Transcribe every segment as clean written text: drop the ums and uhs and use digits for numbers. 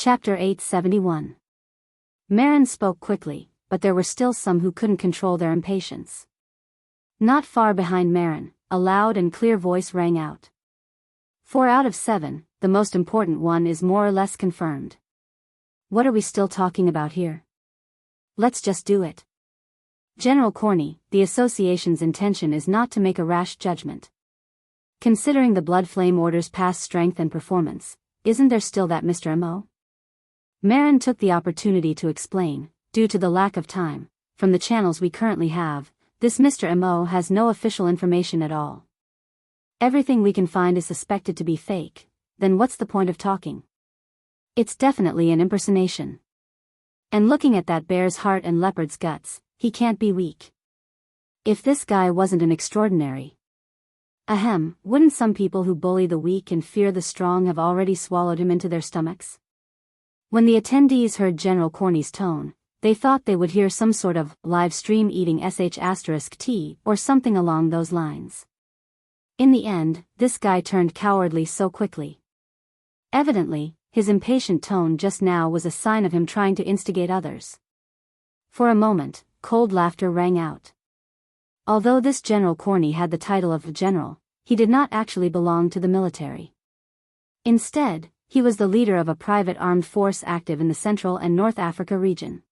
Chapter 871. Marin spoke quickly, but there were still some who couldn't control their impatience. Not far behind Marin, a loud and clear voice rang out. 4 out of 7, the most important one is more or less confirmed. What are we still talking about here? Let's just do it. General Corney, the association's intention is not to make a rash judgment. Considering the Blood Flame Order's past strength and performance, isn't there still that Mr. M.O.? Marin took the opportunity to explain, due to the lack of time, from the channels we currently have, this Mr. M.O. has no official information at all. Everything we can find is suspected to be fake, then what's the point of talking? It's definitely an impersonation. And looking at that bear's heart and leopard's guts, he can't be weak. If this guy wasn't an extraordinary. Ahem, wouldn't some people who bully the weak and fear the strong have already swallowed him into their stomachs? When the attendees heard General Corney's tone, they thought they would hear some sort of live stream eating sh*t or something along those lines. In the end, this guy turned cowardly so quickly. Evidently, his impatient tone just now was a sign of him trying to instigate others. For a moment, cold laughter rang out. Although this General Corney had the title of general, he did not actually belong to the military. Instead, he was the leader of a private armed force active in the Central and North Africa region.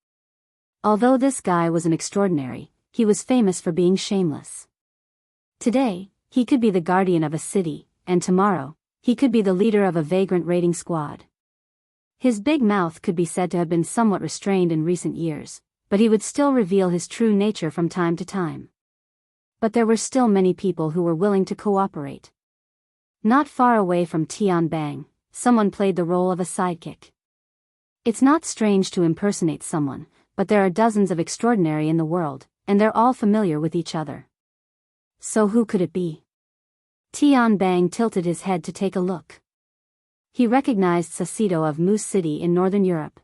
Although this guy was an extraordinary, he was famous for being shameless. Today, he could be the guardian of a city, and tomorrow, he could be the leader of a vagrant raiding squad. His big mouth could be said to have been somewhat restrained in recent years, but he would still reveal his true nature from time to time. But there were still many people who were willing to cooperate. Not far away from Tian Bang, someone played the role of a sidekick. It's not strange to impersonate someone, but there are dozens of extraordinary in the world, and they're all familiar with each other. So who could it be? Tian Bang tilted his head to take a look. He recognized Sasito of Moose City in Northern Europe.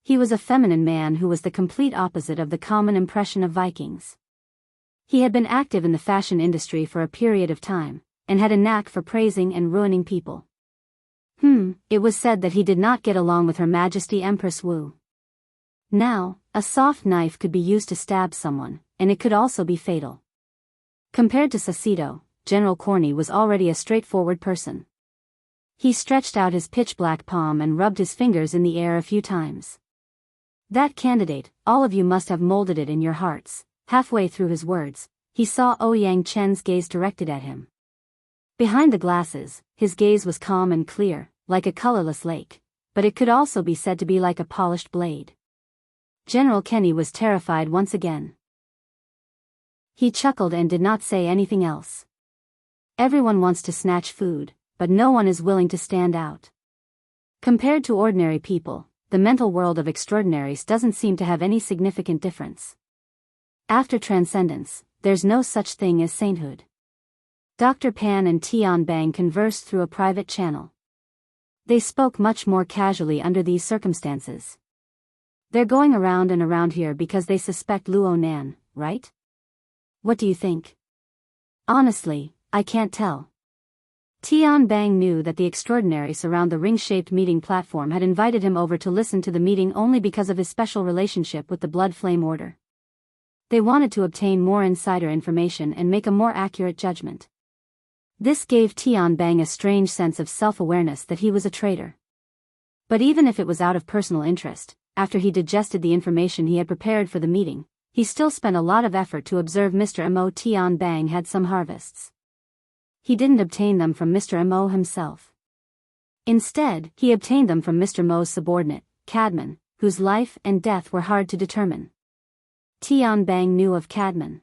He was a feminine man who was the complete opposite of the common impression of Vikings. He had been active in the fashion industry for a period of time, and had a knack for praising and ruining people. It was said that he did not get along with Her Majesty Empress Wu. Now, a soft knife could be used to stab someone, and it could also be fatal. Compared to Sasito, General Corney was already a straightforward person. He stretched out his pitch-black palm and rubbed his fingers in the air a few times. That candidate, all of you must have molded it in your hearts. Halfway through his words, he saw Ouyang Chen's gaze directed at him. Behind the glasses, his gaze was calm and clear, like a colorless lake, but it could also be said to be like a polished blade. General Kenny was terrified once again. He chuckled and did not say anything else. Everyone wants to snatch food, but no one is willing to stand out. Compared to ordinary people, the mental world of extraordinaries doesn't seem to have any significant difference. After transcendence, there's no such thing as sainthood. Dr. Pan and Tian Bang conversed through a private channel. They spoke much more casually under these circumstances. They're going around and around here because they suspect Luo Nan, right? What do you think? Honestly, I can't tell. Tian Bang knew that the extraordinaries around the ring-shaped meeting platform had invited him over to listen to the meeting only because of his special relationship with the Blood Flame Order. They wanted to obtain more insider information and make a more accurate judgment. This gave Tian Bang a strange sense of self-awareness that he was a traitor. But even if it was out of personal interest, after he digested the information he had prepared for the meeting, he still spent a lot of effort to observe Mr. M.O. Tian Bang had some harvests. He didn't obtain them from Mr. M.O. himself. Instead, he obtained them from Mr. Mo's subordinate, Cadman, whose life and death were hard to determine. Tian Bang knew of Cadman.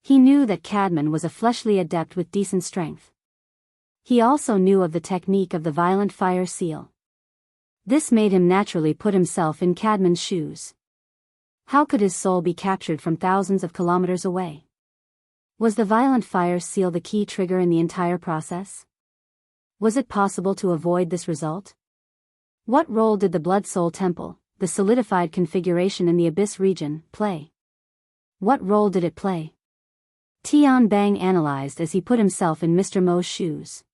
He knew that Cadman was a fleshly adept with decent strength. He also knew of the technique of the violent fire seal. This made him naturally put himself in Cadman's shoes. How could his soul be captured from thousands of kilometers away? Was the violent fire seal the key trigger in the entire process? Was it possible to avoid this result? What role did the Blood Soul Temple, the solidified configuration in the Abyss region, play? What role did it play? Tian Bang analyzed as he put himself in Mr. Mo's shoes.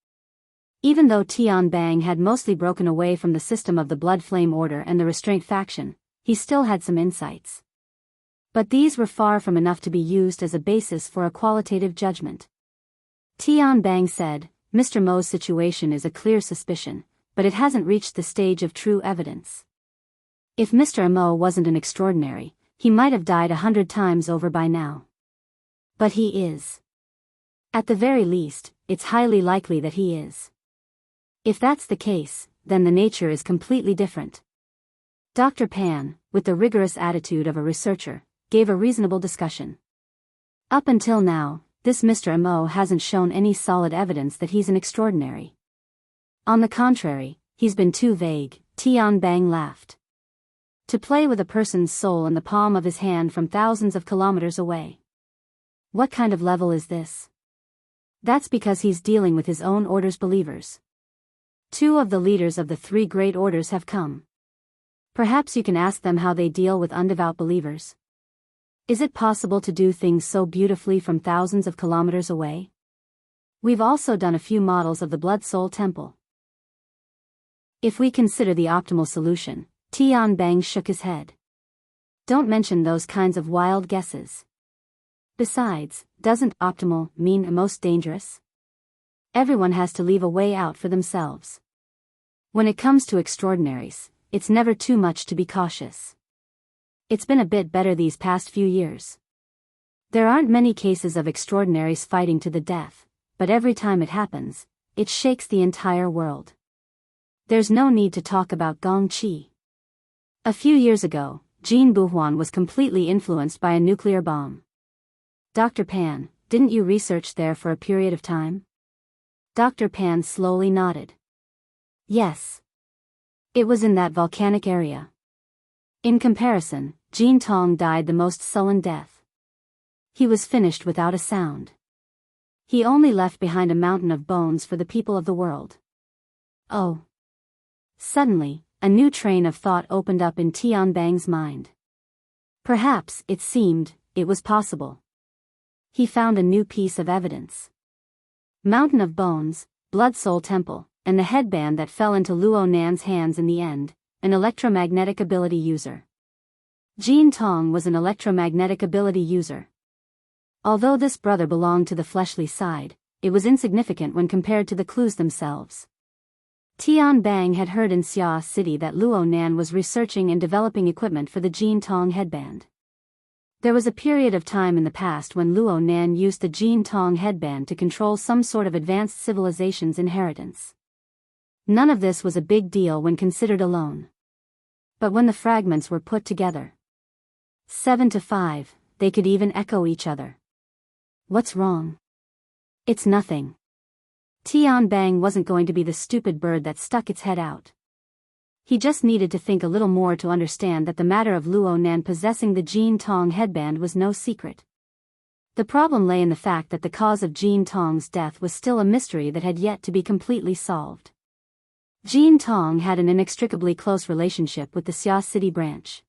Even though Tian Bang had mostly broken away from the system of the Blood Flame Order and the Restraint faction, he still had some insights. But these were far from enough to be used as a basis for a qualitative judgment. Tian Bang said, Mr. Mo's situation is a clear suspicion, but it hasn't reached the stage of true evidence. If Mr. Mo wasn't an extraordinary, he might have died 100 times over by now. But he is. At the very least, it's highly likely that he is. If that's the case, then the nature is completely different. Dr. Pan, with the rigorous attitude of a researcher, gave a reasonable discussion. Up until now, this Mr. Mo hasn't shown any solid evidence that he's an extraordinary. On the contrary, he's been too vague. Tian Bang laughed. To play with a person's soul in the palm of his hand from thousands of kilometers away. What kind of level is this? That's because he's dealing with his own order's believers. 2 of the leaders of the 3 great orders have come. Perhaps you can ask them how they deal with undevout believers. Is it possible to do things so beautifully from thousands of kilometers away? We've also done a few models of the Blood Soul Temple. If we consider the optimal solution, Tian Bang shook his head. Don't mention those kinds of wild guesses. Besides, doesn't optimal mean most dangerous? Everyone has to leave a way out for themselves. When it comes to extraordinaries, it's never too much to be cautious. It's been a bit better these past few years. There aren't many cases of extraordinaries fighting to the death, but every time it happens, it shakes the entire world. There's no need to talk about Gong Qi. A few years ago, Jin Buhuan was completely influenced by a nuclear bomb. Dr. Pan, didn't you research there for a period of time? Dr. Pan slowly nodded. Yes. It was in that volcanic area. In comparison, Jin Tong died the most sullen death. He was finished without a sound. He only left behind a mountain of bones for the people of the world. Oh. Suddenly, a new train of thought opened up in Tian Bang's mind. Perhaps, it seemed, it was possible. He found a new piece of evidence. Mountain of Bones, Blood Soul Temple, and the headband that fell into Luo Nan's hands in the end, an electromagnetic ability user. Jin Tong was an electromagnetic ability user. Although this brother belonged to the fleshly side, it was insignificant when compared to the clues themselves. Tian Bang had heard in Xia City that Luo Nan was researching and developing equipment for the Jin Tong headband. There was a period of time in the past when Luo Nan used the Jin Tong headband to control some sort of advanced civilization's inheritance. None of this was a big deal when considered alone. But when the fragments were put together, 7 to 5, they could even echo each other. What's wrong? It's nothing. Tian Bang wasn't going to be the stupid bird that stuck its head out. He just needed to think a little more to understand that the matter of Luo Nan possessing the Jin Tong headband was no secret. The problem lay in the fact that the cause of Jin Tong's death was still a mystery that had yet to be completely solved. Jin Tong had an inextricably close relationship with the Xia City branch.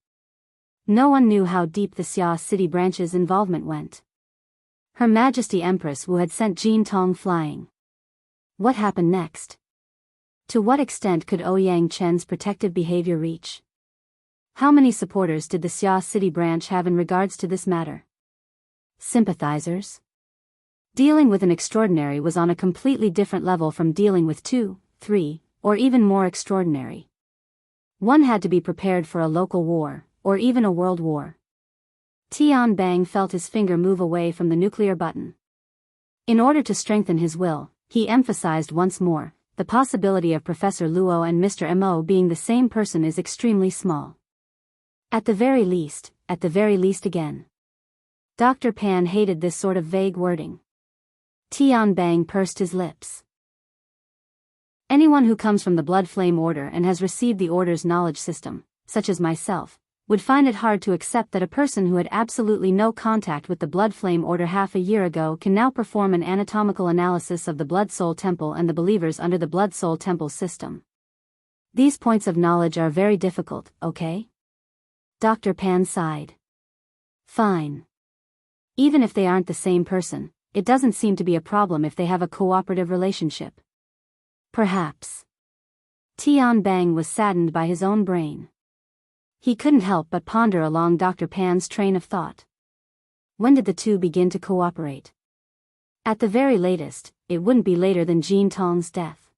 No one knew how deep the Xia City branch's involvement went. Her Majesty Empress Wu had sent Jin Tong flying. What happened next? To what extent could Ouyang Chen's protective behavior reach? How many supporters did the Xia City branch have in regards to this matter? Sympathizers? Dealing with an extraordinary was on a completely different level from dealing with 2, 3, or even more extraordinary. One had to be prepared for a local war, or even a world war. Tian Bang felt his finger move away from the nuclear button. In order to strengthen his will, he emphasized once more, the possibility of Professor Luo and Mr. Mo being the same person is extremely small. At the very least again. Dr. Pan hated this sort of vague wording. Tian Bang pursed his lips. Anyone who comes from the Blood Flame Order and has received the Order's knowledge system, such as myself, would find it hard to accept that a person who had absolutely no contact with the Blood Flame Order half a year ago can now perform an anatomical analysis of the Blood Soul Temple and the believers under the Blood Soul Temple system. These points of knowledge are very difficult, okay? Dr. Pan sighed. Fine. Even if they aren't the same person, it doesn't seem to be a problem if they have a cooperative relationship. Perhaps. Tian Bang was saddened by his own brain. He couldn't help but ponder along Dr. Pan's train of thought. When did the two begin to cooperate? At the very latest, it wouldn't be later than Jean Tong's death.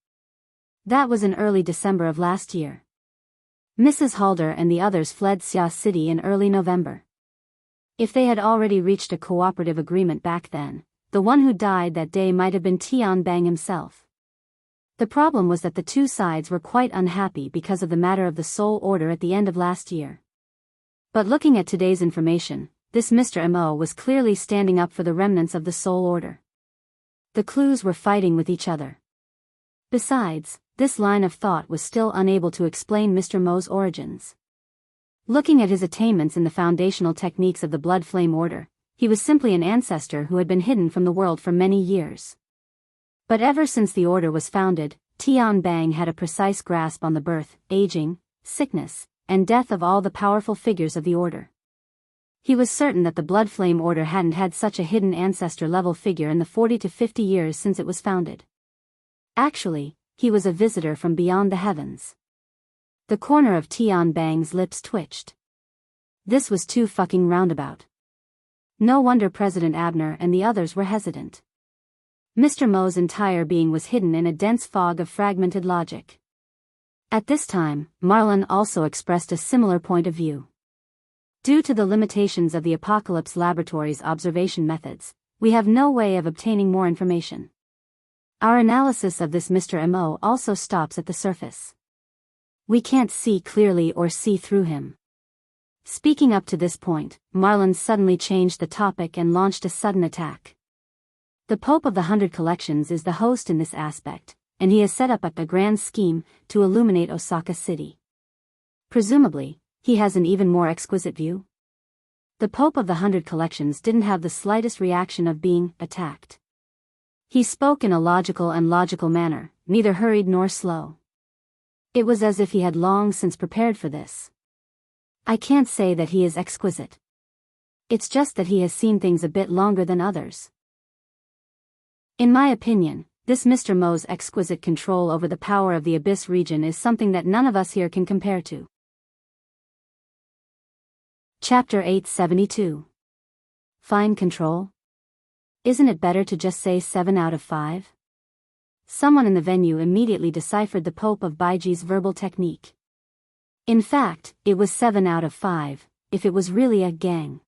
That was in early December of last year. Mrs. Halder and the others fled Xia City in early November. If they had already reached a cooperative agreement back then, the one who died that day might have been Tian Bang himself. The problem was that the two sides were quite unhappy because of the matter of the Soul Order at the end of last year. But looking at today's information, this Mr. Mo was clearly standing up for the remnants of the Soul Order. The clues were fighting with each other. Besides, this line of thought was still unable to explain Mr. Mo's origins. Looking at his attainments in the foundational techniques of the Blood Flame Order, he was simply an ancestor who had been hidden from the world for many years. But ever since the order was founded, Tian Bang had a precise grasp on the birth, aging, sickness, and death of all the powerful figures of the order. He was certain that the Blood Flame Order hadn't had such a hidden ancestor-level figure in the 40 to 50 years since it was founded. Actually, he was a visitor from beyond the heavens. The corner of Tian Bang's lips twitched. This was too fucking roundabout. No wonder President Abner and the others were hesitant. Mr. Mo's entire being was hidden in a dense fog of fragmented logic. At this time, Marlon also expressed a similar point of view. Due to the limitations of the Apocalypse Laboratory's observation methods, we have no way of obtaining more information. Our analysis of this Mr. Mo also stops at the surface. We can't see clearly or see through him. Speaking up to this point, Marlon suddenly changed the topic and launched a sudden attack. The Pope of the 100 Collections is the host in this aspect, and he has set up a grand scheme to illuminate Osaka City. Presumably, he has an even more exquisite view. The Pope of the 100 Collections didn't have the slightest reaction of being attacked. He spoke in a logical and logical manner, neither hurried nor slow. It was as if he had long since prepared for this. I can't say that he is exquisite. It's just that he has seen things a bit longer than others. In my opinion, this Mr. Mo's exquisite control over the power of the Abyss region is something that none of us here can compare to. Chapter 872. Fine control? Isn't it better to just say 7 out of 5? Someone in the venue immediately deciphered the Pope of Baiji's verbal technique. In fact, it was 7 out of 5, if it was really a gang.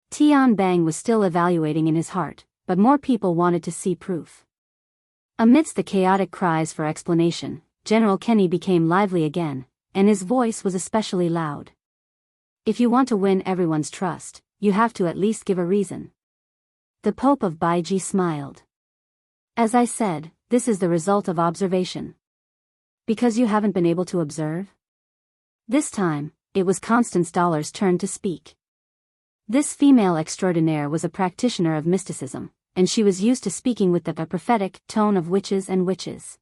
Tian Bang was still evaluating in his heart, but more people wanted to see proof. Amidst the chaotic cries for explanation, General Kenny became lively again, and his voice was especially loud. If you want to win everyone's trust, you have to at least give a reason. The Pope of Baiji smiled. As I said, this is the result of observation. Because you haven't been able to observe? This time, it was Constance Dollar's turn to speak. This female extraordinaire was a practitioner of mysticism, and she was used to speaking with the prophetic tone of witches and witches.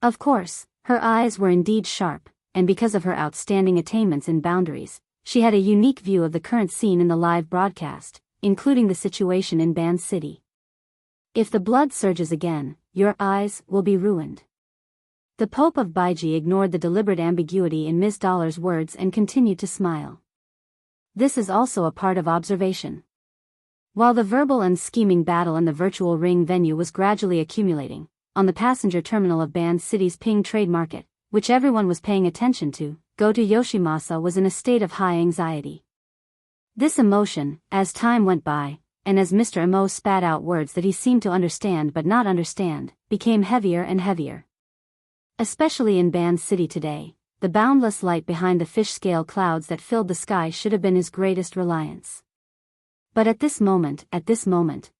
Of course, her eyes were indeed sharp, and because of her outstanding attainments in boundaries, she had a unique view of the current scene in the live broadcast, including the situation in Ban City. If the blood surges again, your eyes will be ruined. The Pope of Baiji ignored the deliberate ambiguity in Ms. Dollar's words and continued to smile. This is also a part of observation. While the verbal and scheming battle in the virtual ring venue was gradually accumulating, on the passenger terminal of Ban City's Ping Trade Market, which everyone was paying attention to, Goto Yoshimasa was in a state of high anxiety. This emotion, as time went by, and as Mr. Mo spat out words that he seemed to understand but not understand, became heavier and heavier. Especially in Ban City today, the boundless light behind the fish-scale clouds that filled the sky should have been his greatest reliance. But at this moment,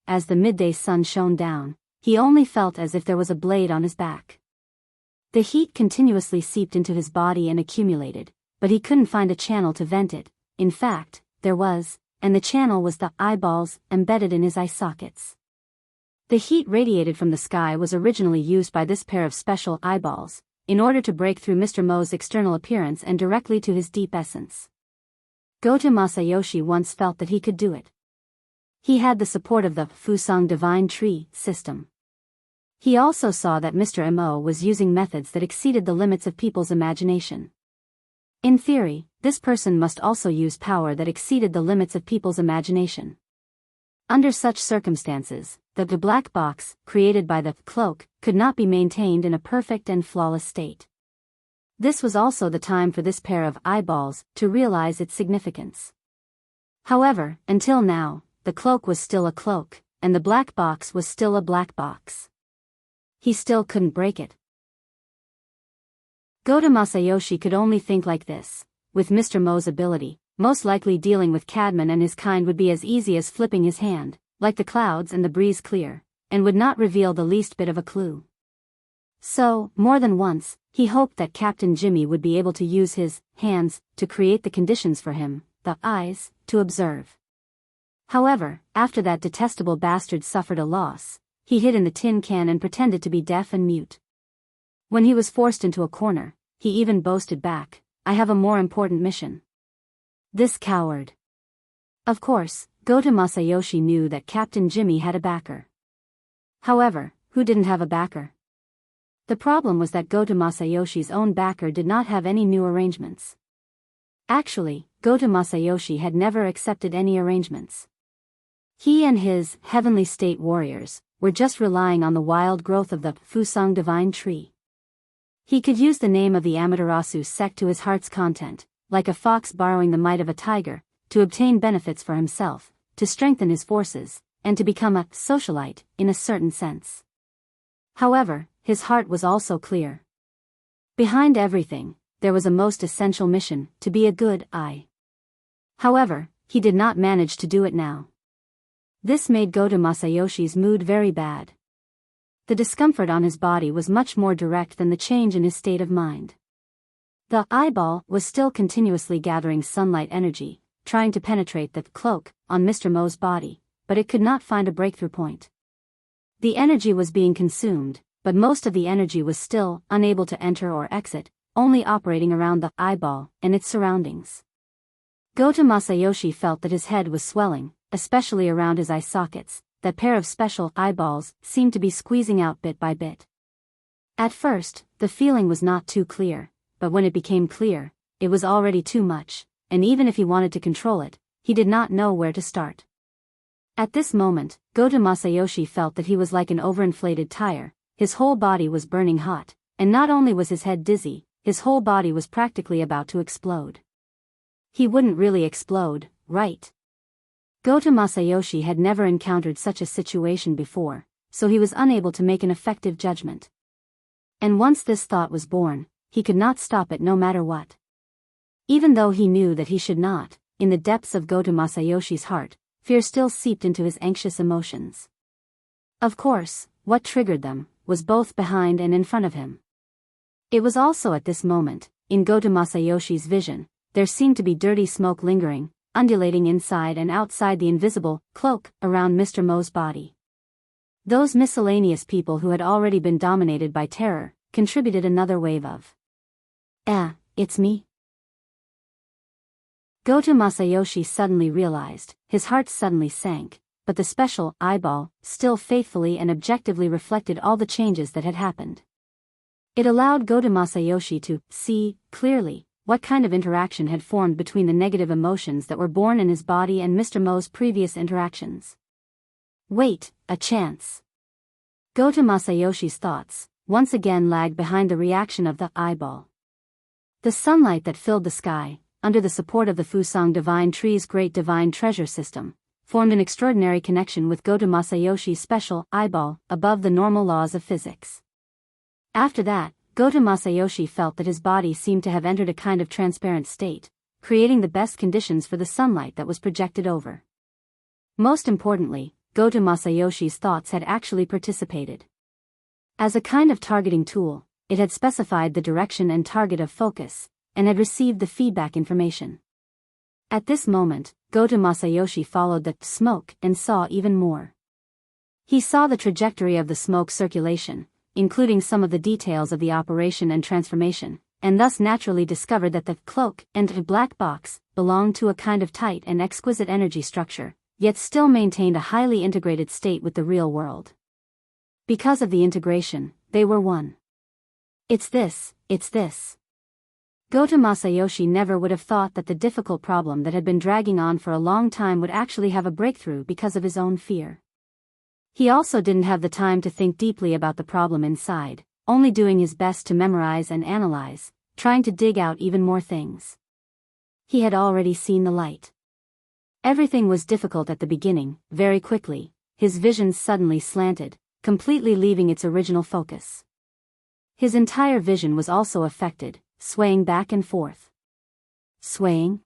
as the midday sun shone down, he only felt as if there was a blade on his back. The heat continuously seeped into his body and accumulated, but he couldn't find a channel to vent it. In fact, there was, and the channel was the eyeballs embedded in his eye sockets. The heat radiated from the sky was originally used by this pair of special eyeballs, in order to break through Mr. Mo's external appearance and directly to his deep essence. Goto Masayoshi once felt that he could do it. He had the support of the Fusang Divine Tree system. He also saw that Mr. Mo was using methods that exceeded the limits of people's imagination. In theory, this person must also use power that exceeded the limits of people's imagination. Under such circumstances, the black box, created by the cloak, could not be maintained in a perfect and flawless state. This was also the time for this pair of eyeballs to realize its significance. However, until now, the cloak was still a cloak, and the black box was still a black box. He still couldn't break it. Goto Masayoshi could only think like this. With Mr. Mo's ability, most likely dealing with Cadman and his kind would be as easy as flipping his hand, like the clouds and the breeze clear, and would not reveal the least bit of a clue. So, more than once, he hoped that Captain Jimmy would be able to use his hands to create the conditions for him, the eyes, to observe. However, after that detestable bastard suffered a loss, he hid in the tin can and pretended to be deaf and mute. When he was forced into a corner, he even boasted back, "I have a more important mission." This coward. Of course, Goto Masayoshi knew that Captain Jimmy had a backer. However, who didn't have a backer? The problem was that Goto Masayoshi's own backer did not have any new arrangements. Actually, Goto Masayoshi had never accepted any arrangements. He and his heavenly state warriors were just relying on the wild growth of the Fusang divine tree. He could use the name of the Amaterasu sect to his heart's content, like a fox borrowing the might of a tiger, to obtain benefits for himself, to strengthen his forces, and to become a socialite, in a certain sense. However, his heart was also clear. Behind everything, there was a most essential mission, to be a good eye. However, he did not manage to do it now. This made Goto Masayoshi's mood very bad. The discomfort on his body was much more direct than the change in his state of mind. The eyeball was still continuously gathering sunlight energy, trying to penetrate the cloak on Mr. Mo's body, but it could not find a breakthrough point. The energy was being consumed, but most of the energy was still unable to enter or exit, only operating around the eyeball and its surroundings. Goto Masayoshi felt that his head was swelling, especially around his eye sockets. That pair of special eyeballs seemed to be squeezing out bit by bit. At first, the feeling was not too clear, but when it became clear, it was already too much, and even if he wanted to control it, he did not know where to start. At this moment, Goto Masayoshi felt that he was like an overinflated tire, his whole body was burning hot, and not only was his head dizzy, his whole body was practically about to explode. He wouldn't really explode, right? Goto Masayoshi had never encountered such a situation before, so he was unable to make an effective judgment. And once this thought was born, he could not stop it no matter what. Even though he knew that he should not, in the depths of Goto Masayoshi's heart, fear still seeped into his anxious emotions. Of course, what triggered them was both behind and in front of him. It was also at this moment, in Goto Masayoshi's vision, there seemed to be dirty smoke lingering, undulating inside and outside the invisible cloak around Mr. Mo's body. Those miscellaneous people who had already been dominated by terror contributed another wave of, it's me. Goto Masayoshi suddenly realized, his heart suddenly sank, but the special eyeball still faithfully and objectively reflected all the changes that had happened. It allowed Goto Masayoshi to see clearly what kind of interaction had formed between the negative emotions that were born in his body and Mr. Mo's previous interactions. Wait, a chance. Goto Masayoshi's thoughts once again lagged behind the reaction of the eyeball. The sunlight that filled the sky, under the support of the Fusang Divine Tree's great divine treasure system, formed an extraordinary connection with Goto Masayoshi's special eyeball above the normal laws of physics. After that, Goto Masayoshi felt that his body seemed to have entered a kind of transparent state, creating the best conditions for the sunlight that was projected over. Most importantly, Goto Masayoshi's thoughts had actually participated. As a kind of targeting tool, it had specified the direction and target of focus, and had received the feedback information. At this moment, Goto Masayoshi followed the smoke and saw even more. He saw the trajectory of the smoke circulation, including some of the details of the operation and transformation, and thus naturally discovered that the cloak and the black box belonged to a kind of tight and exquisite energy structure, yet still maintained a highly integrated state with the real world. Because of the integration, they were one. It's this. Goto Masayoshi never would have thought that the difficult problem that had been dragging on for a long time would actually have a breakthrough because of his own fear. He also didn't have the time to think deeply about the problem inside, only doing his best to memorize and analyze, trying to dig out even more things. He had already seen the light. Everything was difficult at the beginning. Very quickly, his vision suddenly slanted, completely leaving its original focus. His entire vision was also affected, swaying back and forth. Swaying?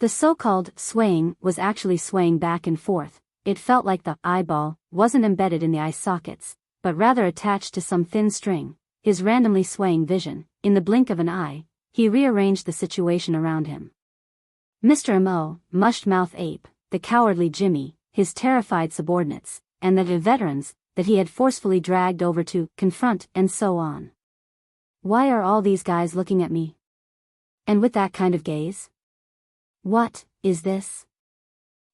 The so-called swaying was actually swaying back and forth. It felt like the eyeball wasn't embedded in the eye sockets, but rather attached to some thin string. His randomly swaying vision, in the blink of an eye, he rearranged the situation around him. Mr. Mo, mushed-mouth ape, the cowardly Jimmy, his terrified subordinates, and the veterans that he had forcefully dragged over to confront, and so on. Why are all these guys looking at me? And with that kind of gaze? What is this?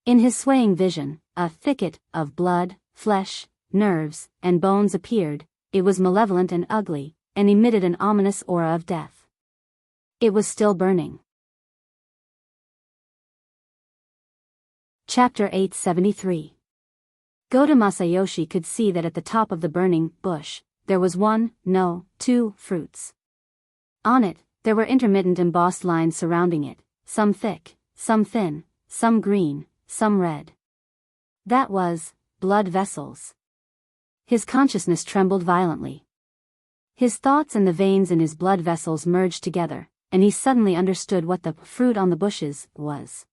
In his swaying vision, a thicket of blood, flesh, nerves, and bones appeared. It was malevolent and ugly, and emitted an ominous aura of death. It was still burning. Chapter 873. Goto Masayoshi could see that at the top of the burning bush, there was two fruits. On it, there were intermittent embossed lines surrounding it, some thick, some thin, some green, some red. That was blood vessels. His consciousness trembled violently. His thoughts and the veins in his blood vessels merged together, and he suddenly understood what the fruit on the bushes was.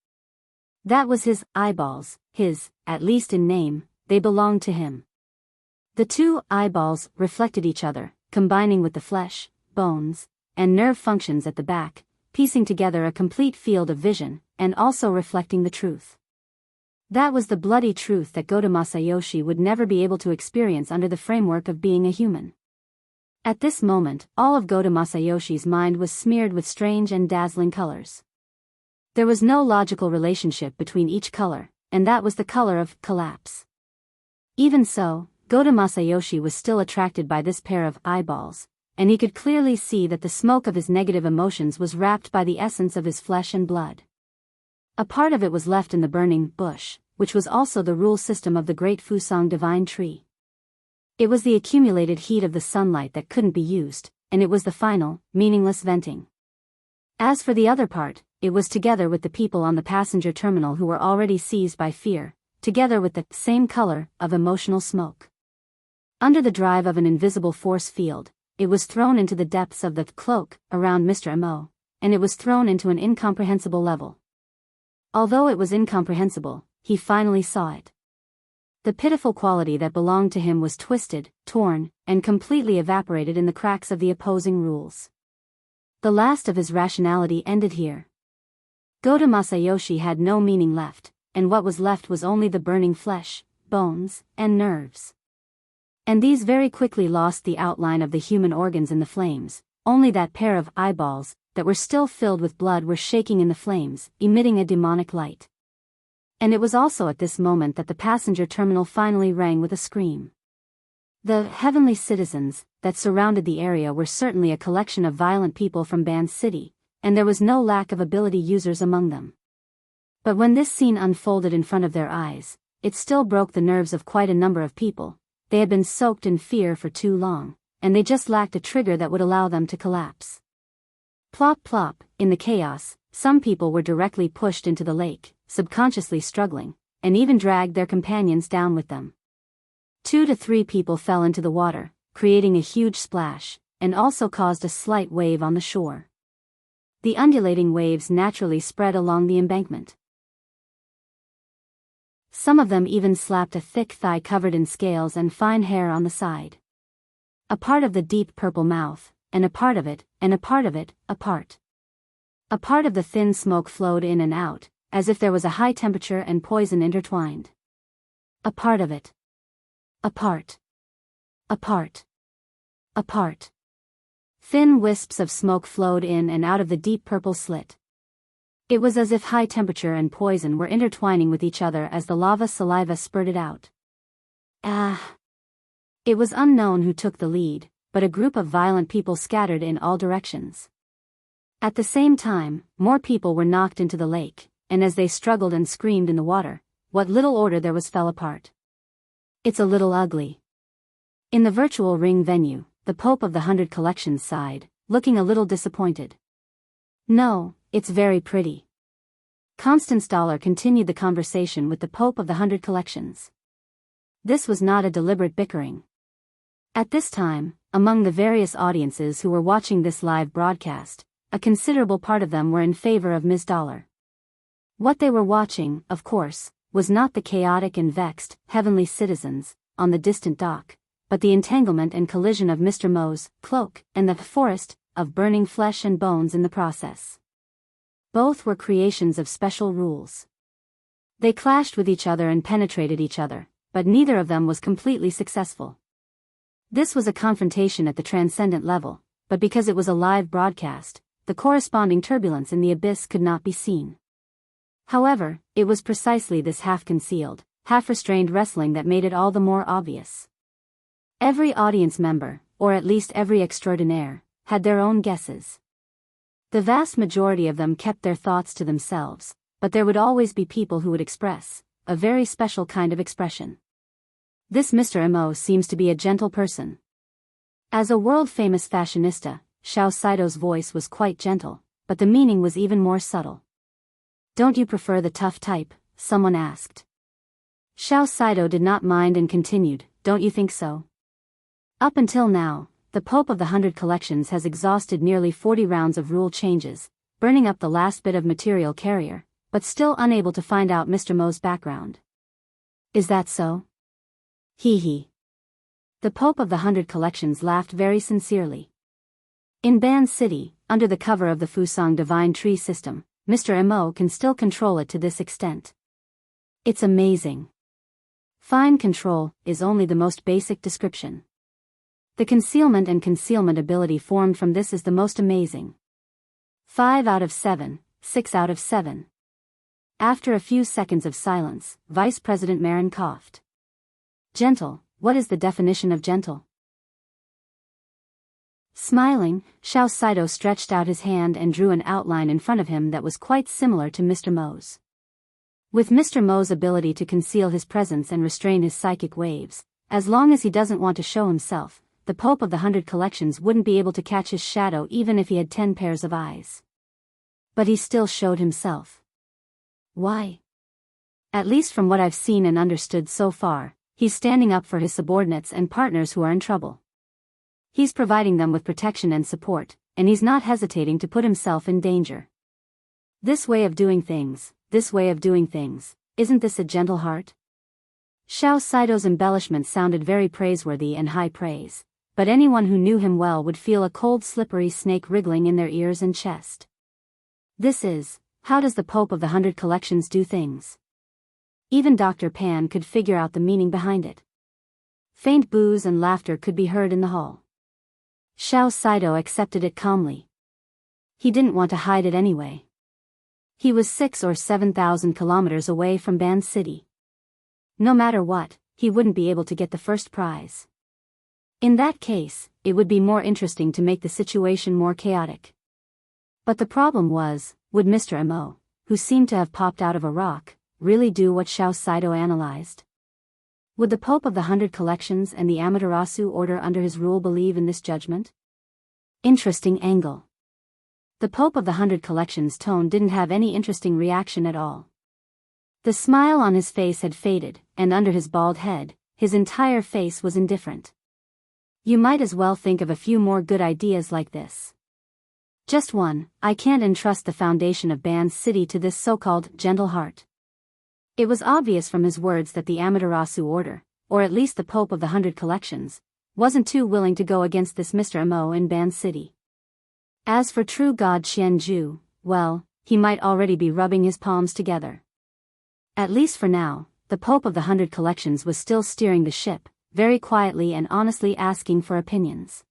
That was his eyeballs, at least in name, they belonged to him. The two eyeballs reflected each other, combining with the flesh, bones, and nerve functions at the back, piecing together a complete field of vision, and also reflecting the truth. That was the bloody truth that Goto Masayoshi would never be able to experience under the framework of being a human. At this moment, all of Goto Masayoshi's mind was smeared with strange and dazzling colors. There was no logical relationship between each color, and that was the color of collapse. Even so, Goto Masayoshi was still attracted by this pair of eyeballs, and he could clearly see that the smoke of his negative emotions was wrapped by the essence of his flesh and blood. A part of it was left in the burning bush, which was also the rule system of the great Fusang divine tree. It was the accumulated heat of the sunlight that couldn't be used, and it was the final, meaningless venting. As for the other part, it was together with the people on the passenger terminal who were already seized by fear, together with the same color of emotional smoke. Under the drive of an invisible force field, it was thrown into the depths of the cloak around Mr. Mo, and it was thrown into an incomprehensible level. Although it was incomprehensible, he finally saw it. The pitiful quality that belonged to him was twisted, torn, and completely evaporated in the cracks of the opposing rules. The last of his rationality ended here. Goto Masayoshi had no meaning left, and what was left was only the burning flesh, bones, and nerves. And these very quickly lost the outline of the human organs in the flames. Only that pair of eyeballs, that were still filled with blood, were shaking in the flames, emitting a demonic light. And it was also at this moment that the passenger terminal finally rang with a scream. The heavenly citizens that surrounded the area were certainly a collection of violent people from Ban City, and there was no lack of ability users among them. But when this scene unfolded in front of their eyes, it still broke the nerves of quite a number of people. They had been soaked in fear for too long, and they just lacked a trigger that would allow them to collapse. Plop plop, in the chaos, some people were directly pushed into the lake, subconsciously struggling, and even dragged their companions down with them. 2 to 3 people fell into the water, creating a huge splash, and also caused a slight wave on the shore. The undulating waves naturally spread along the embankment. Some of them even slapped a thick thigh covered in scales and fine hair on the side. A part of the deep purple mouth, and a part of it, and a part of it, a part. A part of the thin smoke flowed in and out, as if there was a high temperature and poison intertwined. A part of it. A part. A part. A part. Thin wisps of smoke flowed in and out of the deep purple slit. It was as if high temperature and poison were intertwining with each other as the lava saliva spurted out. Ah! It was unknown who took the lead, but a group of violent people scattered in all directions. At the same time, more people were knocked into the lake, and as they struggled and screamed in the water, what little order there was fell apart. It's a little ugly. In the virtual ring venue, the Pope of the 100 Collections sighed, looking a little disappointed. No, it's very pretty. Constance Dollar continued the conversation with the Pope of the 100 Collections. This was not a deliberate bickering. At this time, among the various audiences who were watching this live broadcast, a considerable part of them were in favor of Ms. Dollar. What they were watching, of course, was not the chaotic and vexed, heavenly citizens, on the distant dock, but the entanglement and collision of Mr. Mo's cloak and the forest of burning flesh and bones in the process. Both were creations of special rules. They clashed with each other and penetrated each other, but neither of them was completely successful. This was a confrontation at the transcendent level, but because it was a live broadcast, the corresponding turbulence in the abyss could not be seen. However, it was precisely this half-concealed, half-restrained wrestling that made it all the more obvious. Every audience member, or at least every extraordinaire, had their own guesses. The vast majority of them kept their thoughts to themselves, but there would always be people who would express a very special kind of expression. This Mr. Mo seems to be a gentle person. As a world-famous fashionista, Xiao Saido's voice was quite gentle, but the meaning was even more subtle. Don't you prefer the tough type? Someone asked. Xiao Saido did not mind and continued, don't you think so? Up until now, the Pope of the 100 Collections has exhausted nearly 40 rounds of rule changes, burning up the last bit of material carrier, but still unable to find out Mr. Mo's background. Is that so? Hee hee. The Pope of the 100 Collections laughed very sincerely. In Ban City, under the cover of the Fusang Divine Tree system, Mr. Mo can still control it to this extent. It's amazing. Fine control is only the most basic description. The concealment and concealment ability formed from this is the most amazing. 5 out of 7, 6 out of 7. After a few seconds of silence, Vice President Marin coughed. Gentle, what is the definition of gentle? Smiling, Xiao Saido stretched out his hand and drew an outline in front of him that was quite similar to Mr. Mo's. With Mr. Mo's ability to conceal his presence and restrain his psychic waves, as long as he doesn't want to show himself, the Pope of the 100 Collections wouldn't be able to catch his shadow even if he had 10 pairs of eyes. But he still showed himself. Why? At least from what I've seen and understood so far, he's standing up for his subordinates and partners who are in trouble. He's providing them with protection and support, and he's not hesitating to put himself in danger. This way of doing things, isn't this a gentle heart? Xiao Saido's embellishment sounded very praiseworthy and high praise, but anyone who knew him well would feel a cold slippery snake wriggling in their ears and chest. This is, how does the Pope of the 100 Collections do things? Even Dr. Pan could figure out the meaning behind it. Faint boos and laughter could be heard in the hall. Xiao Saido accepted it calmly. He didn't want to hide it anyway. He was 6,000 or 7,000 kilometers away from Ban City. No matter what, he wouldn't be able to get the first prize. In that case, it would be more interesting to make the situation more chaotic. But the problem was, would Mr. Mo, who seemed to have popped out of a rock, really do what Xiao Saido analyzed? Would the Pope of the 100 Collections and the Amaterasu order under his rule believe in this judgment? Interesting angle. The Pope of the 100 Collections' tone didn't have any interesting reaction at all. The smile on his face had faded, and under his bald head, his entire face was indifferent. You might as well think of a few more good ideas like this. Just one, I can't entrust the foundation of Ban City to this so-called gentle heart. It was obvious from his words that the Amaterasu order, or at least the Pope of the 100 Collections, wasn't too willing to go against this Mr. Mo in Ban City. As for true God Qianju, well, he might already be rubbing his palms together. At least for now, the Pope of the 100 Collections was still steering the ship, very quietly and honestly asking for opinions.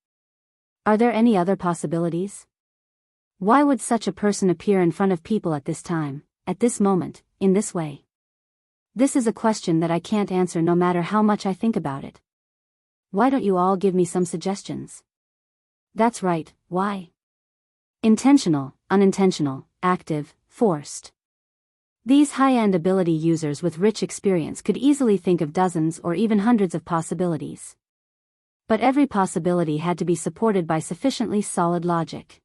Are there any other possibilities? Why would such a person appear in front of people at this time, at this moment, in this way? This is a question that I can't answer no matter how much I think about it. Why don't you all give me some suggestions? That's right, why? Intentional, unintentional, active, forced. These high-end ability users with rich experience could easily think of dozens or even hundreds of possibilities. But every possibility had to be supported by sufficiently solid logic.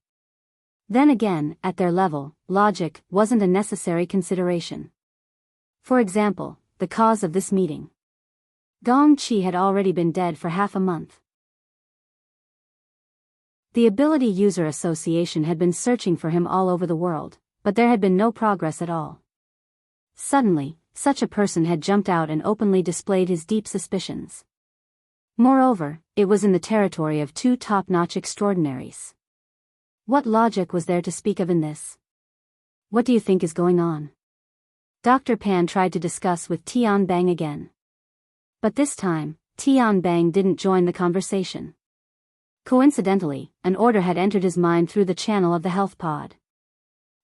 Then again, at their level, logic wasn't a necessary consideration. For example, the cause of this meeting. Gong Chi had already been dead for half a month. The Ability User Association had been searching for him all over the world, but there had been no progress at all. Suddenly, such a person had jumped out and openly displayed his deep suspicions. Moreover, it was in the territory of two top-notch extraordinaries. What logic was there to speak of in this? What do you think is going on? Dr. Pan tried to discuss with Tian Bang again. But this time, Tian Bang didn't join the conversation. Coincidentally, an order had entered his mind through the channel of the health pod.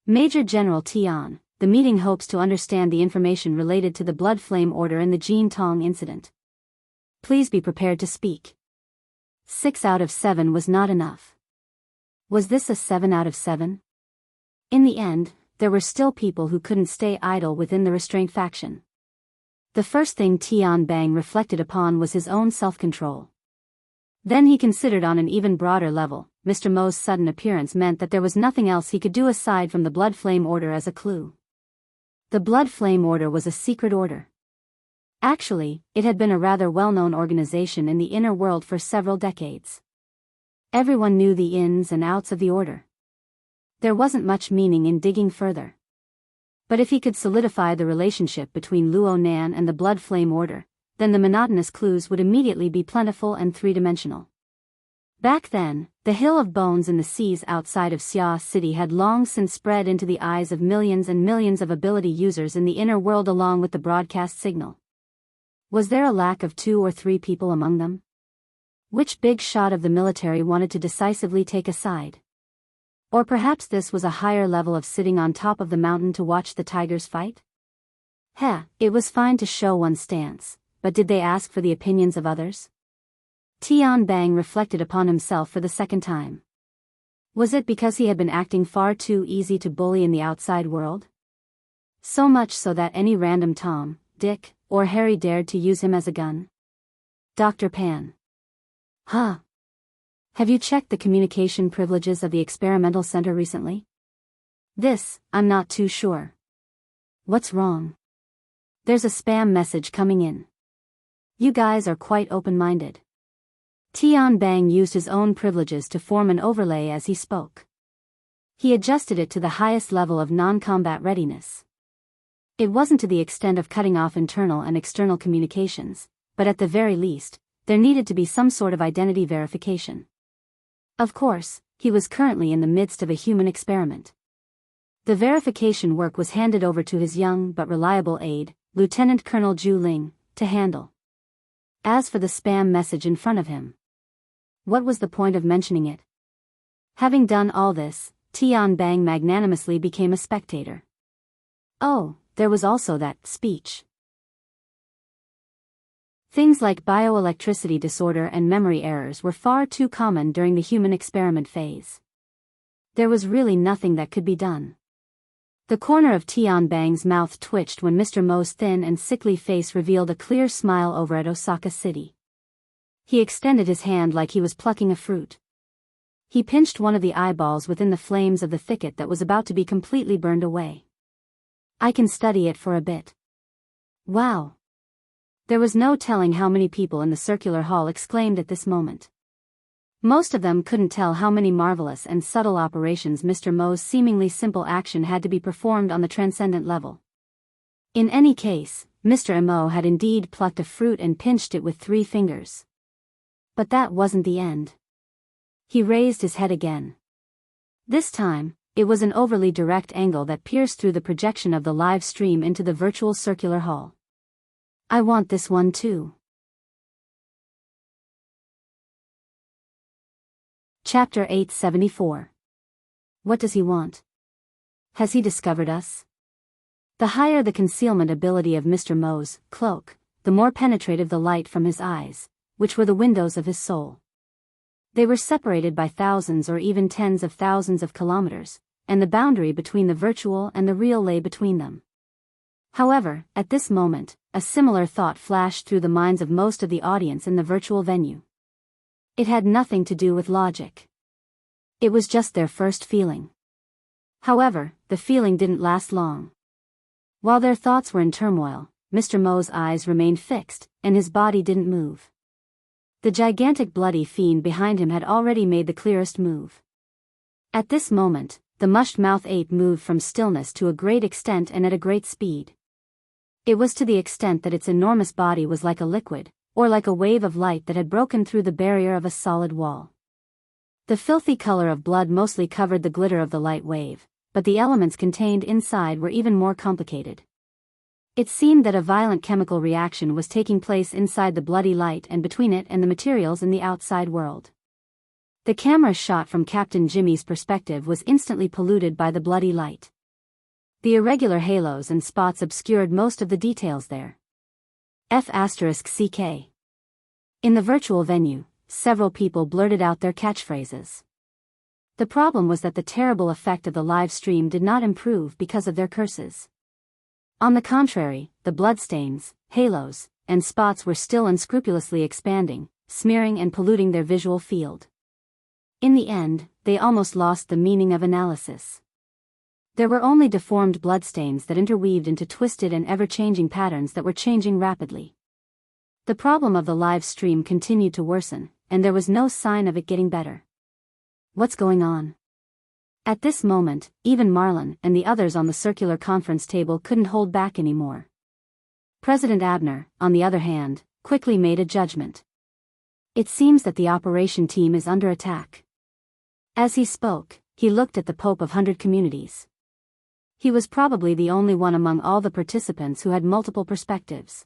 Major General Tian, the meeting hopes to understand the information related to the blood flame order and the Jin Tong incident. Please be prepared to speak. 6 out of 7 was not enough. Was this a 7 out of 7? In the end, there were still people who couldn't stay idle within the restraint faction. The first thing Tian Bang reflected upon was his own self-control. Then he considered on an even broader level, Mr. Mo's sudden appearance meant that there was nothing else he could do aside from the blood flame order as a clue. The blood flame order was a secret order. Actually, it had been a rather well-known organization in the inner world for several decades. Everyone knew the ins and outs of the order. There wasn't much meaning in digging further. But if he could solidify the relationship between Luo Nan and the blood flame order, then the monotonous clues would immediately be plentiful and three-dimensional. Back then, the hill of bones in the seas outside of Xia City had long since spread into the eyes of millions and millions of ability users in the inner world along with the broadcast signal. Was there a lack of 2 or 3 people among them? Which big shot of the military wanted to decisively take a side? Or perhaps this was a higher level of sitting on top of the mountain to watch the tigers fight? It was fine to show one's stance, but did they ask for the opinions of others? Tian Bang reflected upon himself for the second time. Was it because he had been acting far too easy to bully in the outside world? So much so that any random Tom, Dick, or Harry dared to use him as a gun? Dr. Pan. Have you checked the communication privileges of the experimental center recently? This, I'm not too sure. What's wrong? There's a spam message coming in. You guys are quite open-minded. Tian Bang used his own privileges to form an overlay as he spoke. He adjusted it to the highest level of non-combat readiness. It wasn't to the extent of cutting off internal and external communications, but at the very least, there needed to be some sort of identity verification. Of course, he was currently in the midst of a human experiment. The verification work was handed over to his young but reliable aide, Lieutenant Colonel Zhu Ling, to handle. As for the spam message in front of him, what was the point of mentioning it? Having done all this, Tian Bang magnanimously became a spectator. Oh, there was also that speech. Things like bioelectricity disorder and memory errors were far too common during the human experiment phase. There was really nothing that could be done. The corner of Tian Bang's mouth twitched when Mr. Mo's thin and sickly face revealed a clear smile over at Osaka City. He extended his hand like he was plucking a fruit. He pinched one of the eyeballs within the flames of the thicket that was about to be completely burned away. I can study it for a bit. Wow. There was no telling how many people in the circular hall exclaimed at this moment. Most of them couldn't tell how many marvelous and subtle operations Mr. Mo's seemingly simple action had to be performed on the transcendent level. In any case, Mr. Mo had indeed plucked a fruit and pinched it with 3 fingers. But that wasn't the end. He raised his head again. This time, it was an overly direct angle that pierced through the projection of the live stream into the virtual circular hall. I want this one too. Chapter 874. What does he want? Has he discovered us? The higher the concealment ability of Mr. Mo's cloak, the more penetrative the light from his eyes, which were the windows of his soul. They were separated by thousands or even tens of thousands of kilometers, and the boundary between the virtual and the real lay between them. However, at this moment, a similar thought flashed through the minds of most of the audience in the virtual venue. It had nothing to do with logic. It was just their first feeling. However, the feeling didn't last long. While their thoughts were in turmoil, Mr. Mo's eyes remained fixed, and his body didn't move. The gigantic bloody fiend behind him had already made the clearest move. At this moment, the mushed-mouth ape moved from stillness to a great extent and at a great speed. It was to the extent that its enormous body was like a liquid, or like a wave of light that had broken through the barrier of a solid wall. The filthy color of blood mostly covered the glitter of the light wave, but the elements contained inside were even more complicated. It seemed that a violent chemical reaction was taking place inside the bloody light and between it and the materials in the outside world. The camera shot from Captain Jimmy's perspective was instantly polluted by the bloody light. The irregular halos and spots obscured most of the details there. F***CK. In the virtual venue, several people blurted out their catchphrases. The problem was that the terrible effect of the live stream did not improve because of their curses. On the contrary, the bloodstains, halos, and spots were still unscrupulously expanding, smearing and polluting their visual field. In the end, they almost lost the meaning of analysis. There were only deformed bloodstains that interweaved into twisted and ever-changing patterns that were changing rapidly. The problem of the live stream continued to worsen, and there was no sign of it getting better. What's going on? At this moment, even Marlon and the others on the circular conference table couldn't hold back anymore. President Abner, on the other hand, quickly made a judgment. It seems that the operation team is under attack. As he spoke, he looked at the Pope of 100 Communities. He was probably the only one among all the participants who had multiple perspectives.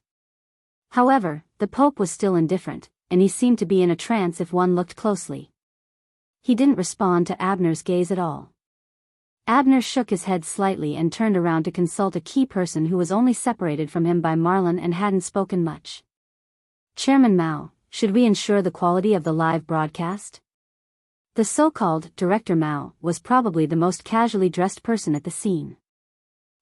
However, the Pope was still indifferent, and he seemed to be in a trance if one looked closely. He didn't respond to Abner's gaze at all. Abner shook his head slightly and turned around to consult a key person who was only separated from him by Marlon and hadn't spoken much. Chairman Mao, should we ensure the quality of the live broadcast? The so-called Director Mao was probably the most casually dressed person at the scene.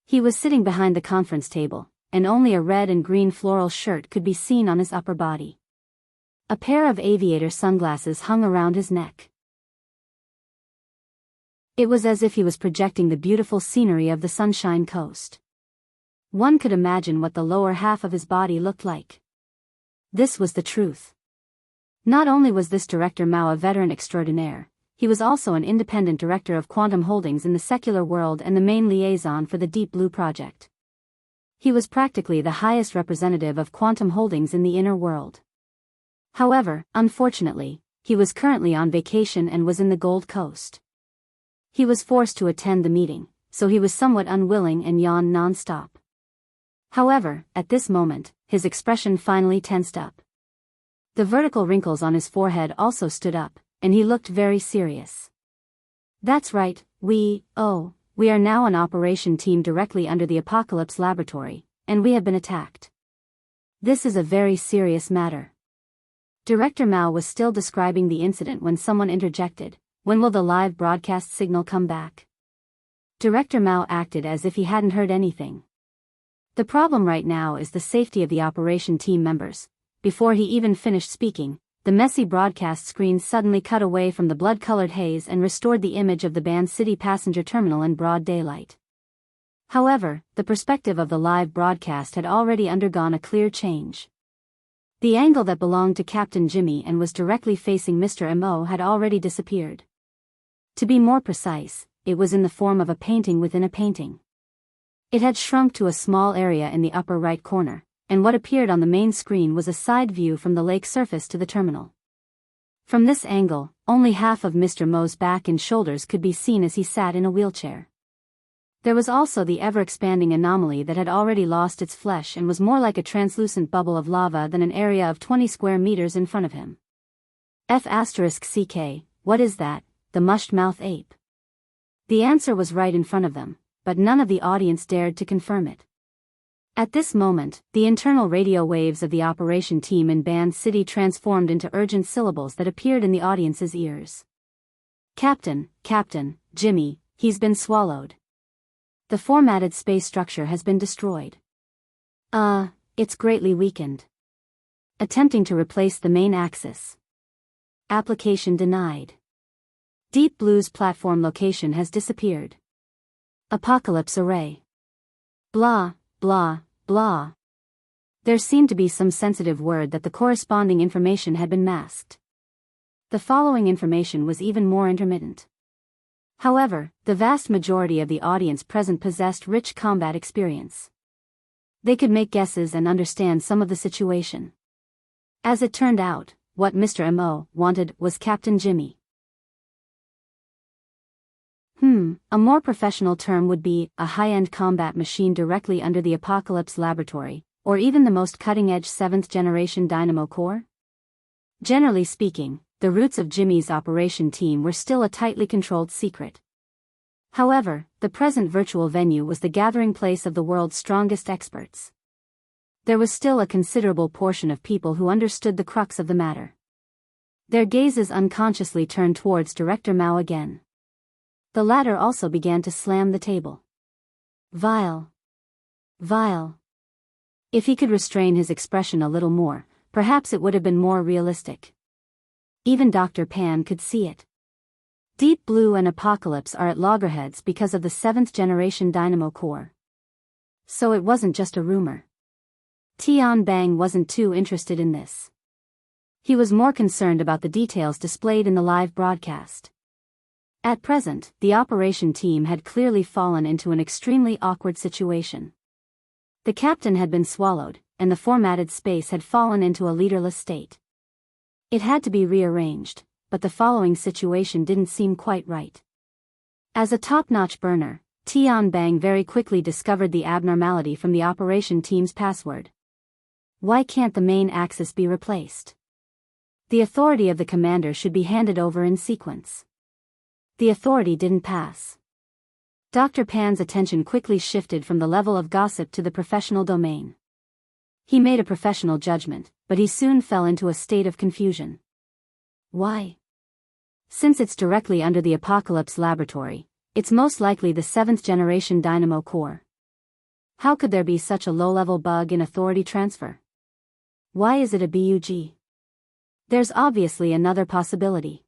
He was sitting behind the conference table, and only a red and green floral shirt could be seen on his upper body. A pair of aviator sunglasses hung around his neck. It was as if he was projecting the beautiful scenery of the Sunshine Coast. One could imagine what the lower half of his body looked like. This was the truth. Not only was this Director Mao a veteran extraordinaire, he was also an independent director of quantum holdings in the secular world and the main liaison for the Deep Blue project. He was practically the highest representative of quantum holdings in the inner world. However, unfortunately, he was currently on vacation and was in the Gold Coast. He was forced to attend the meeting, so he was somewhat unwilling and yawned non-stop. However, at this moment, his expression finally tensed up. The vertical wrinkles on his forehead also stood up, and he looked very serious. That's right, we are now an operation team directly under the Apocalypse Laboratory, and we have been attacked. This is a very serious matter. Director Mao was still describing the incident when someone interjected, "When will the live broadcast signal come back?" Director Mao acted as if he hadn't heard anything. The problem right now is the safety of the operation team members. Before he even finished speaking, the messy broadcast screen suddenly cut away from the blood-colored haze and restored the image of the Band City passenger terminal in broad daylight. However, the perspective of the live broadcast had already undergone a clear change. The angle that belonged to Captain Jimmy and was directly facing Mr. Mo had already disappeared. To be more precise, it was in the form of a painting within a painting. It had shrunk to a small area in the upper right corner, and what appeared on the main screen was a side view from the lake surface to the terminal. From this angle, only half of Mr. Mo's back and shoulders could be seen as he sat in a wheelchair. There was also the ever-expanding anomaly that had already lost its flesh and was more like a translucent bubble of lava than an area of 20 square meters in front of him. F***CK, what is that? The mushed-mouth ape. The answer was right in front of them, but none of the audience dared to confirm it. At this moment, the internal radio waves of the operation team in Band City transformed into urgent syllables that appeared in the audience's ears. Captain, Jimmy, he's been swallowed. The formatted space structure has been destroyed. It's greatly weakened. Attempting to replace the main axis. Application denied. Deep Blue's platform location has disappeared. Apocalypse array. Blah, blah, blah. There seemed to be some sensitive word that the corresponding information had been masked. The following information was even more intermittent. However, the vast majority of the audience present possessed rich combat experience. They could make guesses and understand some of the situation. As it turned out, what Mr. M.O. wanted was Captain Jimmy. A more professional term would be a high-end combat machine directly under the Apocalypse laboratory, or even the most cutting-edge 7th-generation dynamo core? Generally speaking, the roots of Jimmy's operation team were still a tightly controlled secret. However, the present virtual venue was the gathering place of the world's strongest experts. There was still a considerable portion of people who understood the crux of the matter. Their gazes unconsciously turned towards Director Mao again. The latter also began to slam the table. Vile. Vile. If he could restrain his expression a little more, perhaps it would have been more realistic. Even Dr. Pan could see it. Deep Blue and Apocalypse are at loggerheads because of the 7th-generation dynamo core. So it wasn't just a rumor. Tian Bang wasn't too interested in this. He was more concerned about the details displayed in the live broadcast. At present, the operation team had clearly fallen into an extremely awkward situation. The captain had been swallowed, and the formatted space had fallen into a leaderless state. It had to be rearranged, but the following situation didn't seem quite right. As a top-notch burner, Tian Bang very quickly discovered the abnormality from the operation team's password. Why can't the main axis be replaced? The authority of the commander should be handed over in sequence. The authority didn't pass. Dr. Pan's attention quickly shifted from the level of gossip to the professional domain. He made a professional judgment, but he soon fell into a state of confusion. Why? Since it's directly under the Apocalypse laboratory, it's most likely the 7th-generation dynamo core. How could there be such a low-level bug in authority transfer? Why is it a bug? There's obviously another possibility.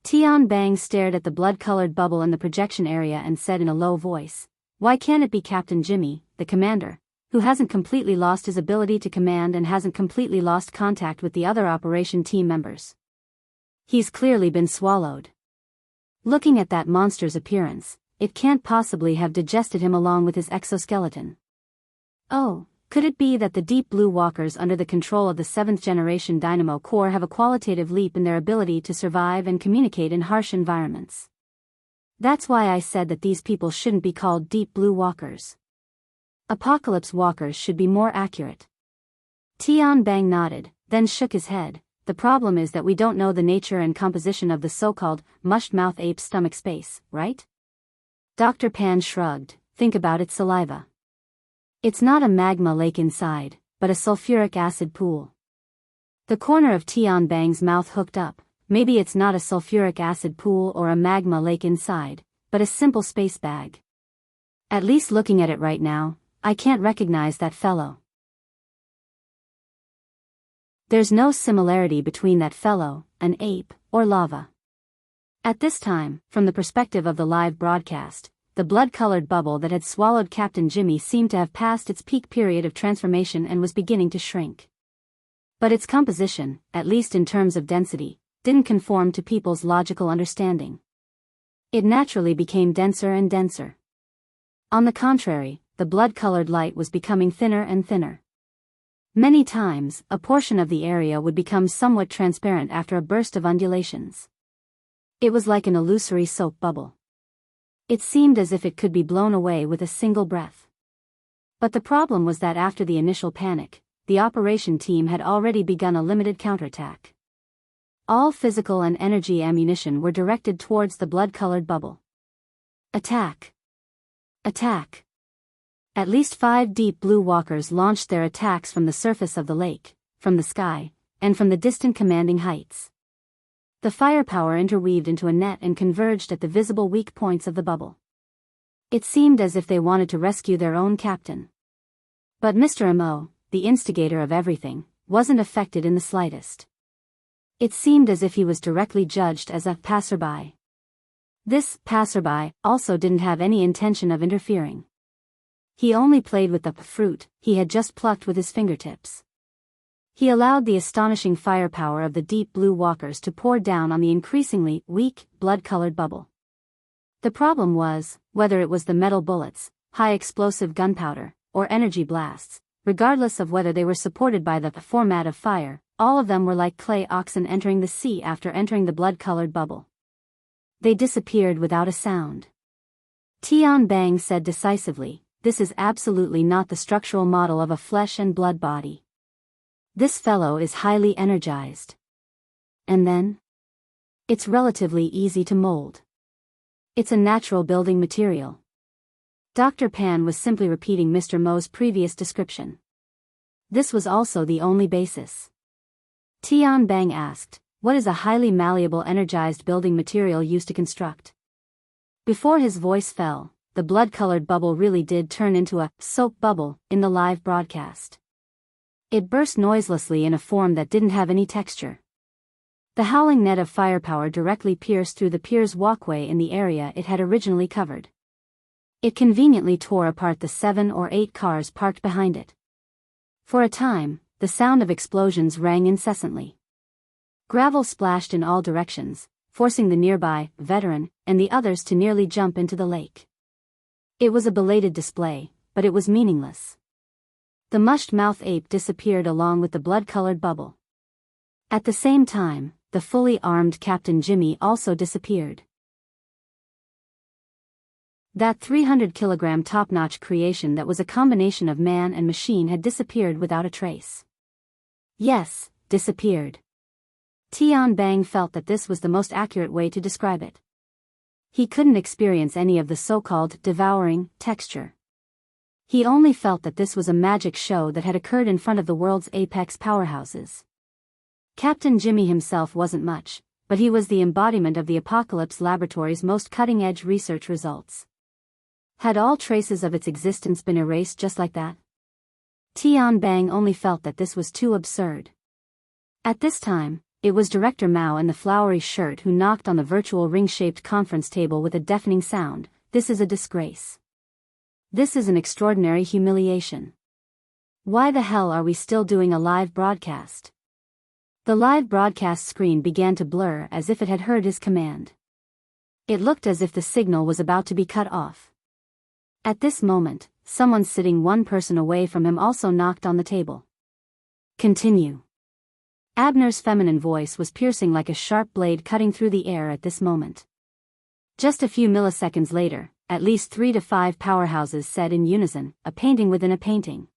Tian Bang stared at the blood-colored bubble in the projection area and said in a low voice, "Why can't it be Captain Jimmy, the commander, who hasn't completely lost his ability to command and hasn't completely lost contact with the other operation team members? He's clearly been swallowed. Looking at that monster's appearance, it can't possibly have digested him along with his exoskeleton. Oh, could it be that the Deep Blue walkers under the control of the 7th-generation dynamo core have a qualitative leap in their ability to survive and communicate in harsh environments? That's why I said that these people shouldn't be called Deep Blue walkers. Apocalypse walkers should be more accurate." Tian Bang nodded, then shook his head. "The problem is that we don't know the nature and composition of the so-called mushed-mouth ape stomach space, right?" Dr. Pan shrugged. "Think about its saliva. It's not a magma lake inside, but a sulfuric acid pool." The corner of Tian Bang's mouth hooked up. Maybe it's not a sulfuric acid pool or a magma lake inside, but a simple space bag. At least looking at it right now, I can't recognize that fellow. There's no similarity between that fellow, an ape, or lava. At this time, from the perspective of the live broadcast, the blood-colored bubble that had swallowed Captain Jimmy seemed to have passed its peak period of transformation and was beginning to shrink. But its composition, at least in terms of density, didn't conform to people's logical understanding. It naturally became denser and denser. On the contrary, the blood-colored light was becoming thinner and thinner. Many times, a portion of the area would become somewhat transparent after a burst of undulations. It was like an illusory soap bubble. It seemed as if it could be blown away with a single breath. But the problem was that after the initial panic, the operation team had already begun a limited counterattack. All physical and energy ammunition were directed towards the blood-colored bubble. Attack! Attack! At least 5 deep blue walkers launched their attacks from the surface of the lake, from the sky, and from the distant commanding heights. The firepower interweaved into a net and converged at the visible weak points of the bubble. It seemed as if they wanted to rescue their own captain. But Mr. Mo, the instigator of everything, wasn't affected in the slightest. It seemed as if he was directly judged as a passerby. This passerby also didn't have any intention of interfering. He only played with the fruit he had just plucked with his fingertips. He allowed the astonishing firepower of the deep blue walkers to pour down on the increasingly weak, blood-colored bubble. The problem was, whether it was the metal bullets, high-explosive gunpowder, or energy blasts, regardless of whether they were supported by the format of fire, all of them were like clay oxen entering the sea after entering the blood-colored bubble. They disappeared without a sound. Tian Bang said decisively, "This is absolutely not the structural model of a flesh and blood body. This fellow is highly energized. And then? It's relatively easy to mold. It's a natural building material." Dr. Pan was simply repeating Mr. Mo's previous description. This was also the only basis. Tian Bang asked, "What is a highly malleable energized building material used to construct?" Before his voice fell, the blood-colored bubble really did turn into a soap bubble in the live broadcast. It burst noiselessly in a form that didn't have any texture. The howling net of firepower directly pierced through the pier's walkway in the area it had originally covered. It conveniently tore apart the 7 or 8 cars parked behind it. For a time, the sound of explosions rang incessantly. Gravel splashed in all directions, forcing the nearby veteran and the others to nearly jump into the lake. It was a belated display, but it was meaningless. The mushed-mouth ape disappeared along with the blood-colored bubble. At the same time, the fully armed Captain Jimmy also disappeared. That 300-kilogram top-notch creation that was a combination of man and machine had disappeared without a trace. Yes, disappeared. Tian Bang felt that this was the most accurate way to describe it. He couldn't experience any of the so-called devouring texture. He only felt that this was a magic show that had occurred in front of the world's apex powerhouses. Captain Jimmy himself wasn't much, but he was the embodiment of the Apocalypse Laboratory's most cutting-edge research results. Had all traces of its existence been erased just like that? Tian Bang only felt that this was too absurd. At this time, it was Director Mao in the flowery shirt who knocked on the virtual ring-shaped conference table with a deafening sound. "This is a disgrace. This is an extraordinary humiliation. Why the hell are we still doing a live broadcast?" The live broadcast screen began to blur as if it had heard his command. It looked as if the signal was about to be cut off. At this moment, someone sitting one person away from him also knocked on the table. "Continue." Abner's feminine voice was piercing like a sharp blade cutting through the air at this moment. Just a few milliseconds later, at least 3 to 5 powerhouses said in unison, "A painting within a painting."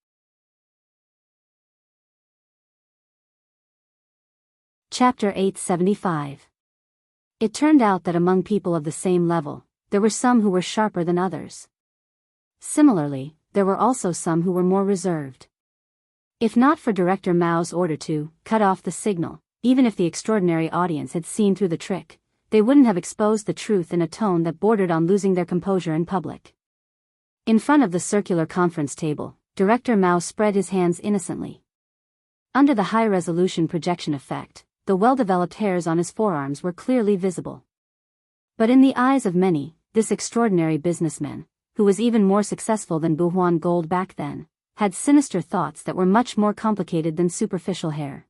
Chapter 875. It turned out that among people of the same level, there were some who were sharper than others. Similarly, there were also some who were more reserved. If not for Director Mao's order to cut off the signal, even if the extraordinary audience had seen through the trick, they wouldn't have exposed the truth in a tone that bordered on losing their composure in public. In front of the circular conference table, Director Mao spread his hands innocently. Under the high-resolution projection effect, the well-developed hairs on his forearms were clearly visible. But in the eyes of many, this extraordinary businessman, who was even more successful than Buhuan Gold back then, had sinister thoughts that were much more complicated than superficial hair.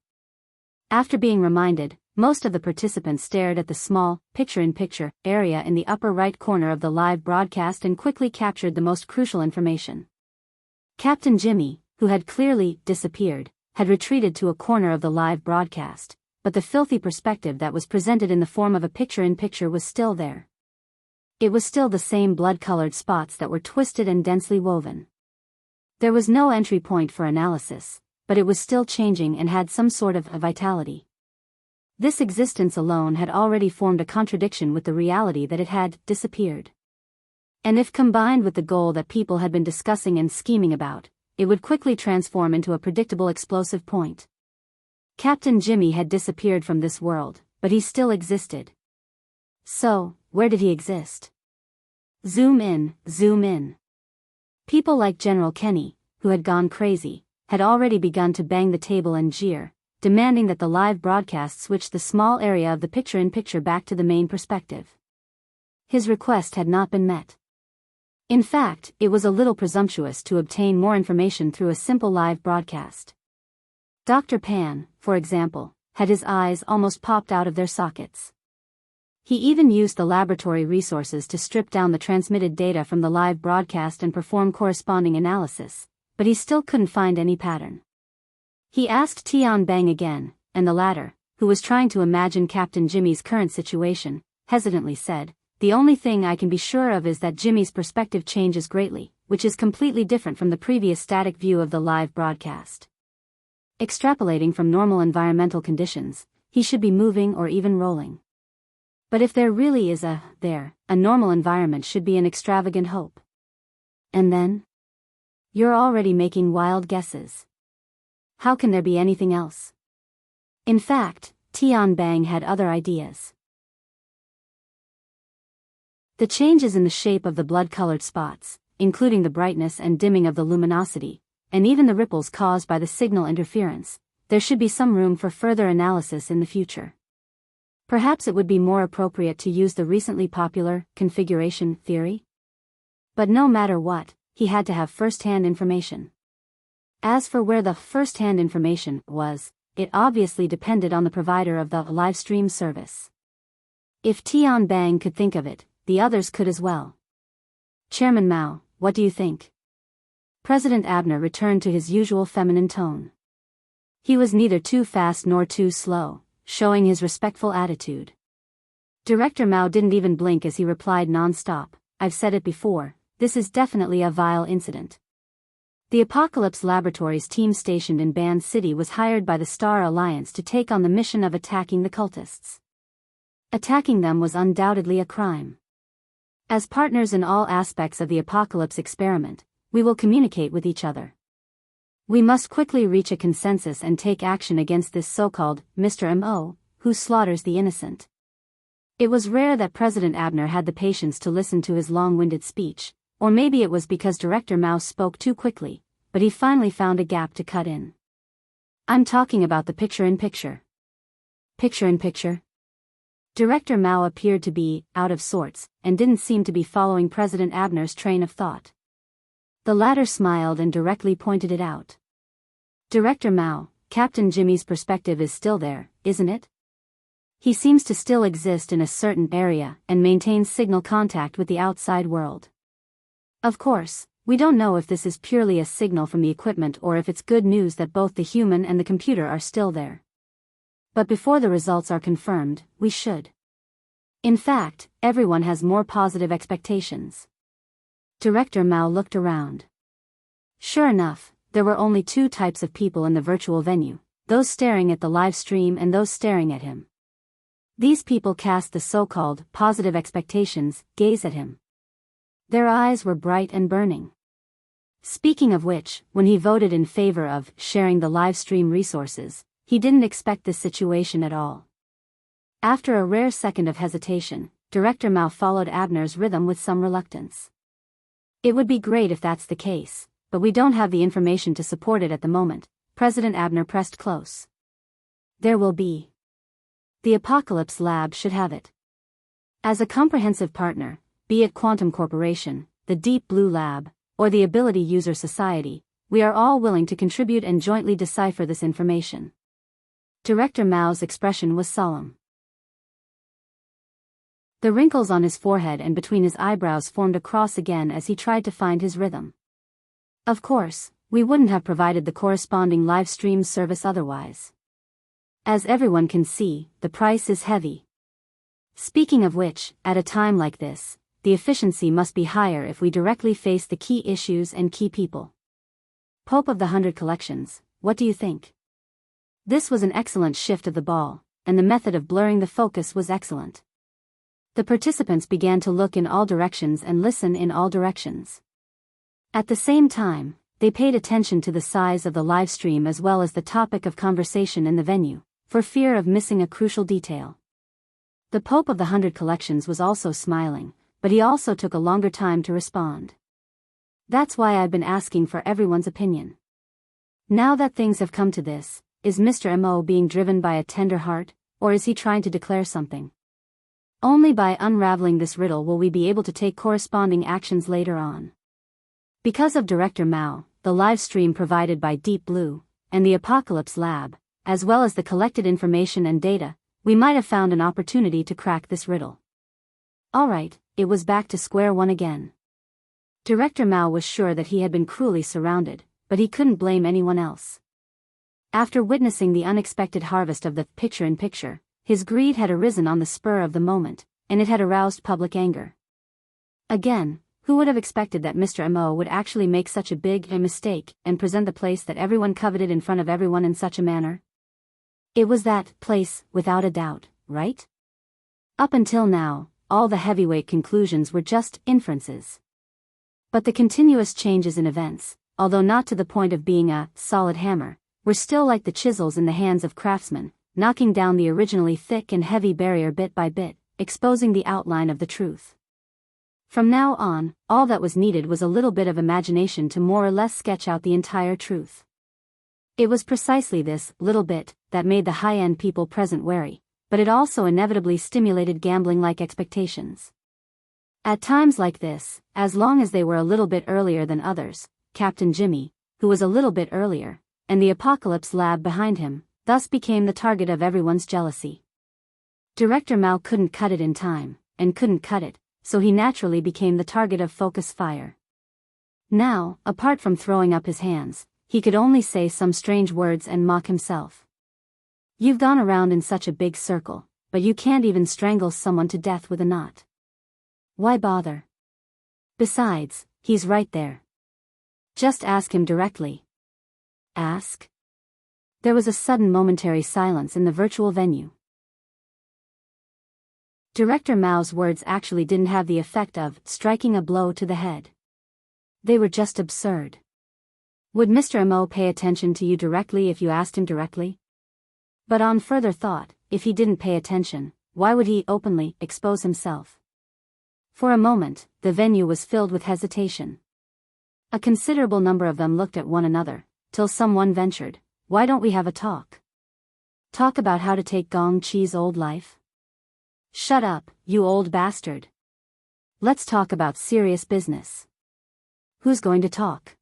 After being reminded, most of the participants stared at the small, picture-in-picture area in the upper right corner of the live broadcast and quickly captured the most crucial information. Captain Jimmy, who had clearly disappeared, had retreated to a corner of the live broadcast, but the filthy perspective that was presented in the form of a picture-in-picture was still there. It was still the same blood-colored spots that were twisted and densely woven. There was no entry point for analysis, but it was still changing and had some sort of vitality. This existence alone had already formed a contradiction with the reality that it had disappeared. And if combined with the goal that people had been discussing and scheming about, it would quickly transform into a predictable explosive point. Captain Jimmy had disappeared from this world, but he still existed. So, where did he exist? Zoom in, zoom in. People like General Kenny, who had gone crazy, had already begun to bang the table and jeer, demanding that the live broadcast switch the small area of the picture-in-picture back to the main perspective. His request had not been met. In fact, it was a little presumptuous to obtain more information through a simple live broadcast. Dr. Pan, for example, had his eyes almost popped out of their sockets. He even used the laboratory resources to strip down the transmitted data from the live broadcast and perform corresponding analysis, but he still couldn't find any pattern. He asked Tian Bang again, and the latter, who was trying to imagine Captain Jimmy's current situation, hesitantly said, "The only thing I can be sure of is that Jimmy's perspective changes greatly, which is completely different from the previous static view of the live broadcast. Extrapolating from normal environmental conditions, he should be moving or even rolling. But if there really is a normal environment should be an extravagant hope. And then? You're already making wild guesses. How can there be anything else?" In fact, Tian Bang had other ideas. The changes in the shape of the blood-colored spots, including the brightness and dimming of the luminosity, and even the ripples caused by the signal interference, there should be some room for further analysis in the future. Perhaps it would be more appropriate to use the recently popular configuration theory? But no matter what, he had to have first-hand information. As for where the first-hand information was, it obviously depended on the provider of the live stream service. If Tian Bang could think of it, the others could as well. "Chairman Mao, what do you think?" President Abner returned to his usual feminine tone. He was neither too fast nor too slow, showing his respectful attitude. Director Mao didn't even blink as he replied non-stop, "I've said it before, this is definitely a vile incident." The Apocalypse Laboratories team stationed in Ban City was hired by the Star Alliance to take on the mission of attacking the cultists. Attacking them was undoubtedly a crime. As partners in all aspects of the Apocalypse experiment, we will communicate with each other. We must quickly reach a consensus and take action against this so-called Mr. M.O., who slaughters the innocent. It was rare that President Abner had the patience to listen to his long-winded speech, or maybe it was because Director Mao spoke too quickly, but he finally found a gap to cut in. "I'm talking about the picture-in-picture." Picture-in-picture? Director Mao appeared to be out of sorts, and didn't seem to be following President Abner's train of thought. The latter smiled and directly pointed it out. "Director Mao, Captain Jimmy's perspective is still there, isn't it? He seems to still exist in a certain area and maintains signal contact with the outside world. Of course, we don't know if this is purely a signal from the equipment or if it's good news that both the human and the computer are still there. But before the results are confirmed, we should. In fact, everyone has more positive expectations." Director Mao looked around. Sure enough, there were only two types of people in the virtual venue, those staring at the live stream and those staring at him. These people cast the so-called positive expectations gaze at him. Their eyes were bright and burning. Speaking of which, when he voted in favor of sharing the live stream resources, he didn't expect this situation at all. After a rare second of hesitation, Director Mao followed Abner's rhythm with some reluctance. "It would be great if that's the case, but we don't have the information to support it at the moment." President Abner pressed close. "There will be. The Apocalypse Lab should have it. As a comprehensive partner, be it Quantum Corporation, the Deep Blue Lab, or the Ability User Society, we are all willing to contribute and jointly decipher this information." Director Mao's expression was solemn. The wrinkles on his forehead and between his eyebrows formed a cross again as he tried to find his rhythm. "Of course, we wouldn't have provided the corresponding live stream service otherwise. As everyone can see, the price is heavy. Speaking of which, at a time like this, the efficiency must be higher if we directly face the key issues and key people. Pope of the 100 Collections, what do you think?" This was an excellent shift of the ball, and the method of blurring the focus was excellent. The participants began to look in all directions and listen in all directions. At the same time, they paid attention to the size of the live stream as well as the topic of conversation in the venue, for fear of missing a crucial detail. The Pope of the 100 Collections was also smiling, but he also took a longer time to respond. That's why I've been asking for everyone's opinion. Now that things have come to this, is Mr. Mo being driven by a tender heart, or is he trying to declare something? Only by unraveling this riddle will we be able to take corresponding actions later on. Because of Director Mao, the live stream provided by Deep Blue, and the Apocalypse Lab, as well as the collected information and data, we might have found an opportunity to crack this riddle. Alright, it was back to square one again. Director Mao was sure that he had been cruelly surrounded, but he couldn't blame anyone else. After witnessing the unexpected harvest of the picture-in-picture, his greed had arisen on the spur of the moment, and it had aroused public anger. Again, who would have expected that Mr. Mo would actually make such a big mistake and present the place that everyone coveted in front of everyone in such a manner? It was that place, without a doubt, right? Up until now, all the heavyweight conclusions were just inferences. But the continuous changes in events, although not to the point of being a solid hammer, were still like the chisels in the hands of craftsmen, knocking down the originally thick and heavy barrier bit by bit, exposing the outline of the truth. From now on, all that was needed was a little bit of imagination to more or less sketch out the entire truth. It was precisely this little bit that made the high-end people present wary, but it also inevitably stimulated gambling-like expectations. At times like this, as long as they were a little bit earlier than others, Captain Jimmy, who was a little bit earlier, and the Apocalypse Lab behind him, thus became the target of everyone's jealousy. Director Mao couldn't cut it in time, and couldn't cut it, so he naturally became the target of focus fire. Now, apart from throwing up his hands, he could only say some strange words and mock himself. You've gone around in such a big circle, but you can't even strangle someone to death with a knot. Why bother? Besides, he's right there. Just ask him directly. Ask? There was a sudden momentary silence in the virtual venue. Director Mao's words actually didn't have the effect of striking a blow to the head. They were just absurd. Would Mr. Mo pay attention to you directly if you asked him directly? But on further thought, if he didn't pay attention, why would he openly expose himself? For a moment, the venue was filled with hesitation. A considerable number of them looked at one another, till someone ventured, "Why don't we have a talk? Talk about how to take Gong Chi's old life? Shut up, you old bastard. Let's talk about serious business." Who's going to talk?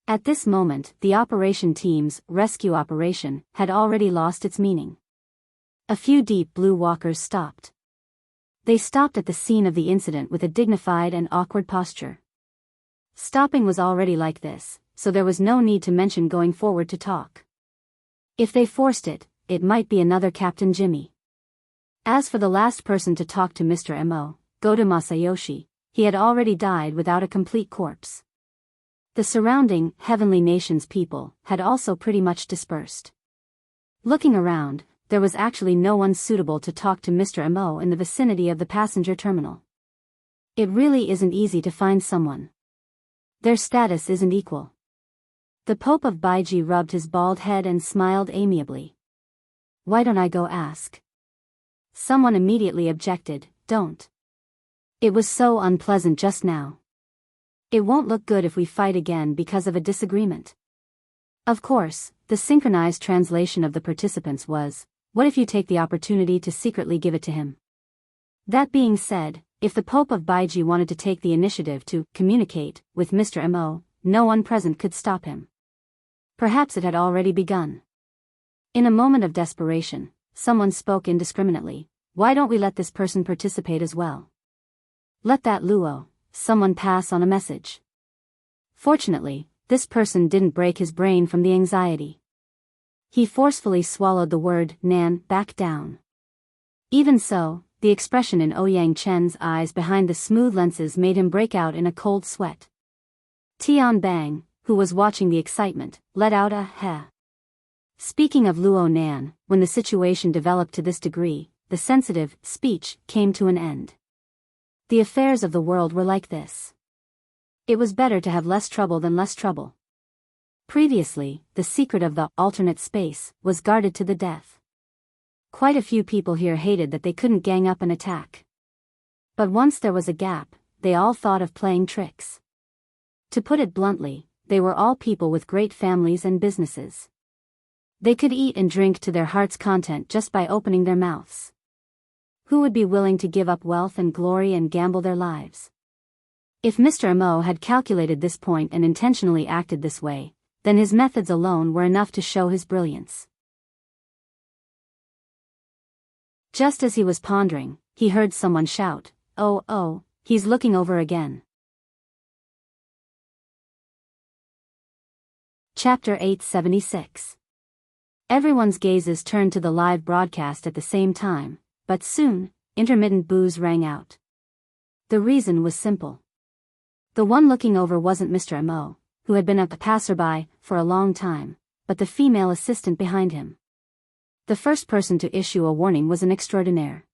At this moment, the operation team's rescue operation had already lost its meaning. A few Deep Blue walkers stopped. They stopped at the scene of the incident with a dignified and awkward posture. Stopping was already like this, so there was no need to mention going forward to talk. If they forced it, it might be another Captain Jimmy. As for the last person to talk to Mr. Mo, Goto Masayoshi, he had already died without a complete corpse. The surrounding heavenly nations people had also pretty much dispersed. Looking around, there was actually no one suitable to talk to Mr. Mo in the vicinity of the passenger terminal. It really isn't easy to find someone. Their status isn't equal. The Pope of Baiji rubbed his bald head and smiled amiably. Why don't I go ask? Someone immediately objected, don't. It was so unpleasant just now. It won't look good if we fight again because of a disagreement. Of course, the synchronized translation of the participants was, what if you take the opportunity to secretly give it to him? That being said, if the Pope of Baiji wanted to take the initiative to communicate with Mr. Mo, no one present could stop him. Perhaps it had already begun. In a moment of desperation, someone spoke indiscriminately. Why don't we let this person participate as well? Let that Luo, someone pass on a message. Fortunately, this person didn't break his brain from the anxiety. He forcefully swallowed the word Nan back down. Even so, the expression in Ouyang Chen's eyes behind the smooth lenses made him break out in a cold sweat. Tian Bang, who was watching the excitement, let out a heh. Speaking of Luo Nan, when the situation developed to this degree, the sensitive speech came to an end. The affairs of the world were like this. It was better to have less trouble than less trouble. Previously, the secret of the alternate space was guarded to the death. Quite a few people here hated that they couldn't gang up and attack. But once there was a gap, they all thought of playing tricks. To put it bluntly, they were all people with great families and businesses. They could eat and drink to their heart's content just by opening their mouths. Who would be willing to give up wealth and glory and gamble their lives? If Mr. Amo had calculated this point and intentionally acted this way, then his methods alone were enough to show his brilliance. Just as he was pondering, he heard someone shout, "Oh, he's looking over again." Chapter 876. Everyone's gazes turned to the live broadcast at the same time, but soon, intermittent boos rang out. The reason was simple. The one looking over wasn't Mr. Amo, who had been a passerby for a long time, but the female assistant behind him. The first person to issue a warning was an extraordinaire.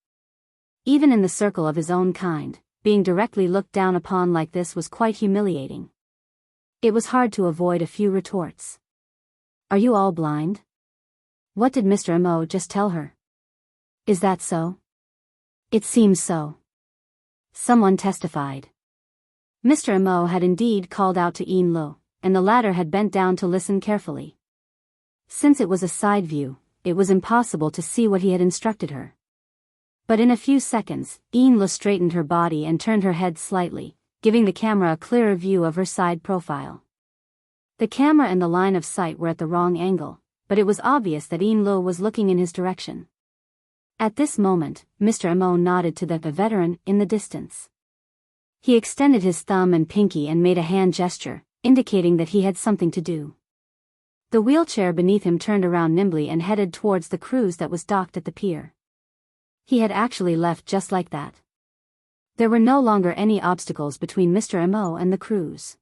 Even in the circle of his own kind, being directly looked down upon like this was quite humiliating. It was hard to avoid a few retorts. "Are you all blind? What did Mr. Amo just tell her? Is that so?" "It seems so," someone testified. Mr. Amo had indeed called out to Ian Lo, and the latter had bent down to listen carefully. Since it was a side view, it was impossible to see what he had instructed her. But in a few seconds, Ian Lo straightened her body and turned her head slightly, giving the camera a clearer view of her side profile. The camera and the line of sight were at the wrong angle, but it was obvious that Ian Lo was looking in his direction. At this moment, Mr. Amo nodded to the veteran in the distance. He extended his thumb and pinky and made a hand gesture, indicating that he had something to do. The wheelchair beneath him turned around nimbly and headed towards the cruise that was docked at the pier. He had actually left just like that. There were no longer any obstacles between Mr. Amo and the cruise.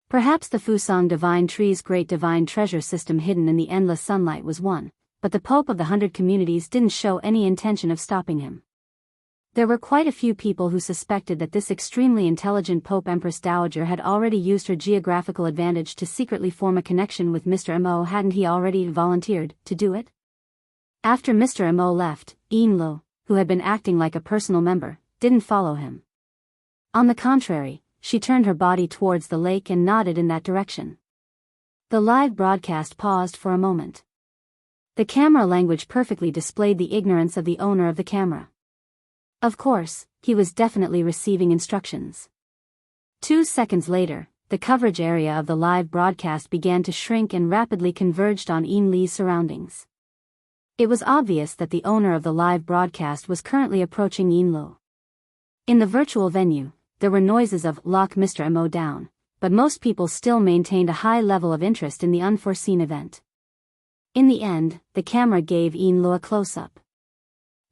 Perhaps the Fusang Divine Tree's great divine treasure system hidden in the endless sunlight was one, but the Pope of the 100 Communities didn't show any intention of stopping him. There were quite a few people who suspected that this extremely intelligent Pope Empress Dowager had already used her geographical advantage to secretly form a connection with Mr. Amo. Hadn't he already volunteered to do it? After Mr. Amo left, Ian Lo, who had been acting like a personal member, didn't follow him. On the contrary, she turned her body towards the lake and nodded in that direction. The live broadcast paused for a moment. The camera language perfectly displayed the ignorance of the owner of the camera. Of course, he was definitely receiving instructions. 2 seconds later, the coverage area of the live broadcast began to shrink and rapidly converged on Ian Lee's surroundings. It was obvious that the owner of the live broadcast was currently approaching Ian Lo. In the virtual venue, there were noises of "lock Mr. Amo down," but most people still maintained a high level of interest in the unforeseen event. In the end, the camera gave Ian Lo a close-up.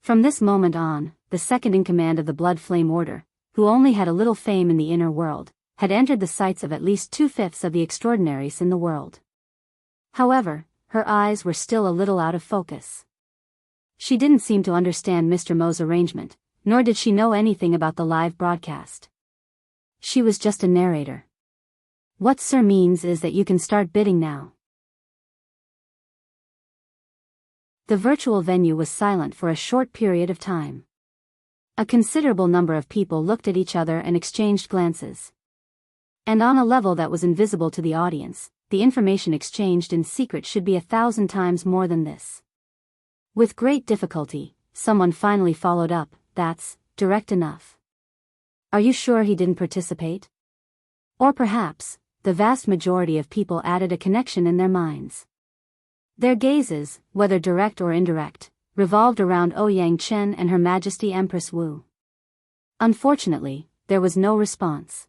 From this moment on, the second-in-command of the Blood Flame Order, who only had a little fame in the inner world, had entered the sights of at least 2/5 of the extraordinaries in the world. However, her eyes were still a little out of focus. She didn't seem to understand Mr. Mo's arrangement, nor did she know anything about the live broadcast. She was just a narrator. "What sir means is that you can start bidding now." The virtual venue was silent for a short period of time. A considerable number of people looked at each other and exchanged glances. And on a level that was invisible to the audience, the information exchanged in secret should be 1,000 times more than this. With great difficulty, someone finally followed up, "That's direct enough. Are you sure he didn't participate?" Or perhaps, the vast majority of people added a connection in their minds. Their gazes, whether direct or indirect, revolved around Ouyang Chen and Her Majesty Empress Wu. Unfortunately, there was no response.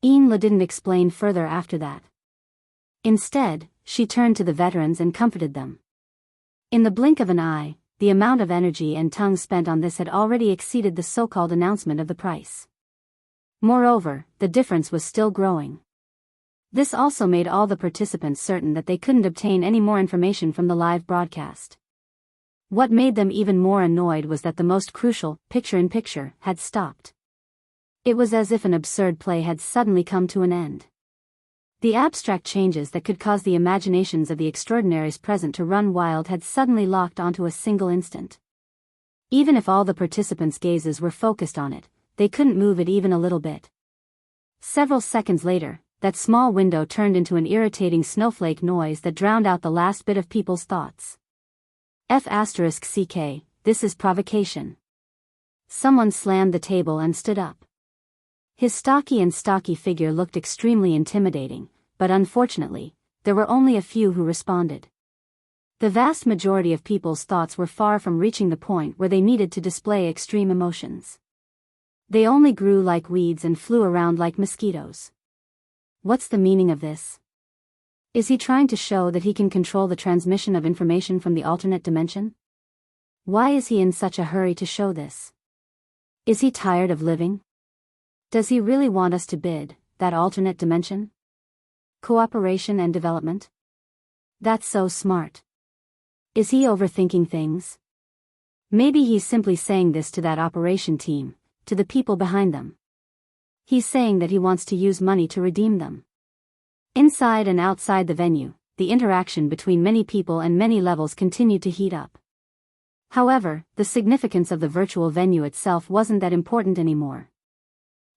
Ian Lo didn't explain further after that. Instead, she turned to the veterans and comforted them. In the blink of an eye, the amount of energy and tongue spent on this had already exceeded the so-called announcement of the price. Moreover, the difference was still growing. This also made all the participants certain that they couldn't obtain any more information from the live broadcast. What made them even more annoyed was that the most crucial picture-in-picture had stopped. It was as if an absurd play had suddenly come to an end. The abstract changes that could cause the imaginations of the extraordinaries present to run wild had suddenly locked onto a single instant. Even if all the participants' gazes were focused on it, they couldn't move it even a little bit. Several seconds later, that small window turned into an irritating snowflake noise that drowned out the last bit of people's thoughts. F***ck, this is provocation. Someone slammed the table and stood up. His stocky figure looked extremely intimidating, but unfortunately, there were only a few who responded. The vast majority of people's thoughts were far from reaching the point where they needed to display extreme emotions. They only grew like weeds and flew around like mosquitoes. What's the meaning of this? Is he trying to show that he can control the transmission of information from the alternate dimension? Why is he in such a hurry to show this? Is he tired of living? Does he really want us to bid that alternate dimension? Cooperation and development? That's so smart. Is he overthinking things? Maybe he's simply saying this to that operation team, to the people behind them. He's saying that he wants to use money to redeem them. Inside and outside the venue, the interaction between many people and many levels continued to heat up. However, the significance of the virtual venue itself wasn't that important anymore.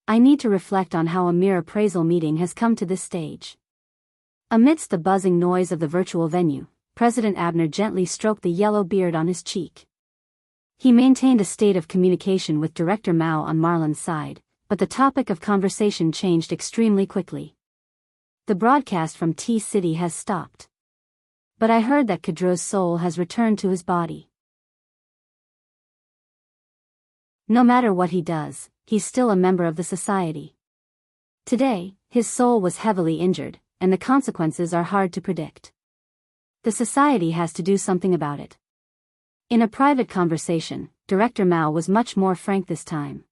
I need to reflect on how a mere appraisal meeting has come to this stage. Amidst the buzzing noise of the virtual venue, President Abner gently stroked the yellow beard on his cheek. He maintained a state of communication with Director Mao on Marlon's side, but the topic of conversation changed extremely quickly. The broadcast from T-City has stopped. But I heard that Kadro's soul has returned to his body. No matter what he does, he's still a member of the society. Today, his soul was heavily injured, and the consequences are hard to predict. The society has to do something about it. In a private conversation, Director Mao was much more frank this time.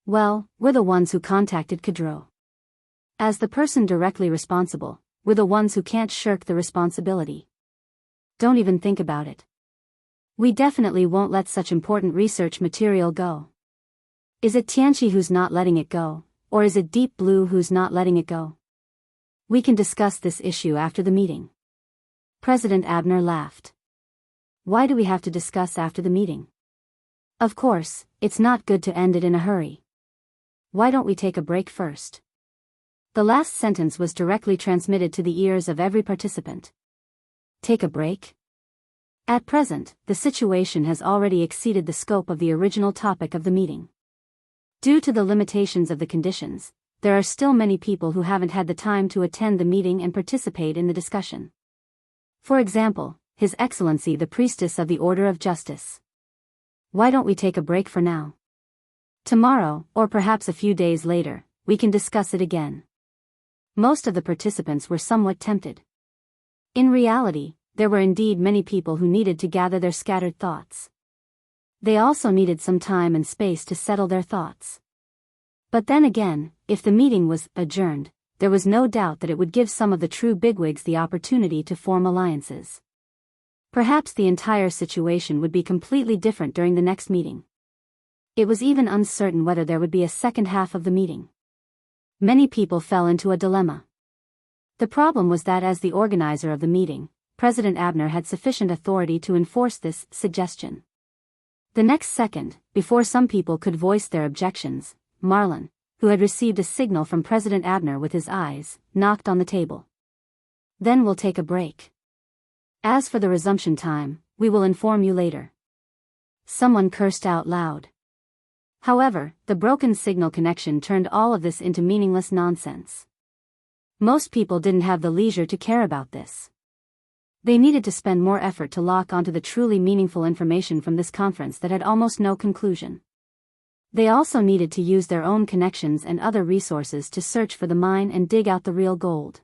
Well, we're the ones who contacted Kadro. As the person directly responsible, we're the ones who can't shirk the responsibility. Don't even think about it. We definitely won't let such important research material go. Is it Tianchi who's not letting it go, or is it Deep Blue who's not letting it go? We can discuss this issue after the meeting. President Abner laughed. Why do we have to discuss after the meeting? Of course, it's not good to end it in a hurry. Why don't we take a break first? The last sentence was directly transmitted to the ears of every participant. Take a break? At present, the situation has already exceeded the scope of the original topic of the meeting. Due to the limitations of the conditions, there are still many people who haven't had the time to attend the meeting and participate in the discussion. For example, His Excellency the Priestess of the Order of Justice. Why don't we take a break for now? Tomorrow, or perhaps a few days later, we can discuss it again. Most of the participants were somewhat tempted. In reality, there were indeed many people who needed to gather their scattered thoughts. They also needed some time and space to settle their thoughts. But then again, if the meeting was adjourned, there was no doubt that it would give some of the true bigwigs the opportunity to form alliances. Perhaps the entire situation would be completely different during the next meeting. It was even uncertain whether there would be a second half of the meeting. Many people fell into a dilemma. The problem was that as the organizer of the meeting, President Abner had sufficient authority to enforce this suggestion. The next second, before some people could voice their objections, Marlon, who had received a signal from President Abner with his eyes, knocked on the table. Then we'll take a break. As for the resumption time, we will inform you later. Someone cursed out loud. However, the broken signal connection turned all of this into meaningless nonsense. Most people didn't have the leisure to care about this. They needed to spend more effort to lock onto the truly meaningful information from this conference that had almost no conclusion. They also needed to use their own connections and other resources to search for the mine and dig out the real gold.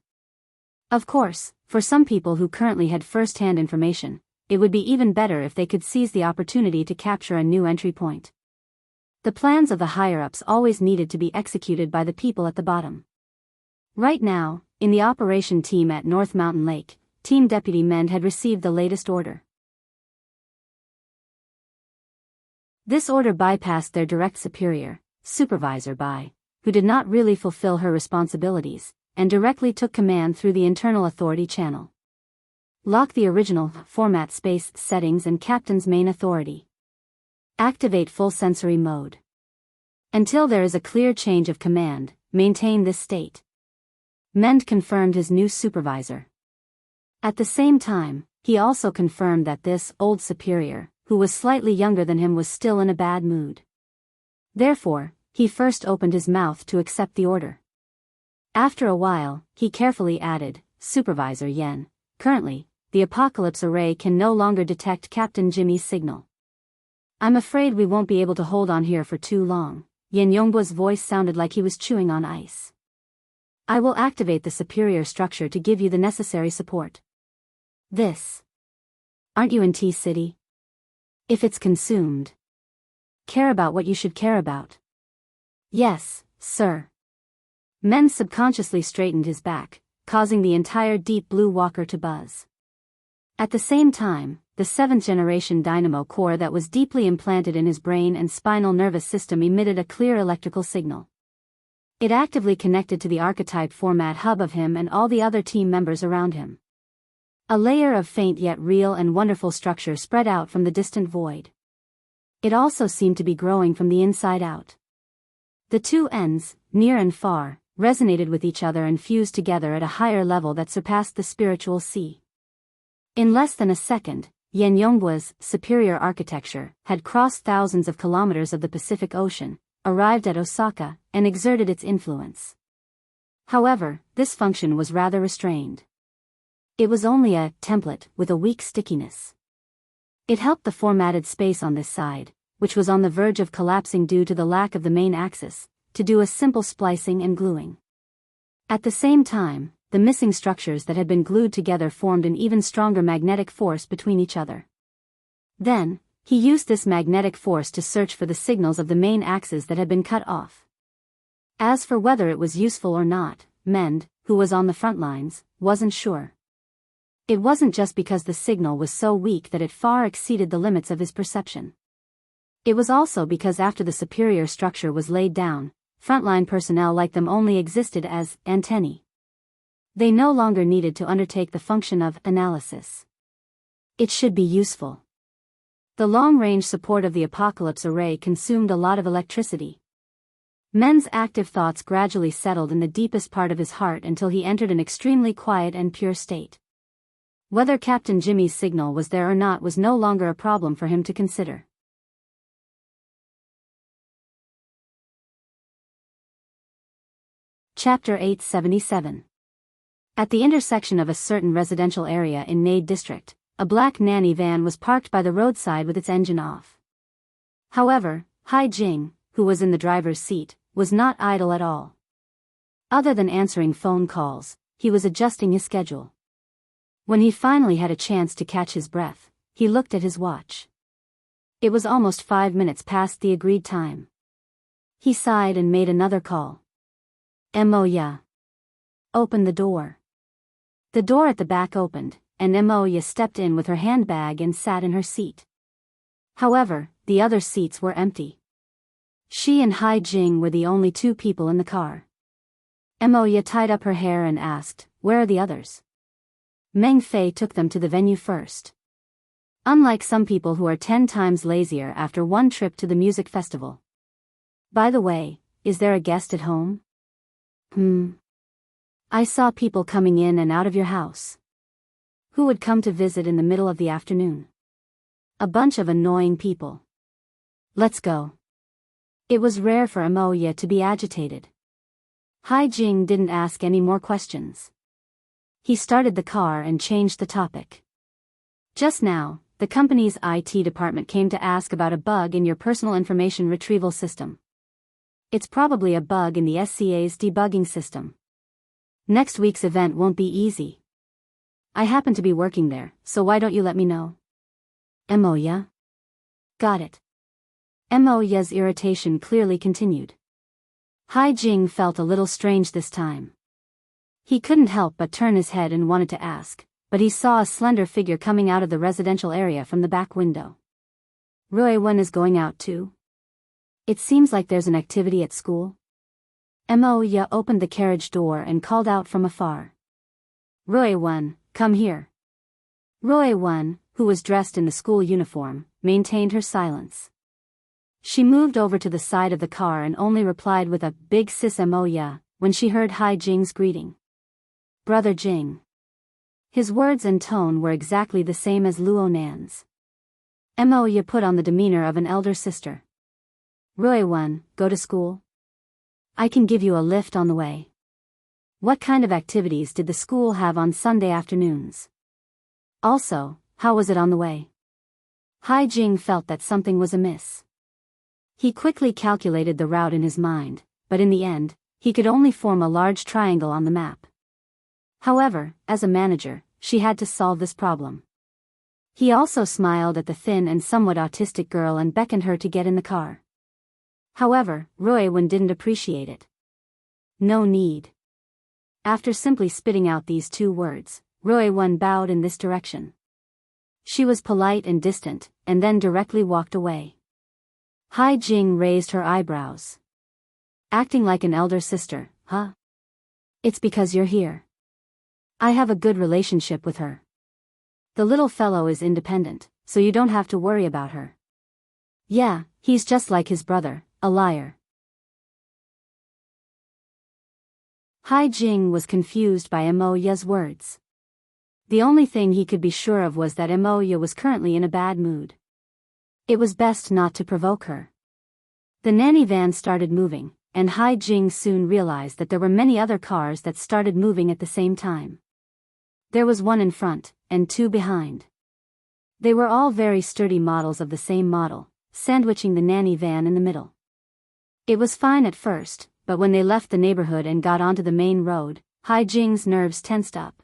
Of course, for some people who currently had first-hand information, it would be even better if they could seize the opportunity to capture a new entry point. The plans of the higher-ups always needed to be executed by the people at the bottom. Right now, in the operation team at North Mountain Lake, Team Deputy Mend had received the latest order. This order bypassed their direct superior, Supervisor Bai, who did not really fulfill her responsibilities, and directly took command through the internal authority channel. Lock the original format space settings and Captain's main authority. Activate full sensory mode. Until there is a clear change of command, maintain this state. Mend confirmed his new supervisor. At the same time, he also confirmed that this old superior, who was slightly younger than him, was still in a bad mood. Therefore, he first opened his mouth to accept the order. After a while, he carefully added, Supervisor Yen, currently, the Apocalypse Array can no longer detect Captain Jimmy's signal. I'm afraid we won't be able to hold on here for too long. Yen Yongbo's voice sounded like he was chewing on ice. I will activate the superior structure to give you the necessary support. This. Aren't you in T-City? If it's consumed. Care about what you should care about. Yes, sir. Men subconsciously straightened his back, causing the entire Deep Blue Walker to buzz. At the same time, the 7th-generation dynamo core that was deeply implanted in his brain and spinal nervous system emitted a clear electrical signal. It actively connected to the archetype format hub of him and all the other team members around him. A layer of faint yet real and wonderful structure spread out from the distant void. It also seemed to be growing from the inside out. The two ends, near and far, resonated with each other and fused together at a higher level that surpassed the spiritual sea. In less than a second, Yen Yongbo's superior architecture had crossed thousands of kilometers of the Pacific Ocean, arrived at Osaka, and exerted its influence. However, this function was rather restrained. It was only a template with a weak stickiness. It helped the formatted space on this side, which was on the verge of collapsing due to the lack of the main axis, to do a simple splicing and gluing. At the same time, the missing structures that had been glued together formed an even stronger magnetic force between each other. Then, he used this magnetic force to search for the signals of the main axis that had been cut off. As for whether it was useful or not, Mend, who was on the front lines, wasn't sure. It wasn't just because the signal was so weak that it far exceeded the limits of his perception. It was also because after the superior structure was laid down, frontline personnel like them only existed as antennae. They no longer needed to undertake the function of analysis. It should be useful. The long-range support of the Apocalypse Array consumed a lot of electricity. Men's active thoughts gradually settled in the deepest part of his heart until he entered an extremely quiet and pure state. Whether Captain Jimmy's signal was there or not was no longer a problem for him to consider. Chapter 877. At the intersection of a certain residential area in Nade District, a black nanny van was parked by the roadside with its engine off. However, Hai Jing, who was in the driver's seat, was not idle at all. Other than answering phone calls, he was adjusting his schedule. When he finally had a chance to catch his breath, he looked at his watch. It was almost 5 minutes past the agreed time. He sighed and made another call. Mo Ya. Open the door. The door at the back opened, and Mo Ya stepped in with her handbag and sat in her seat. However, the other seats were empty. She and Hai Jing were the only two people in the car. Mo Ya tied up her hair and asked, "Where are the others?" Meng Fei took them to the venue first. Unlike some people who are 10 times lazier after one trip to the music festival. By the way, is there a guest at home? I saw people coming in and out of your house. Who would come to visit in the middle of the afternoon? A bunch of annoying people. Let's go. It was rare for Mo Ya to be agitated. Hai Jing didn't ask any more questions. He started the car and changed the topic. Just now, the company's IT department came to ask about a bug in your personal information retrieval system. It's probably a bug in the SCA's debugging system. Next week's event won't be easy. I happen to be working there, so why don't you let me know? Mo Ya? Got it. Mo Ya's irritation clearly continued. Hai Jing felt a little strange this time. He couldn't help but turn his head and wanted to ask, but he saw a slender figure coming out of the residential area from the back window. Roy-won is going out too? It seems like there's an activity at school. Mo-ya opened the carriage door and called out from afar. Roy-won, come here. Roy-won, who was dressed in the school uniform, maintained her silence. She moved over to the side of the car and only replied with a big sis Mo-ya when she heard Hai Jing's greeting. Brother Jing. His words and tone were exactly the same as Luo Nan's. Mo-ya put on the demeanor of an elder sister. Roy-won, go to school? I can give you a lift on the way. What kind of activities did the school have on Sunday afternoons? Also, how was it on the way? Hai Jing felt that something was amiss. He quickly calculated the route in his mind, but in the end, he could only form a large triangle on the map. However, as a manager, she had to solve this problem. He also smiled at the thin and somewhat autistic girl and beckoned her to get in the car. However, Roy-won didn't appreciate it. No need. After simply spitting out these two words, Roy-won bowed in this direction. She was polite and distant, and then directly walked away. Hai Jing raised her eyebrows. Acting like an elder sister, huh? It's because you're here. I have a good relationship with her. The little fellow is independent, so you don't have to worry about her. Yeah, he's just like his brother, a liar. Hai Jing was confused by Mo-ya's words. The only thing he could be sure of was that Mo-ya was currently in a bad mood. It was best not to provoke her. The nanny van started moving, and Hai Jing soon realized that there were many other cars that started moving at the same time. There was one in front, and two behind. They were all very sturdy models of the same model, sandwiching the nanny van in the middle. It was fine at first, but when they left the neighborhood and got onto the main road, Hai Jing's nerves tensed up.